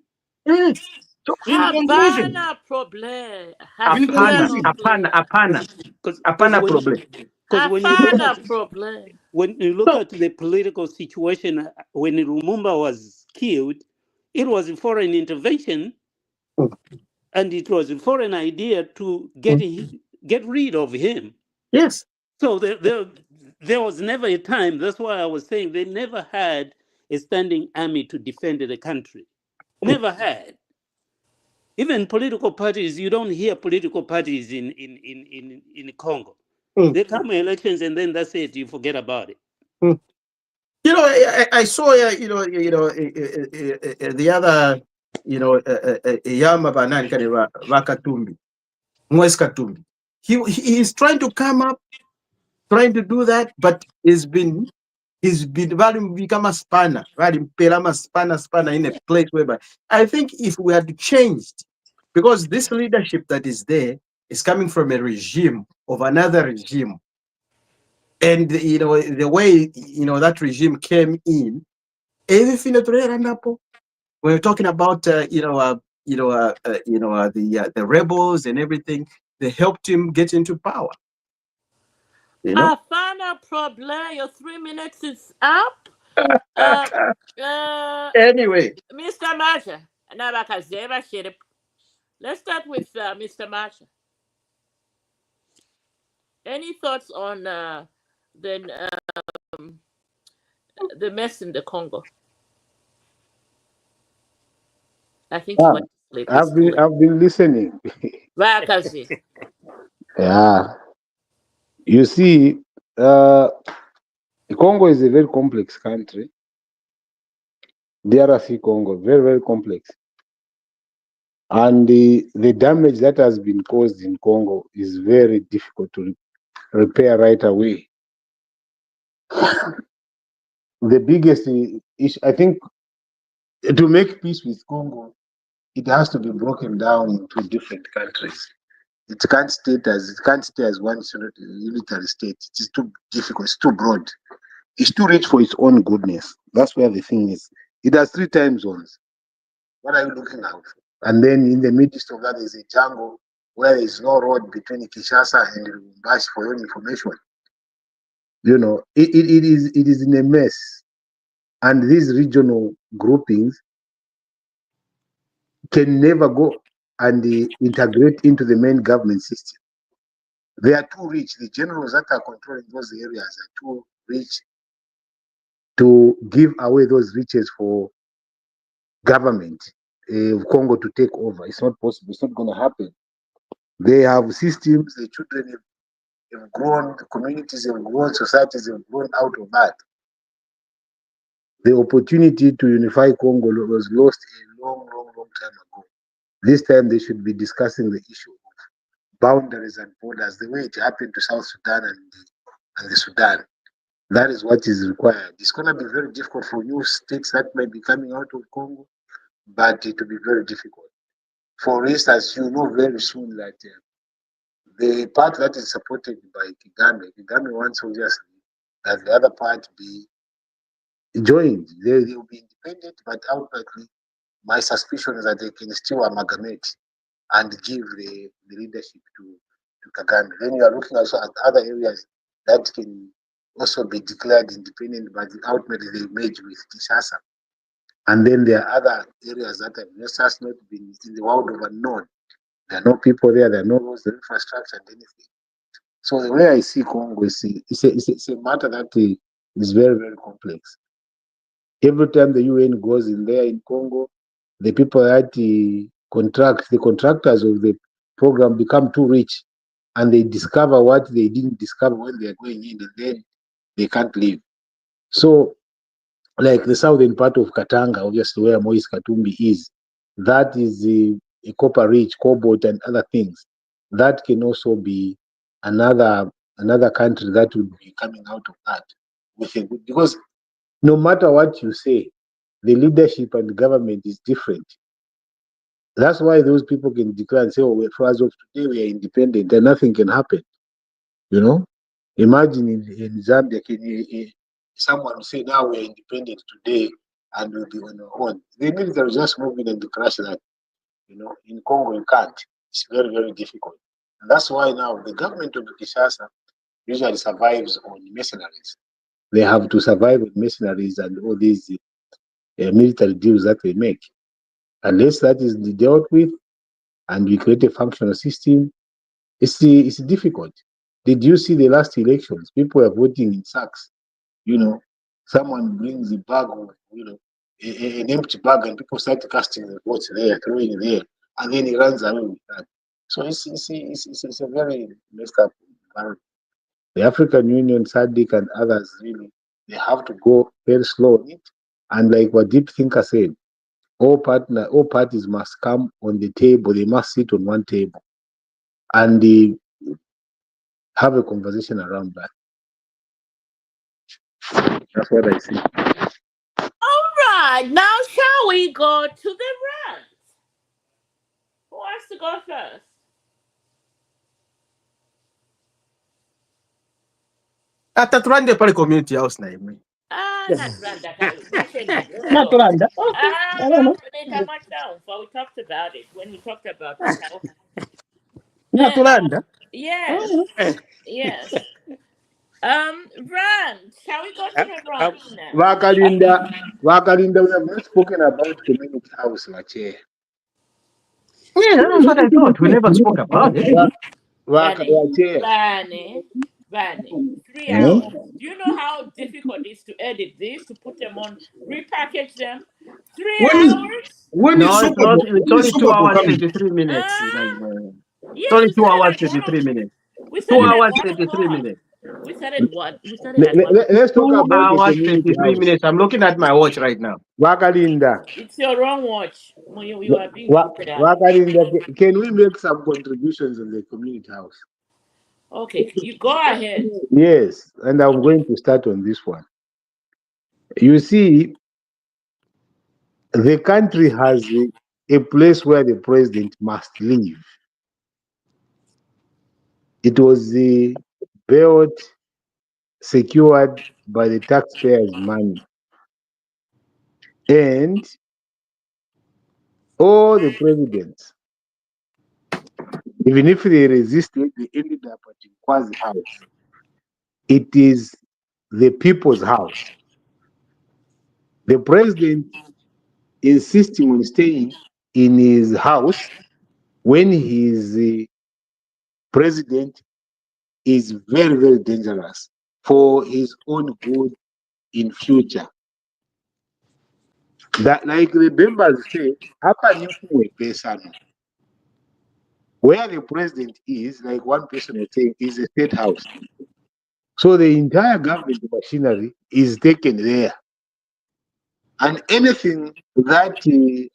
Yes. So Hapana problem. Apana problem. Hapana problem. When you look at the political situation, when Lumumba was killed, it was a foreign intervention, and it was a foreign idea to get rid of him. Yes. So there was never a time. That's why I was saying they never had a standing army to defend the country. Never had. Even political parties, you don't hear political parties in Congo. They come elections and then that's it. You forget about it. You know, I saw the other Yama Banani Vakatumbi, Mwes Katumbi. He's trying to come up, trying to do that, but he's been become a spanner, right? Spanner in a place whereby I think if we had changed, because this leadership that is there is coming from a regime of another regime. And the way that regime came in, everything that when we're talking about the rebels and everything, they helped him get into power. Hapana problem. Your 3 minutes is up. Anyway, Mr. Maja, let's start with Mr. Maja. Any thoughts on the mess in the Congo? I think he went to sleep. I've been listening. Yeah. You see, Congo is a very complex country. DRC Congo, very, very complex. And the damage that has been caused in Congo is very difficult to repair right away. The biggest issue, I think, to make peace with Congo, it has to be broken down into different countries. It can't stay as one unitary state. It is too difficult. It's too broad. It's too rich for its own goodness. That's where the thing is. It has 3 time zones. What are you looking out for? And then in the midst of that is a jungle where there is no road between Kinshasa and Lubumbashi, for your information. It is in a mess. And these regional groupings can never go and integrate into the main government system. They are too rich. The generals that are controlling those areas are too rich to give away those riches for government of Congo to take over. It's not possible. It's not going to happen. They have systems. The children have grown. The communities have grown. Societies have grown out of that. The opportunity to unify Congo was lost a long, long, long time ago. This time they should be discussing the issue of boundaries and borders, the way it happened to South Sudan and the Sudan. That is what is required. It's going to be very difficult for new states that might be coming out of Congo, but it will be very difficult. For instance, you know very soon that the part that is supported by Kagame wants obviously that the other part be joined. They will be independent, but ultimately, my suspicion is that they can still amalgamate and give the leadership to Kagame. Then you are looking also at other areas that can also be declared independent, but ultimately they merge with Kinshasa. And then there are other areas that have just not been in the world of unknown. There are no people there, there are no roads, no infrastructure, and anything. So the way I see Congo, it's a matter that is very, very complex. Every time the UN goes in there in Congo, the people that the contractors of the program become too rich, and they discover what they didn't discover when they are going in, and then they can't leave. So, like the southern part of Katanga, obviously where Moise Katumbi is, that is a copper rich, cobalt, and other things. That can also be another country that would be coming out of that with a good, because no matter what you say, the leadership and the government is different. That's why those people can declare and say, "Oh, for as of today, we are independent," and nothing can happen. You know, imagine in Zambia, someone say, "Now we are independent today, and we'll be on our own." The military just move in and crash that. You know, in Congo, you can't. It's very, very difficult. And that's why now the government of Kinshasa usually survives on mercenaries. They have to survive with mercenaries and all these military deals that they make. Unless that is dealt with and we create a functional system, it's difficult. Did you see the last elections? People are voting in sacks. You know, someone brings a bag of, an empty bag, and people start casting the votes there, throwing it there, and then he runs away with that. So it's a very messed up environment. The African Union, SADC, and others really they have to go very slow on it. And like what Deep Thinker said, all parties must come on the table. They must sit on one table and have a conversation around that. That's what I see. All right, now shall we go to the rant? Who wants to go first? Atatwande pale community house na ime. Not Randa. Let's Not go. Rwanda. Okay. I don't know. We talked about it when we talked about South. Not Rwanda. Yes, yes. Rand, shall we go to the rant now? Wakalinda, we have not spoken about community house, Mache. Yeah, that's what I thought. We never spoke about it. Vani, 3 hours. Do you know how difficult it is to edit this, to put them on, repackage them? 3 hours? No, it's not. It's only 2 hours 33 minutes. Yes, Only we 2 started hours at 33 minutes. We 2 started at hours 1 33 o'clock. minutes. We started at 1 o'clock. Let's talk 2 about the hours community 33 house. minutes. I'm looking at my watch right now. Wakalinda. It's your wrong watch. You are being stupid at it. Wakalinda, can we make some contributions on the community house? Okay, you go ahead. Yes, and I'm going to start on this one. You see, the country has a place where the president must live. It was built, secured by the taxpayers' money. And all the presidents, even if they resisted, they ended up at Nkwazi's house. It is the people's house. The president insisting on staying in his house when he is president is very, very dangerous for his own good in future. That, like the members say, hapa ni pesa. Where the president is, like one person was saying, is a state house. So the entire government machinery is taken there. And anything that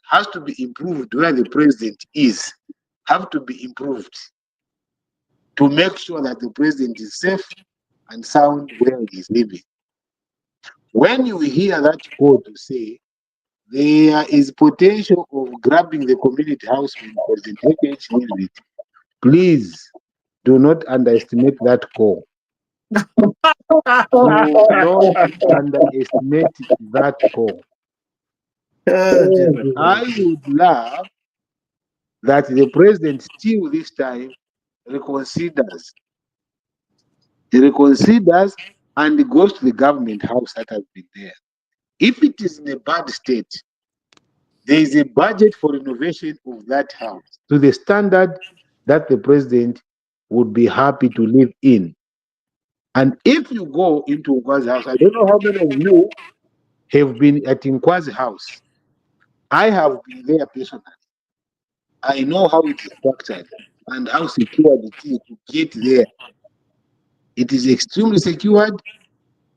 has to be improved where the president is, have to be improved to make sure that the president is safe and sound where he is living. When you hear that code to say there is potential of grabbing the community house when President Hekech needs it. Please do not underestimate that call. Do not underestimate that call. I would love that the president still this time reconsiders. He reconsiders and goes to the government house that has been there. If it is in a bad state, there is a budget for renovation of that house to the standard that the president would be happy to live in. And if you go into Nkwazi's house, I don't know how many of you have been at Nkwazi's house. I have been there personally. I know how it is structured and how secured it is to get there. It is extremely secured.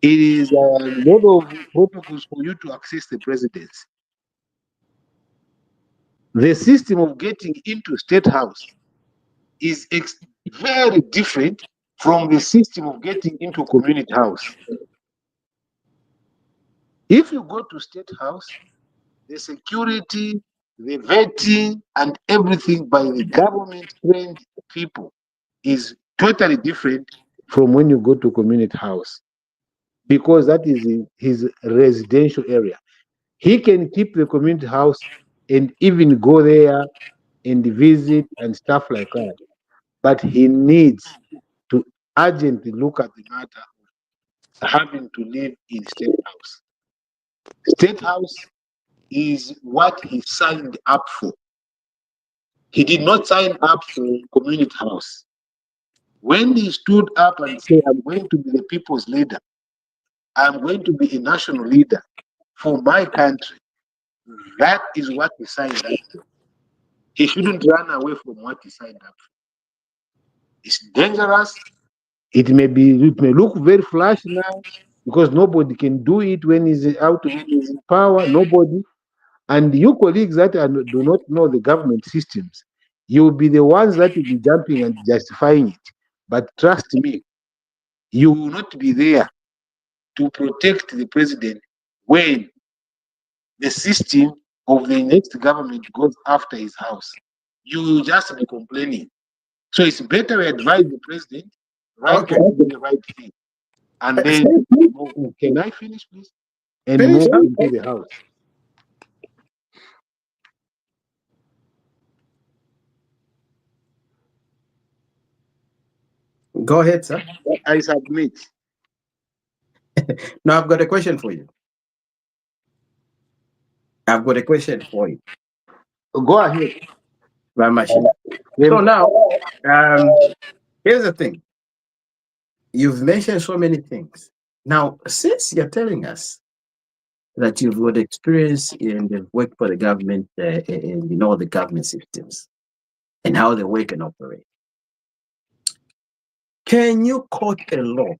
It is a lot of protocols for you to access the presidency. The system of getting into State House is very different from the system of getting into Community House. If you go to State House, the security, the vetting, and everything by the government-trained people is totally different from when you go to Community House, because that is his residential area. He can keep the Community House and even go there and visit and stuff like that. But he needs to urgently look at the matter of having to live in State House. State House is what he signed up for. He did not sign up for Community House. When he stood up and said, I'm going to be the people's leader, I'm going to be a national leader for my country, that is what he signed up for. He shouldn't run away from what he signed up for. It's dangerous. It may look very flashy now because nobody can do it when he's out of his power. Nobody. And you colleagues that do not know the government systems, you will be the ones that will be jumping and justifying it. But trust me, you will not be there to protect the president when the system of the next government goes after his house. You will just be complaining. So it's better we advise the president, right, to do the right thing. And then, can I finish, please? And move into the house. Go ahead, sir. I submit. Now I've got a question for you. Go ahead. So now, here's the thing. You've mentioned so many things. Now, since you're telling us that you've got experience in the work for the government and you know the government systems and how they work and operate, can you quote a law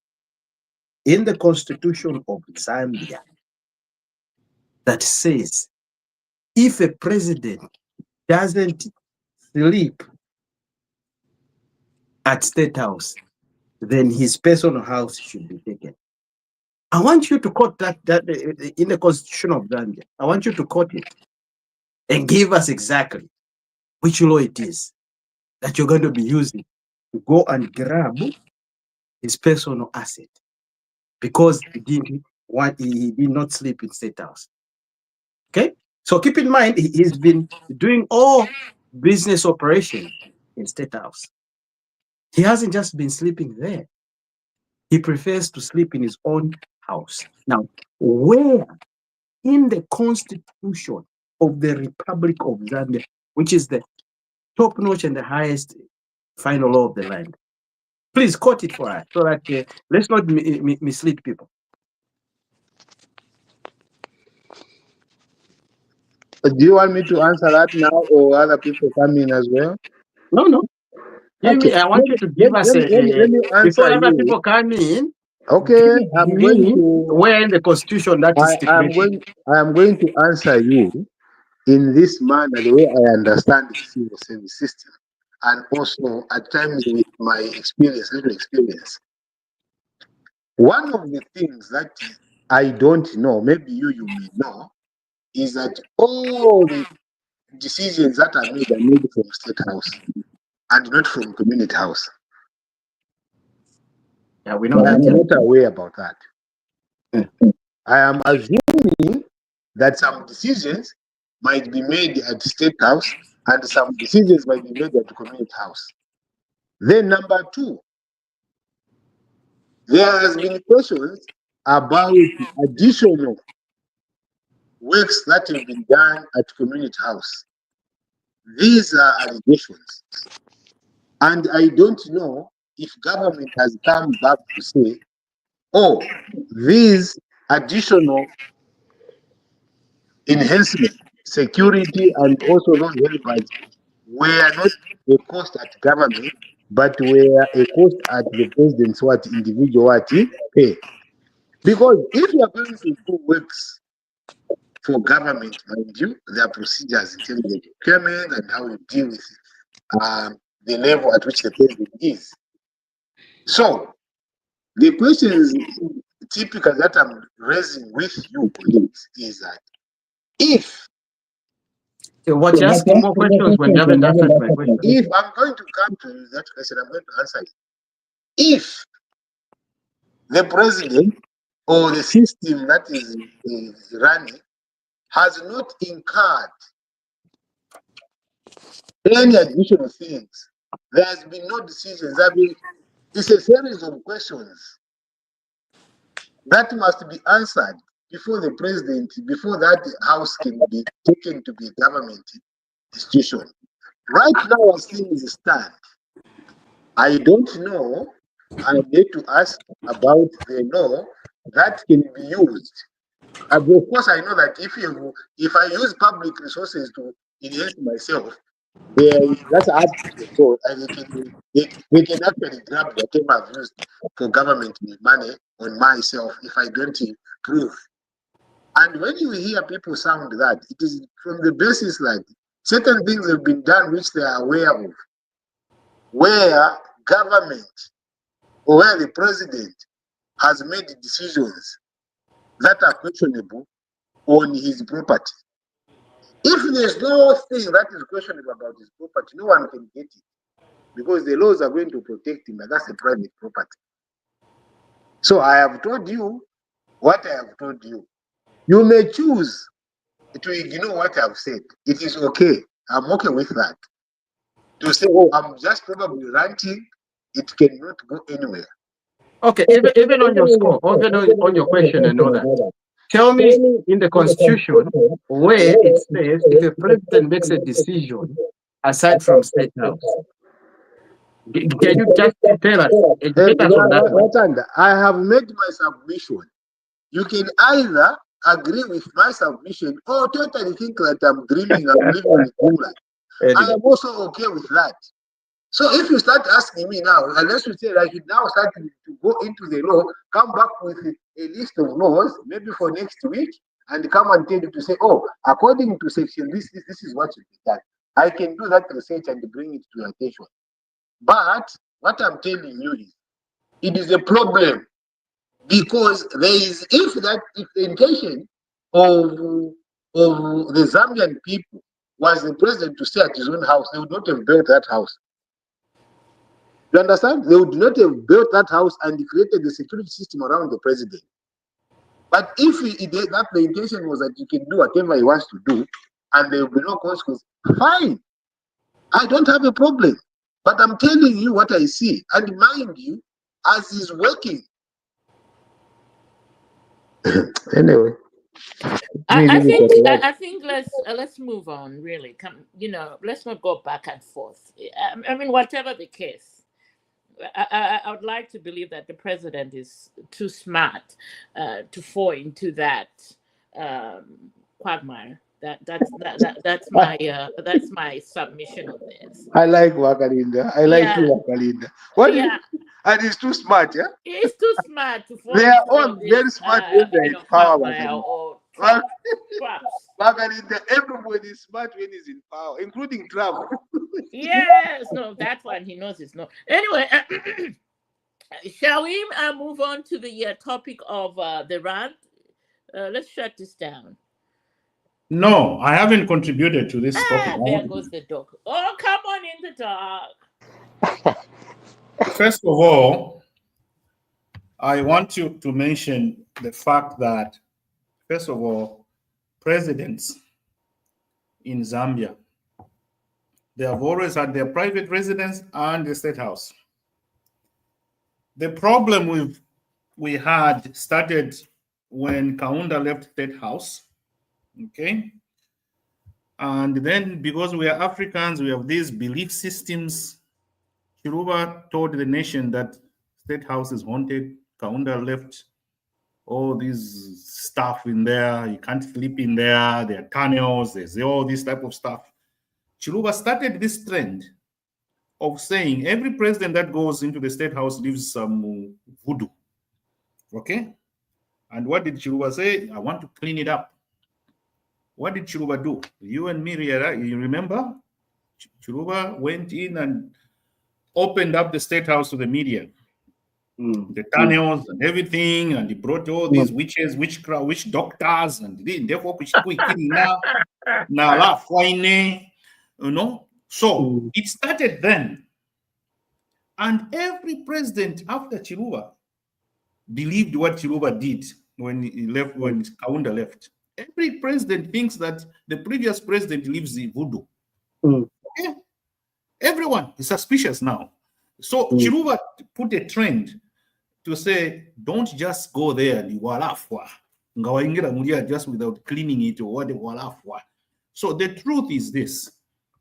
in the Constitution of Zambia that says if a president doesn't sleep at State House, then his personal house should be taken? I want you to quote that in the Constitution of Zambia. I want you to quote it and give us exactly which law it is that you're going to be using to go and grab his personal asset because he did not sleep in State House. Okay, so keep in mind he's been doing all business operation in State House. He hasn't just been sleeping there. He prefers to sleep in his own house. Now, where in the Constitution of the Republic of Zambia, which is the top notch and the highest final law of the land, please quote it for us so that let's not mislead people. Do you want me to answer that now, or other people come in as well? No. Okay. I want you to give us let me answer before other you. people come in. Okay, I'm going to. Where in the Constitution that is stipulated? I am going to answer you in this manner, the way I understand the civil service system, and also at times with my experience, little experience. One of the things that I don't know, maybe you may know, is that all the decisions that are made from State House and not from Community House. Yeah, we know that. I'm not aware about that. I am assuming that some decisions might be made at State House and some decisions might be made at the Community House. Then number two, there has been questions about additional works that have been done at Community House. These are allegations. And I don't know if government has come back to say, oh, these additional enhancement, security, and also those helpers were not a cost at government, but were a cost at the president's individual pay. Because if you are going to do works for government, mind you, there are procedures in terms of procurement and how you deal with the level at which the president is. So the questions typical that I'm raising with you, colleagues, is that if What you're asking more questions when you haven't answered my question. If I'm going to come to that question, I'm going to answer it. If the president or the system that is running has not incurred any additional things, there has been no decisions. I mean, it's a series of questions that must be answered before the president, before that house can be taken to be a government institution. Right now, as things stand, I don't know. I need to ask about the law that can be used. Of course, I know that if I use public resources to enhance myself, that's up to the court, and they can actually grab whatever I've used for government money on myself if I don't prove. And when you hear people sound that, it is from the basis like certain things have been done which they are aware of, where government or where the president has made decisions that are questionable on his property. If there's no thing that is questionable about his property, no one can get it because the laws are going to protect him, and that's a private property. So I have told you what I have told you. You may choose to ignore what I've said. It is okay. I'm okay with that. To say, oh, I'm just probably ranting, it cannot go anywhere. Okay, even on your score, even on your question and all that, tell me in the Constitution where it says if a president makes a decision aside from State House. Can you just tell us, educate us on that one? I have made my submission. You can either agree with my submission or totally think that I'm dreaming, I'm living in dreamland. I am also okay with that. So if you start asking me now, unless you say like you now start to go into the law, come back with a list of laws, maybe for next week, and come and tell you to say, oh, according to section this is what should be done. I can do that research and bring it to your attention. But what I'm telling you is, it is a problem because there is if the intention of the Zambian people was the president to stay at his own house, they would not have built that house. You understand? They would not have built that house and created the security system around the president. But if that the intention was that he can do whatever he wants to do and there will be no consequence, fine. I don't have a problem. But I'm telling you what I see. And mind you, as he's working. Anyway. I think let's move on. Really, let's not go back and forth. I mean, whatever the case, I would like to believe that the president is too smart to fall into that quagmire. That's my submission on this. I like Wakalinda. I like you, Wakalinda. What? Yeah. And he's too smart, yeah? He's too smart to fall. They are all very smart when they're in power. Wakalinda, everybody is smart when he's in power, including Trump. Yes, no, that one he knows it's no. Anyway, shall we move on to the topic of the rant? Let's shut this down. No, I haven't contributed to this topic. There goes the dog. Oh, come on in the dog. First of all, I want you to mention the fact that, first of all, presidents in Zambia, they have always had their private residence and the state house. The problem we had started when Kaunda left State House, okay? And then because we are Africans, we have these belief systems. Chiluba told the nation that State House is haunted. Kaunda left all these stuff in there. You can't sleep in there. There are tunnels. There's all this type of stuff. Chiluba started this trend of saying every president that goes into the State House leaves some voodoo. Okay? And what did Chiluba say? I want to clean it up. What did Chiluba do? You and me, you remember? Chiluba went in and opened up the State House to the media. The tunnels and everything, and he brought all these witches, witchcraft, witch doctors, and therefore, you know. So it started then. And every president after Chiluba believed what Chiluba did when he left, when Kaunda left. Every president thinks that the previous president lives in voodoo. Okay? Everyone is suspicious now. So Chiluba put a trend to say, don't just go there just without cleaning it or whatever. So the truth is this: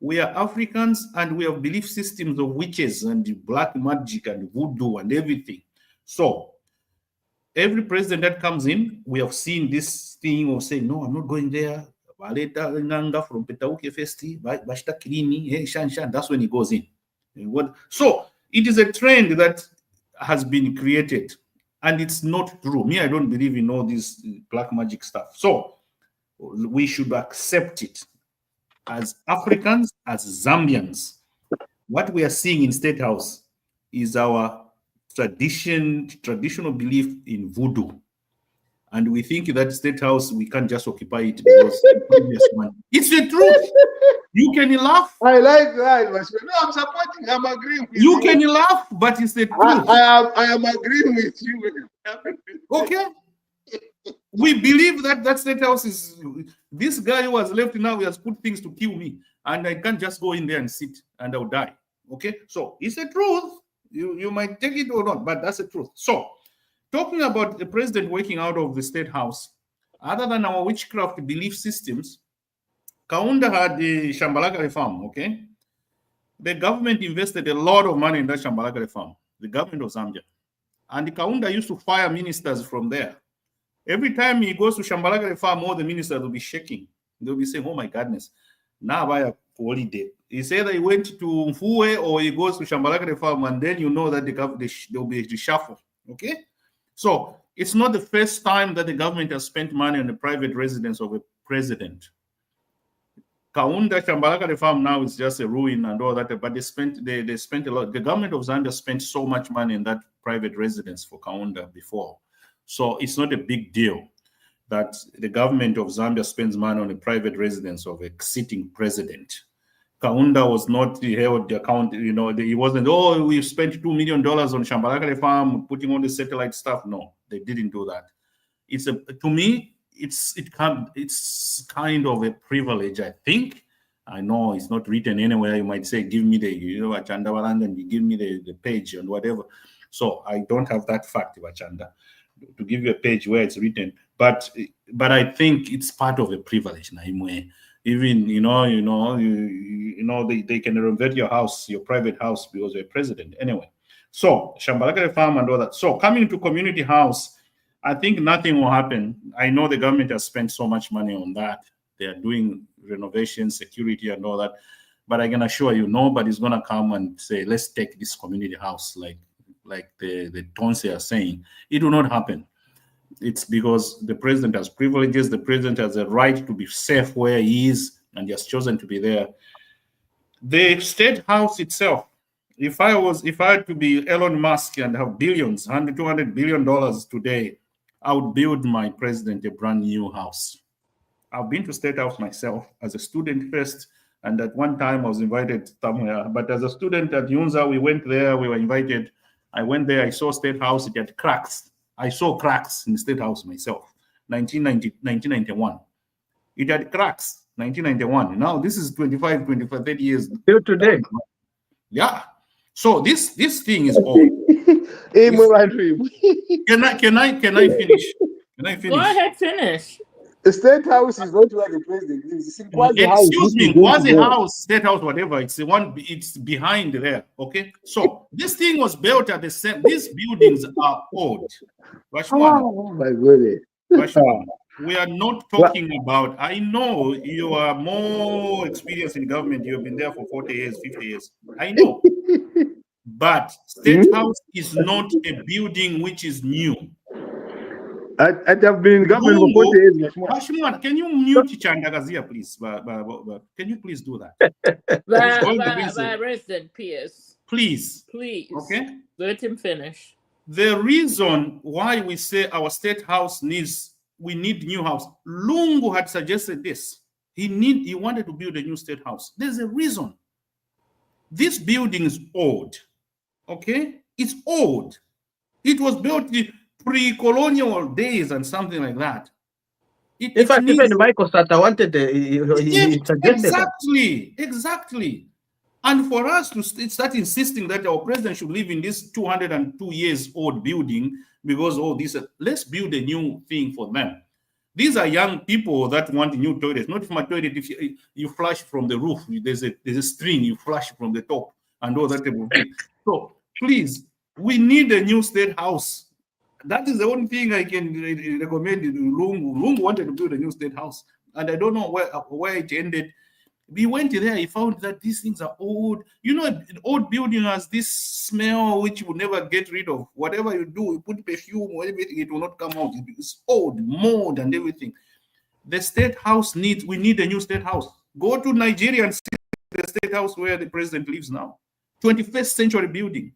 we are Africans and we have belief systems of witches and black magic and voodoo and everything. So every president that comes in, we have seen this thing of saying, no, I'm not going there. From Petauke Festi, that's when he goes in. So it is a trend that has been created, and it's not true. Me, I don't believe in all this black magic stuff. So we should accept it as Africans, as Zambians. What we are seeing in State House is our traditional belief in voodoo. And we think that State House, we can't just occupy it because it's the truth. You can laugh. I like that. No, I'm supporting. I'm agreeing with you. You can laugh, but it's the truth. I am agreeing with you. Okay. We believe that State House is this guy who has left now. He has put things to kill me, and I can't just go in there and sit and I'll die. Okay. So it's the truth. You might take it or not, but that's the truth. So, talking about the president working out of the State House, other than our witchcraft belief systems, Kaunda had the Shambalaka farm, okay? The government invested a lot of money in that Shambalaka farm, the government of Zambia. And Kaunda used to fire ministers from there. Every time he goes to Shambalaka farm, all the ministers will be shaking. They'll be saying, oh my goodness, now I have holiday. He said that he went to Mfue or he goes to Shambalaka farm, and then you know that there'll be a reshuffle, okay? So it's not the first time that the government has spent money on the private residence of a president. Kaunda Shambalaka farm now is just a ruin and all that, but they spent a lot. The government of Zambia spent so much money in that private residence for Kaunda before. So it's not a big deal that the government of Zambia spends money on a private residence of a sitting president. Kaunda was not held the account, you know, he wasn't, oh, we spent $2 million on Shambalaka farm, putting on the satellite stuff. No, they didn't do that. To me, it's kind of a privilege, I think. I know it's not written anywhere. You might say, give me the, Achandawaland, and you give me the page and whatever. So I don't have that fact, Achanda, to give you a page where it's written. But I think it's part of a privilege, Naimwe. Even, they can renovate your house, your private house, because you're a president. Anyway, so Shambalaka farm and all that. So coming to community house, I think nothing will happen. I know the government has spent so much money on that. They are doing renovation, security, and all that. But I can assure you, nobody's going to come and say, let's take this community house like the Tonse are saying. It will not happen. It's because the president has privileges. The president has a right to be safe where he is, and he has chosen to be there. The State House itself, if I had to be Elon Musk and have billions, $200 billion today, I would build my president a brand new house. I've been to State House myself as a student first, and at one time I was invited somewhere. But as a student at UNZA, we went there, we were invited. I went there, I saw State House, it had cracks. I saw cracks in the State House myself, 1991. It had cracks, 1991. Now this is 25, 30 years. Till today. Yeah. So this thing is old. Hey, Can I finish? Can I finish? Go ahead, finish. The State House is not where the president lives. It's in Quasi House. Excuse me, Quasi House, State House, whatever. It's the one. It's behind there. Okay. So this thing was built at the same. These buildings are old. Bashwan, Oh my goodness. Bashwan, we are not talking about. I know you are more experienced in government. You have been there for 40 years, 50 years. I know. But State House is not a building which is new. I have been in government for 40 years. Bashwan, can you mute Chandagazia, please? Can you please do that? By Resident Pierce. Please. Please. Okay. Let him finish. The reason why we say our State House we need new house. Lungu had suggested this. He wanted to build a new State House. There's a reason. This building is old. Okay? It's old. It was built in pre-colonial days and something like that. In fact, even Michael Sata wanted, he suggested Exactly. And for us to start insisting that our president should live in this 202 years old building because, let's build a new thing for them. These are young people that want new toilets. Not from a toilet, if you flush from the roof, there's a string, you flush from the top and all that type of thing. So please, we need a new State House. That is the only thing I can recommend. Lungu wanted to build a new State House, and I don't know where it ended. We went there, he found that these things are old. You know, an old building has this smell which you will never get rid of. Whatever you do, you put perfume or everything, it will not come out. It's old, mold and everything. The State House we need a new State House. Go to Nigeria and see the State House where the president lives now. 21st century building.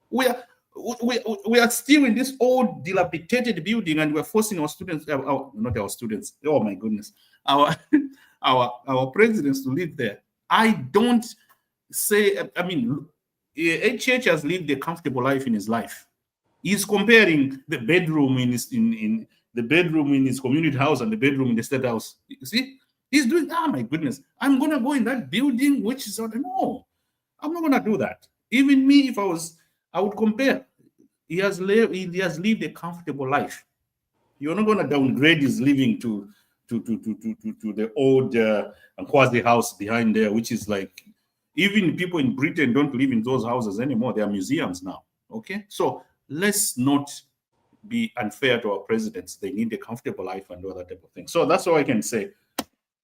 We are still in this old dilapidated building, and we're forcing our students, not our students, oh my goodness, our presidents to live there. I don't say, HH has lived a comfortable life in his life. He's comparing the bedroom in his community house and the bedroom in the State House. You see, he's doing, oh my goodness, I'm gonna go in that building, which is no, I'm not gonna do that. Even me, if I would compare. He has lived a comfortable life. You're not going to downgrade his living to the old Quasi house behind there, which is like, even people in Britain don't live in those houses anymore. They are museums now. Okay, so let's not be unfair to our presidents. They need a comfortable life and all that type of thing. So that's all I can say.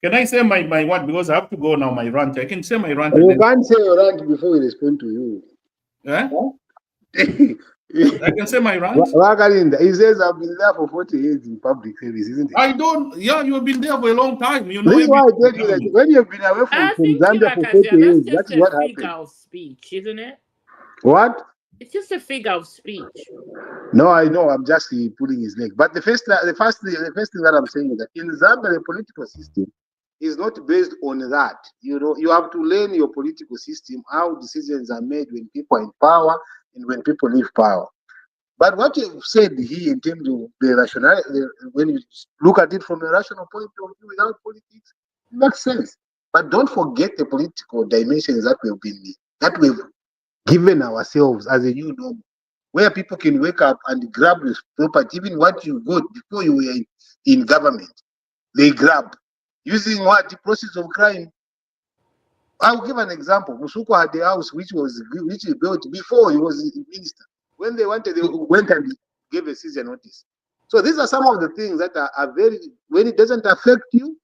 Can I say my what? Because I have to go now. My rant. I can say my rant. You can't say your rant before we respond to you. I can say my rant. He says I've been there for 40 years in public service, isn't it? I don't. Yeah, you've been there for a long time. You know. This is why I tell you that when you've been away from Zambia for 40 years, that's what happened. Figure of speech, isn't it? What? It's just a figure of speech. No, I know. I'm just pulling his leg. But the first thing that I'm saying is that in Zambia, the political system is not based on that. You know, you have to learn your political system, how decisions are made when people are in power and when people leave power. But what you've said here in terms of the rationality, when you look at it from a rational point of view without politics, it makes sense. But don't forget the political dimensions that we've given ourselves as a new norm, where people can wake up and grab this property, even what you got before you were in government. They grab. Using what? The process of crime. I'll give an example. Musuko had a house which he built before he was a minister. When they wanted, they went and gave a season notice. So these are some of the things that are very, when it doesn't affect you,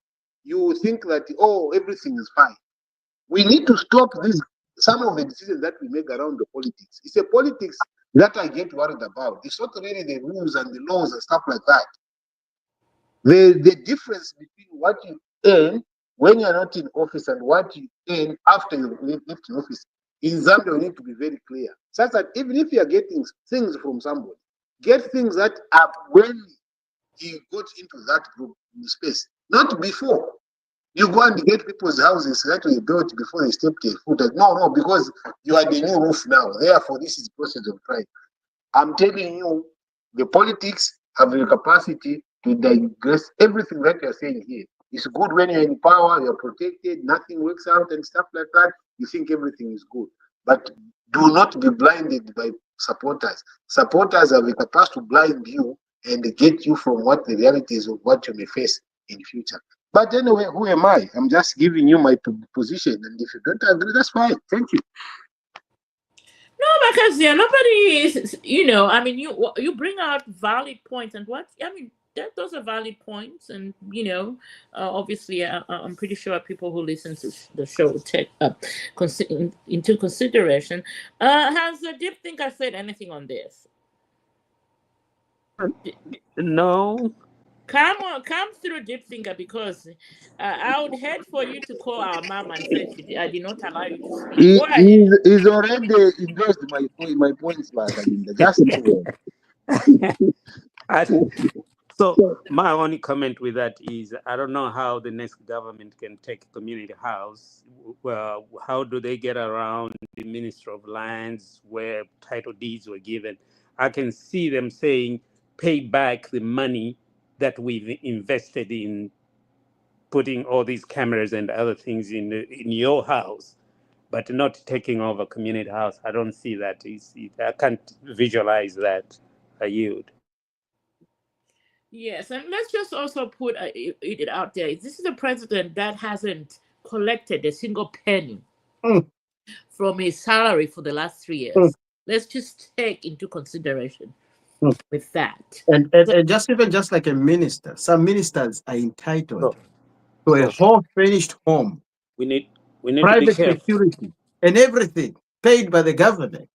you think that, oh, everything is fine. We need to stop some of the decisions that we make around the politics. It's a politics that I get worried about. It's not really the rules and the laws and stuff like that. The difference between what you earn when you're not in office and what you earn after you left in office in Zambia, we need to be very clear. Such that even if you are getting things from somebody, get things that are when you got into that group space. not before. You go and get people's houses that were built before they stepped a foot. No, because you are the new roof now. Therefore, this is the process of time. I'm telling you, the politics have the capacity to digress everything that you're saying here. It's good when you're in power, you're protected, nothing works out and stuff like that. You think everything is good. But do not be blinded by supporters. Supporters have the capacity to blind you and get you from what the reality is of what you may face in future. But anyway, who am I? I'm just giving you my position. And if you don't agree, that's fine. Thank you. No, because nobody is, I mean, you bring out valid points, and those are valid points, and obviously, I'm pretty sure people who listen to the show will take into consideration. Has the deep thinker said anything on this? No. Come through, deep thinker, because I would hate for you to call our mom and say I did not allow you to speak. Go ahead. He's already endorsed my points, Linda. Just So my only comment with that is I don't know how the next government can take a community house. Well, how do they get around the Ministry of Lands where title deeds were given? I can see them saying, pay back the money that we've invested in putting all these cameras and other things in your house, but not taking over community house. I don't see that. I can't visualize that. I yield. Yes, and let's just also put it out there. This is a president that hasn't collected a single penny from his salary for the last 3 years. Let's just take into consideration with that. And just like a minister, some ministers are entitled to a whole finished home. We need private to be careful. security and everything paid by the government.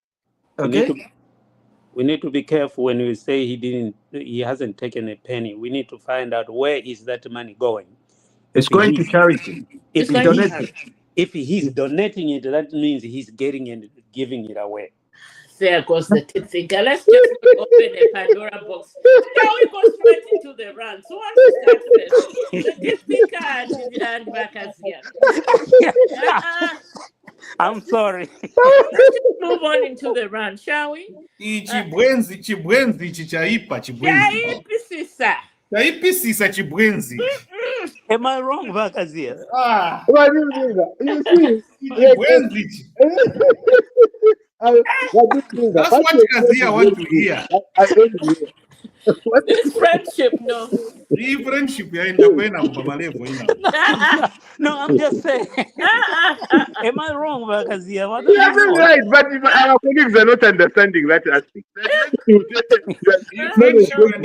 Okay. We need to be careful when we say he hasn't taken a penny. We need to find out where is that money going. It's going to charity. If he's donating it, that means he's getting and giving it away. There goes the deep thinker. Let's just open a Pandora box. Shall we go straight into the run? So want to start first? The deep thinker and Bakazia. I'm sorry. Let's just move on into the run, shall we? Chibwenzi chaipa chibwenzi. Am I wrong, Bakazia? What do you mean? You see, that's what Kazia wants to hear. This friendship, no. This friendship, no, I'm just saying. Am I wrong, Bakazia? You're right, but our colleagues are not understanding that aspect. You're getting the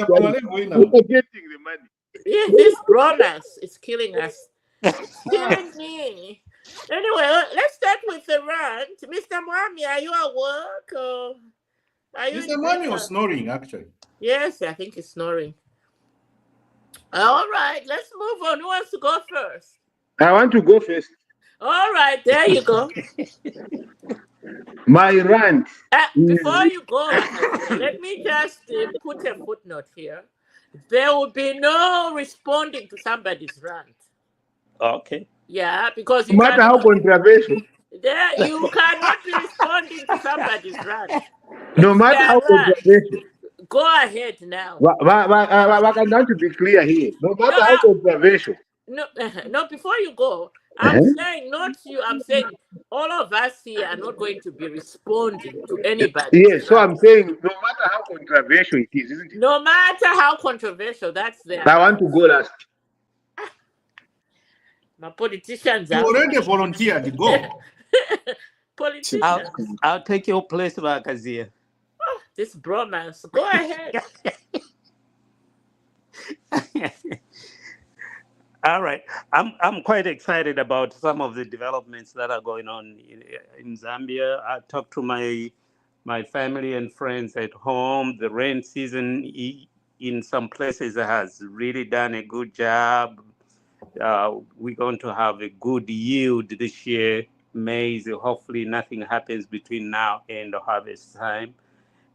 money. Yeah, this romance is killing us. Killing me. Anyway, let's start with the rant. Mr. Mwami, are you at work? Or are you Mr. Mwami was snoring, actually. Yes, I think he's snoring. All right, let's move on. Who wants to go first? I want to go first. All right, there you go. My rant. Before you go, let me just put a footnote here. There will be no responding to somebody's rant. Okay. Yeah, because no matter how controversial. You cannot be responding to somebody's rant. No matter how controversial. Go ahead now. I want to be clear here. No matter how controversial. No, before you go, I'm saying not you. I'm saying all of us here are not going to be responding to anybody. Yes, so I'm saying no matter how controversial it is, isn't it? No matter how controversial, that's there. I want to go last. My politicians are already volunteered to go. Politicians. I'll take your place, Bakazia. Oh, this bromance. Go ahead. All right. I'm quite excited about some of the developments that are going on in Zambia. I talked to my family and friends at home. The rain season in some places has really done a good job. We're going to have a good yield this year. Maize, hopefully nothing happens between now and the harvest time.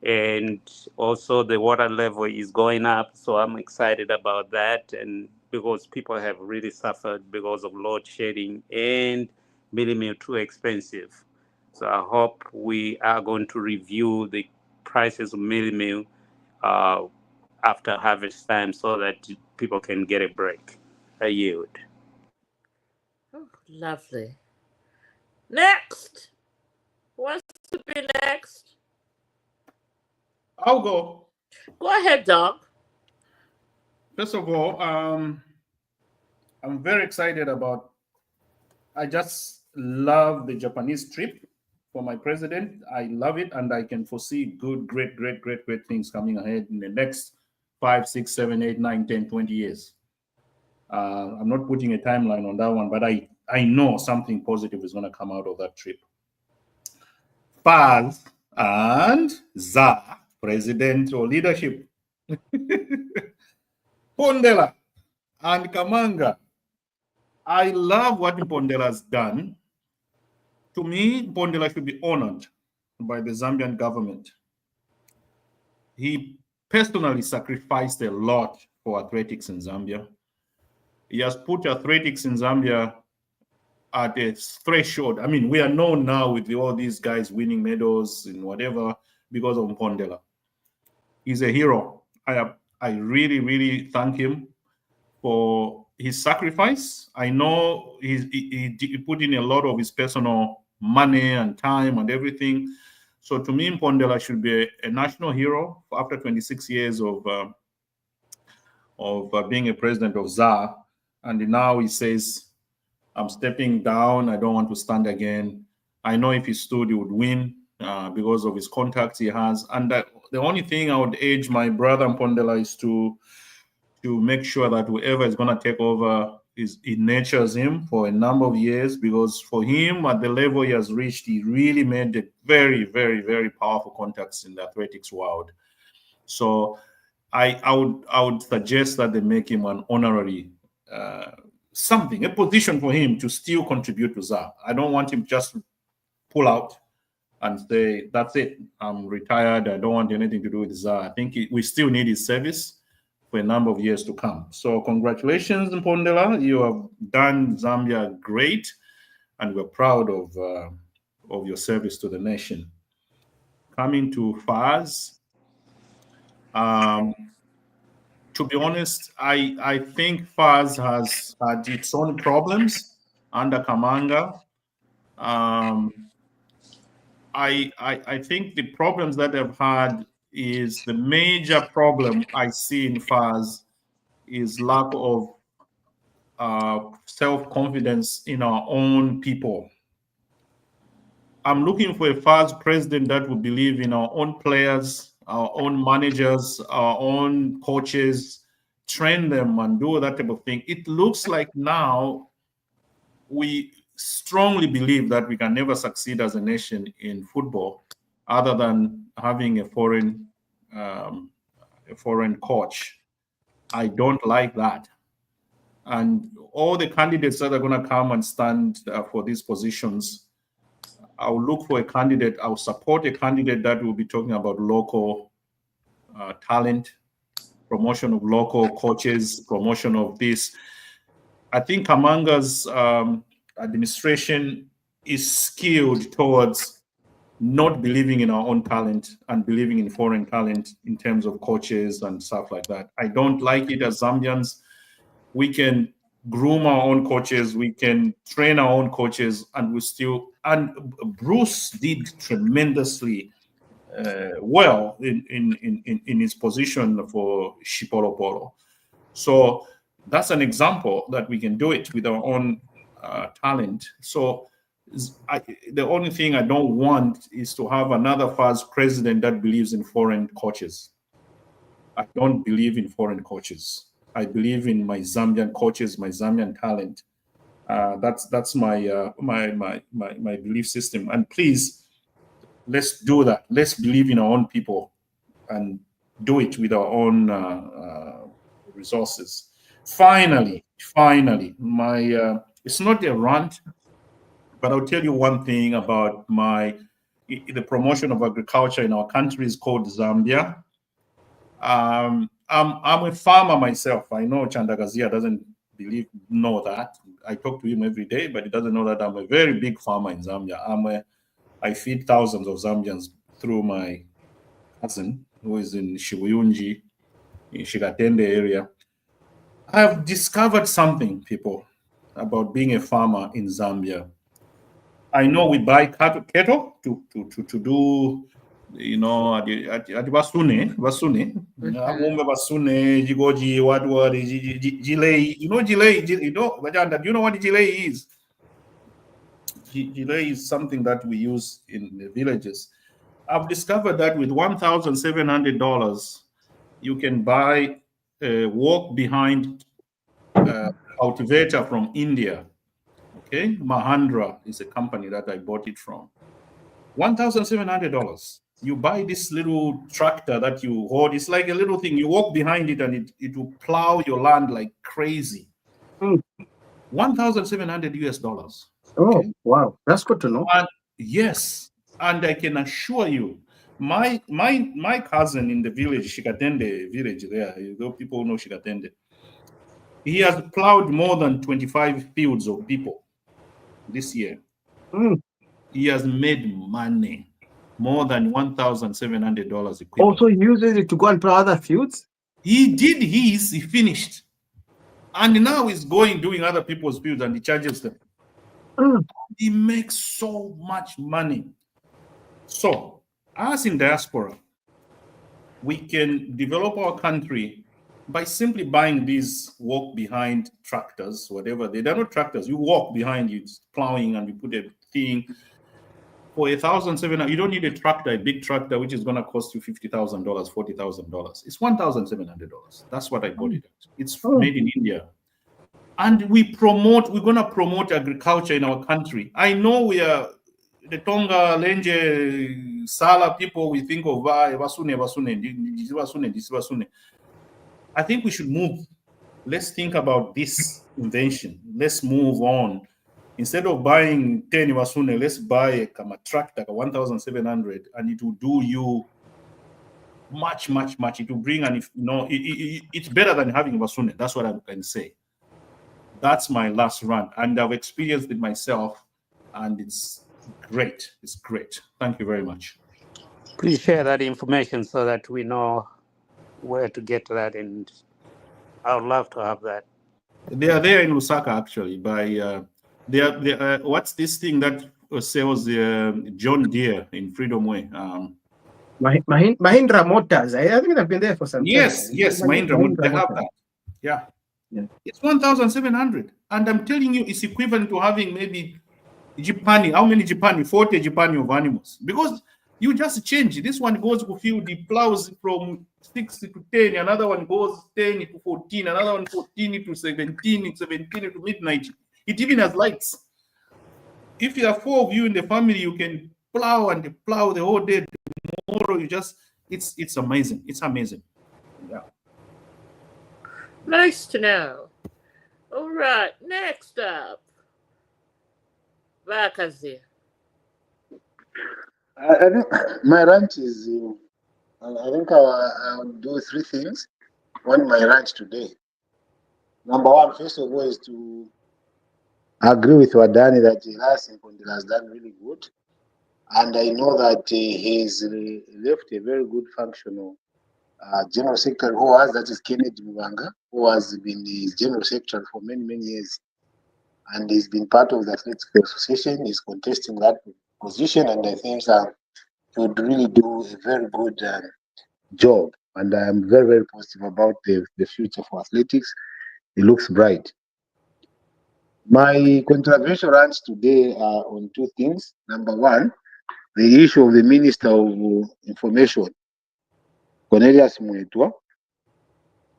and also the water level is going up. So I'm excited about that, and because people have really suffered because of load shedding and milling meal too expensive. So I hope we are going to review the prices of milling meal uh, after harvest time so that people can get a break. I yield. Oh, lovely. Next. Who wants to be next? I'll go. Go ahead, Doc. First of all, I'm very excited about. I just love the Japanese trip for my president. I love it, and I can foresee good, great things coming ahead in the next 5, 6, 7, 8, 9, 10, 20 years. I'm not putting a timeline on that one, but I know something positive is going to come out of that trip. Paz and ZA, president or leadership. Pondela and Kamanga. I love what Pondela has done. To me, Pondela should be honored by the Zambian government. He personally sacrificed a lot for athletics in Zambia. He has put athletics in Zambia at a threshold. I mean, we are known now with all these guys winning medals and whatever because of Pondela. He's a hero. I really thank him for his sacrifice. I know he put in a lot of his personal money and time and everything. So to me, Pondela should be a national hero after 26 years of being a president of ZA. And now he says, I'm stepping down. I don't want to stand again. I know if he stood, he would win because of his contacts he has. And the only thing I would urge my brother Pondela is to make sure that whoever is going to take over it nurtures him for a number of years, because for him at the level he has reached, he really made a very powerful contacts in the athletics world. So I would suggest that they make him an honorary something, a position for him to still contribute to ZA. I don't want him just to pull out and say, that's it, I'm retired, I don't want anything to do with ZA. I think we still need his service for a number of years to come. So congratulations, Pondela. You have done Zambia great, and we're proud of your service to the nation. Coming to Faz, to be honest, I think Faz has had its own problems under Kamanga. I think the problems that they've had is the major problem I see in Faz is lack of self-confidence in our own people. I'm looking for a Faz president that will believe in our own players, our own managers, our own coaches, train them and do that type of thing. It looks like now we strongly believe that we can never succeed as a nation in football other than having a foreign coach. I don't like that. And all the candidates that are going to come and stand for these positions, I'll look for a candidate. I'll support a candidate that will be talking about local talent, promotion of local coaches, promotion of this. I think Kamanga's administration is skewed towards not believing in our own talent and believing in foreign talent in terms of coaches and stuff like that. I don't like it as Zambians. We can groom our own coaches, we can train our own coaches, and Bruce did tremendously well in his position for Shipolopolo. So that's an example that we can do it with our own talent. So the only thing I don't want is to have another Faz president that believes in foreign coaches. I don't believe in foreign coaches. I believe in my Zambian coaches, my Zambian talent. That's my my belief system. And please, let's do that. Let's believe in our own people and do it with our own resources. Finally, my it's not a rant, but I'll tell you one thing about my the promotion of agriculture in our country is called Zambia. I'm a farmer myself. I know Chandagazia doesn't know that. I talk to him every day, but he doesn't know that I'm a very big farmer in Zambia. I feed thousands of Zambians through my cousin who is in Shibuyunji, in Shigatende area. I have discovered something, people, about being a farmer in Zambia. I know we buy cattle to do, you know, at basune, ngombe basune, jigoji, what, gilei, you know, gilei, you know, Vajanda, do you know what gilei is? Gilei is something that we use in the villages. I've discovered that with $1,700, you can buy a walk behind cultivator from India. Okay, Mahandra is a company that I bought it from. $1,700. You buy this little tractor that you hold. It's like a little thing. You walk behind it and it will plow your land like crazy. $1,700 US. Oh, wow. That's good to know. And yes, and I can assure you, my cousin in the village, Shikatende village there, though people know Shikatende, he has plowed more than 25 fields of people this year. He has made money, more than $1,700 equivalent. Also, he uses it to go and plow other fields? He did his, he finished. And now he's doing other people's fields and he charges them. He makes so much money. So, us in diaspora, we can develop our country by simply buying these walk-behind tractors, whatever. They're not tractors. You walk behind it, plowing, and you put a thing. For $1,700, you don't need a tractor, a big tractor, which is going to cost you $50,000, $40,000. It's $1,700. That's what I bought it at. It's made in India. And we're going to promote agriculture in our country. I know we are the Tonga, Lenje, Sala people, we think of Vasune. I think we should move. Let's think about this invention. Let's move on. Instead of buying 10 Vasune, let's buy a tractor, 1,700, and it will do you much. It will bring, and it's better than having Vasune. That's what I can say. That's my last run, and I've experienced it myself, and it's great. It's great. Thank you very much. Please share that information so that we know where to get that, and I would love to have that. They are there in Lusaka, actually. By what's this thing that sells John Deere in Freedom Way? Mahindra Motors. I think they've been there for some time. Yes, Mahindra Motors. They have that. Yeah. It's 1,700, and I'm telling you, it's equivalent to having maybe Jipani. How many Jipani? 40 Jipani of animals, because you just change. This one goes to field, he plows from 6 to 10, another one goes 10 to 14, another one 14 to 17, 17 to midnight. It even has lights. If you have 4 of you in the family, you can plow the whole day. Tomorrow, it's amazing. It's amazing. Yeah. Nice to know. All right, next up, Vakazi. I think my ranch is, I think I'll do 3 things on my ranch today. Number 1, first of all, is to agree with Wadani that Lasin Kondila has done really good. And I know that he's left a very good functional General Secretary that is Kennedy Mubanga, who has been his General Secretary for many years. And he's been part of the Athletics Association. He's contesting that position, and I think he would really do a very good job. And I am very positive about the future for athletics. It looks bright. My controversial rants today are on 2 things. Number 1, the issue of the Minister of Information, Cornelius Muetwa,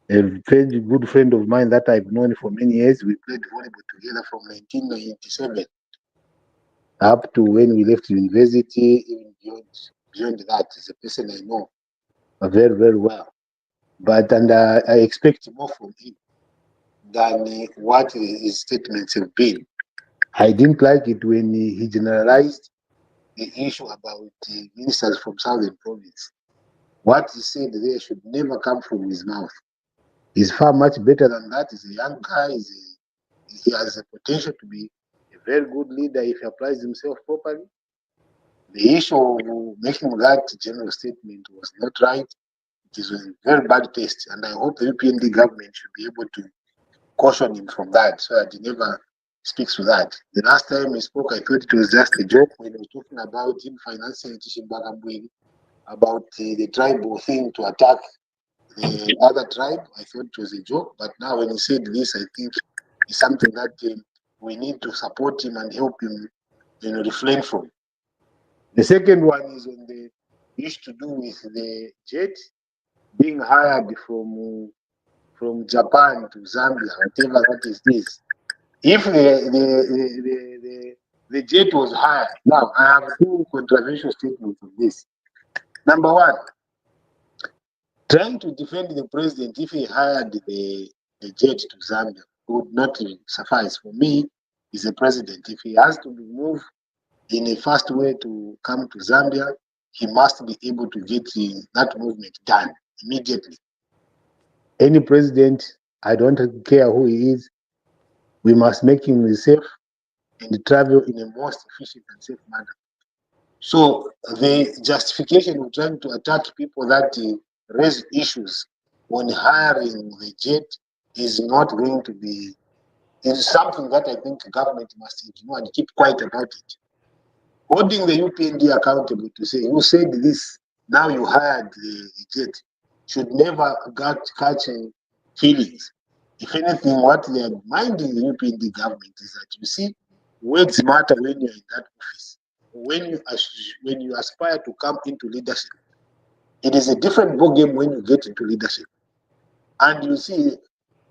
a very good friend of mine that I've known for many years. We played volleyball together from 1997 up to when we left university. Even beyond that, is a person I know very well. But I expect more from him than what his statements have been. I didn't like it when he generalized the issue about the ministers from Southern Province. What he said there should never come from his mouth. He's far much better than that. He's a young guy. He has the potential to be a very good leader if he applies himself properly. The issue of making that general statement was not right. It is a very bad taste, and I hope the UPND government should be able to caution him from that so that he never speaks to that. The last time he spoke, I thought it was just a joke when he was talking about him financing Tishimbagambwe, about the tribal thing to attack the other tribe. I thought it was a joke, but now when he said this, I think it's something that we need to support him and help him, refrain from. The second one is on the issue to do with the jet being hired from Japan to Zambia, whatever that is this. If the jet was hired, now I have two controversial statements on this. Number one, trying to defend the president if he hired the jet to Zambia would not suffice. For me, he's a president. If he has to be moved in a fast way to come to Zambia, he must be able to get that movement done immediately. Any president, I don't care who he is, we must make him safe and travel in a most efficient and safe manner. So the justification of trying to attack people that raise issues when hiring the jet is not going to be, is something that I think the government must ignore and keep quiet about it. Holding the UPND accountable to say, you said this, now you hired the jet, should never catch feelings. If anything, what they are minding the UPND government is that, you see, words matter when you're in that office. When you aspire to come into leadership, it is a different ballgame when you get into leadership. And you see,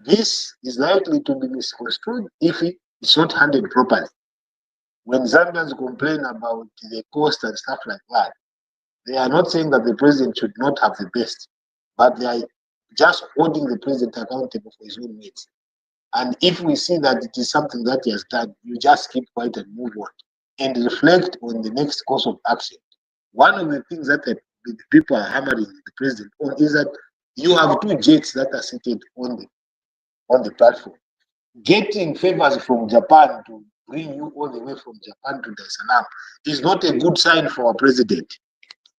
this is likely to be misconstrued if it's not handled properly. When Zambians complain about the cost and stuff like that, they are not saying that the president should not have the best, but they are just holding the president accountable for his own needs. And if we see that it is something that he has done, you just keep quiet and move on and reflect on the next course of action. One of the things that the people are hammering the president on is that you have two jets that are seated on the platform. Getting favors from Japan to bring you all the way from Japan to Dar es Salaam is not a good sign for a president.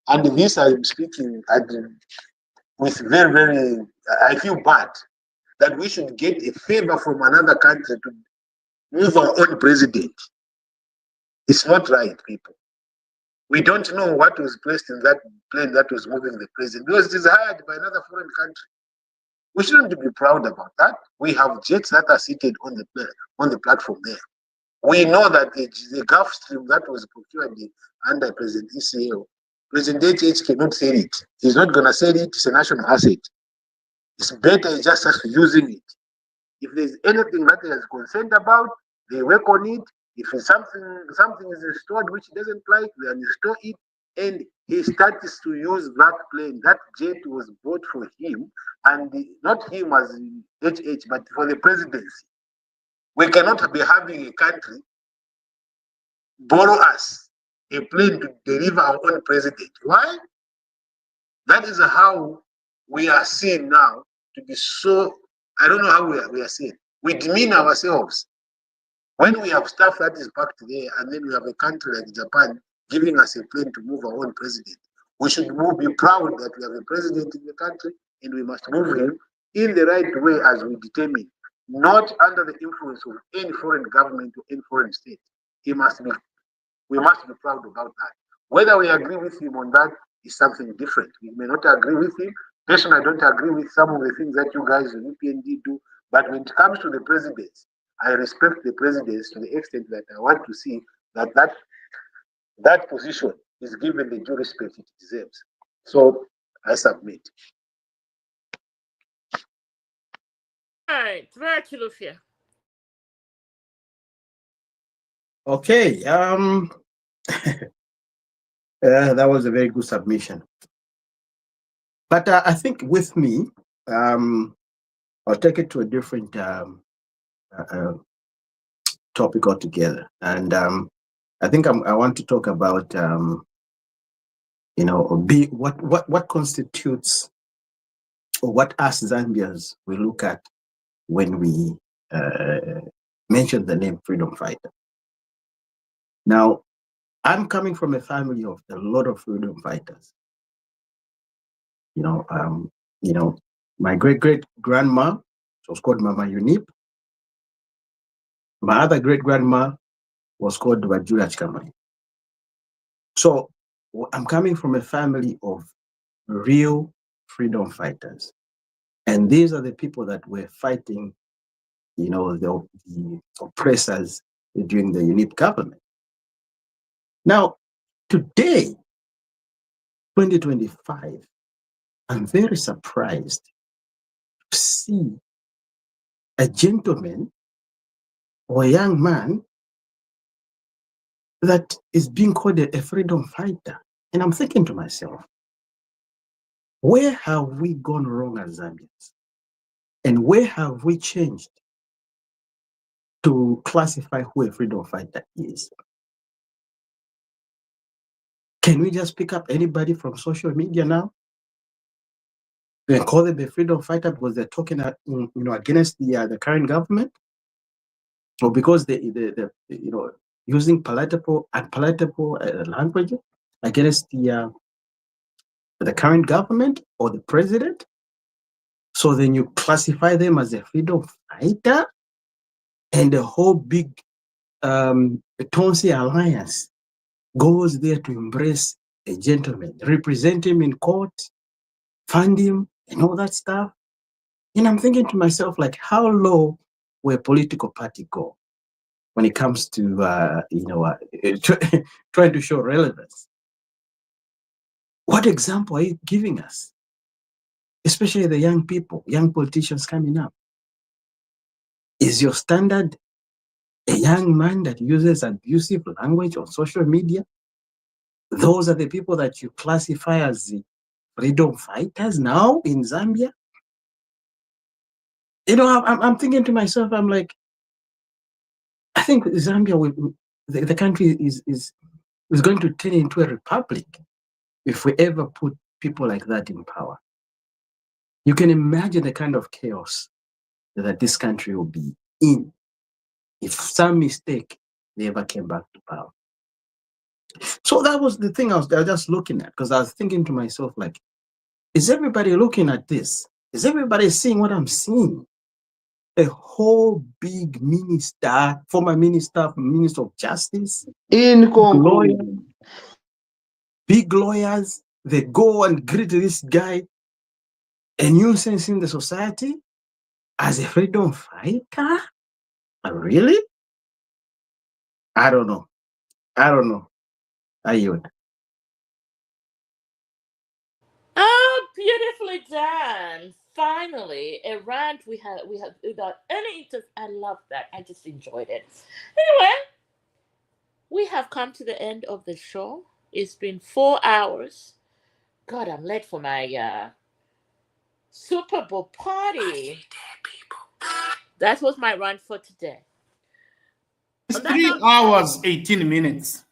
And this I'm speaking with very, I feel bad that we should get a favor from another country to move our own president. It's not right, people. We don't know what was placed in that plane that was moving the president because it is hired by another foreign country. We shouldn't be proud about that. We have jets that are seated on the platform there. We know that the Gulf Stream that was procured under President ECL, President HH cannot sell it. He's not going to sell it. It's a national asset. It's better just us using it. If there's anything that he is concerned about, they work on it. If something is installed which he doesn't like, they install it, and he starts to use that plane. That jet was bought for him, and not him as HH, but for the presidency. We cannot be having a country borrow us a plane to deliver our own president. Why? That is how we are seen now to be so, I don't know how we are seen. We demean ourselves. When we have stuff that is packed there, and then we have a country like Japan giving us a plane to move our own president, we should be proud that we have a president in the country, and we must move him in the right way as we determine, not under the influence of any foreign government or any foreign state. We must be proud about that. Whether we agree with him on that is something different. We may not agree with him. Personally, I don't agree with some of the things that you guys in UPND do, but when it comes to the presidents, I respect the presidents to the extent that I want to see that position is given the due respect it deserves. So I submit. All right, right, Lufia. Okay. That was a very good submission. But I think with me, I'll take it to a different topic altogether. And I think I want to talk about what constitutes, or what us Zambians we look at when we mention the name freedom fighter. Now, I'm coming from a family of a lot of freedom fighters. My great grandma was called Mama Unip. My other great grandma was called Wajula Chikamai. So I'm coming from a family of real freedom fighters. And these are the people that were fighting, the oppressors during the UNIP government. Now, today, 2025, I'm very surprised to see a gentleman or a young man that is being called a freedom fighter. And I'm thinking to myself, where have we gone wrong as Zambians? And where have we changed to classify who a freedom fighter is? Can we just pick up anybody from social media now and call them a freedom fighter because they're talking, against the current government, or because they using palatable language against the current government or the president? So then you classify them as a freedom fighter, and the whole big Tonsi alliance goes there to embrace a gentleman, represent him in court, fund him, and all that stuff. And I'm thinking to myself, like, how low will a political party go when it comes to, trying to show relevance? What example are you giving us? Especially the young people, young politicians coming up. Is your standard a young man that uses abusive language on social media? Those are the people that you classify as the freedom fighters now in Zambia? I'm thinking to myself, I'm like, I think Zambia, the country is going to turn into a republic if we ever put people like that in power. You can imagine the kind of chaos that this country will be in if some mistake they ever came back to power. So that was the thing I was just looking at, because I was thinking to myself, like, is everybody looking at this? Is everybody seeing what I'm seeing? A whole big minister, former minister of justice, In Congo. big lawyers, they go and greet this guy, a nuisance in the society, as a freedom fighter? Really? I don't know. I yield. Oh, beautifully done. Finally, a rant we had without any interest. I love that. I just enjoyed it. Anyway, we have come to the end of the show. It's been 4 hours. God, I'm late for my Super Bowl party. That was my rant for today. It's 3 hours, 18 minutes.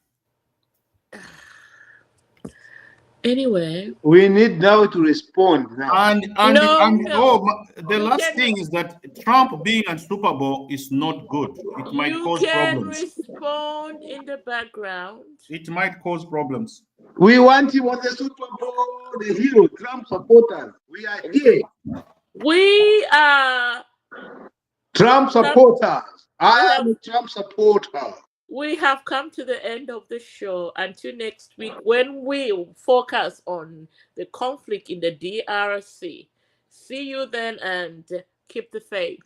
Anyway, We need now to respond now. The last thing is that Trump being at Super Bowl is not good. It might cause problems. Respond in the background. It might cause problems. We want him on the Super Bowl, the hero, Trump supporters. We are here. We are Trump supporters. I am a Trump supporter. We have come to the end of the show. Until next week, when we focus on the conflict in the DRC. See you then, and keep the faith.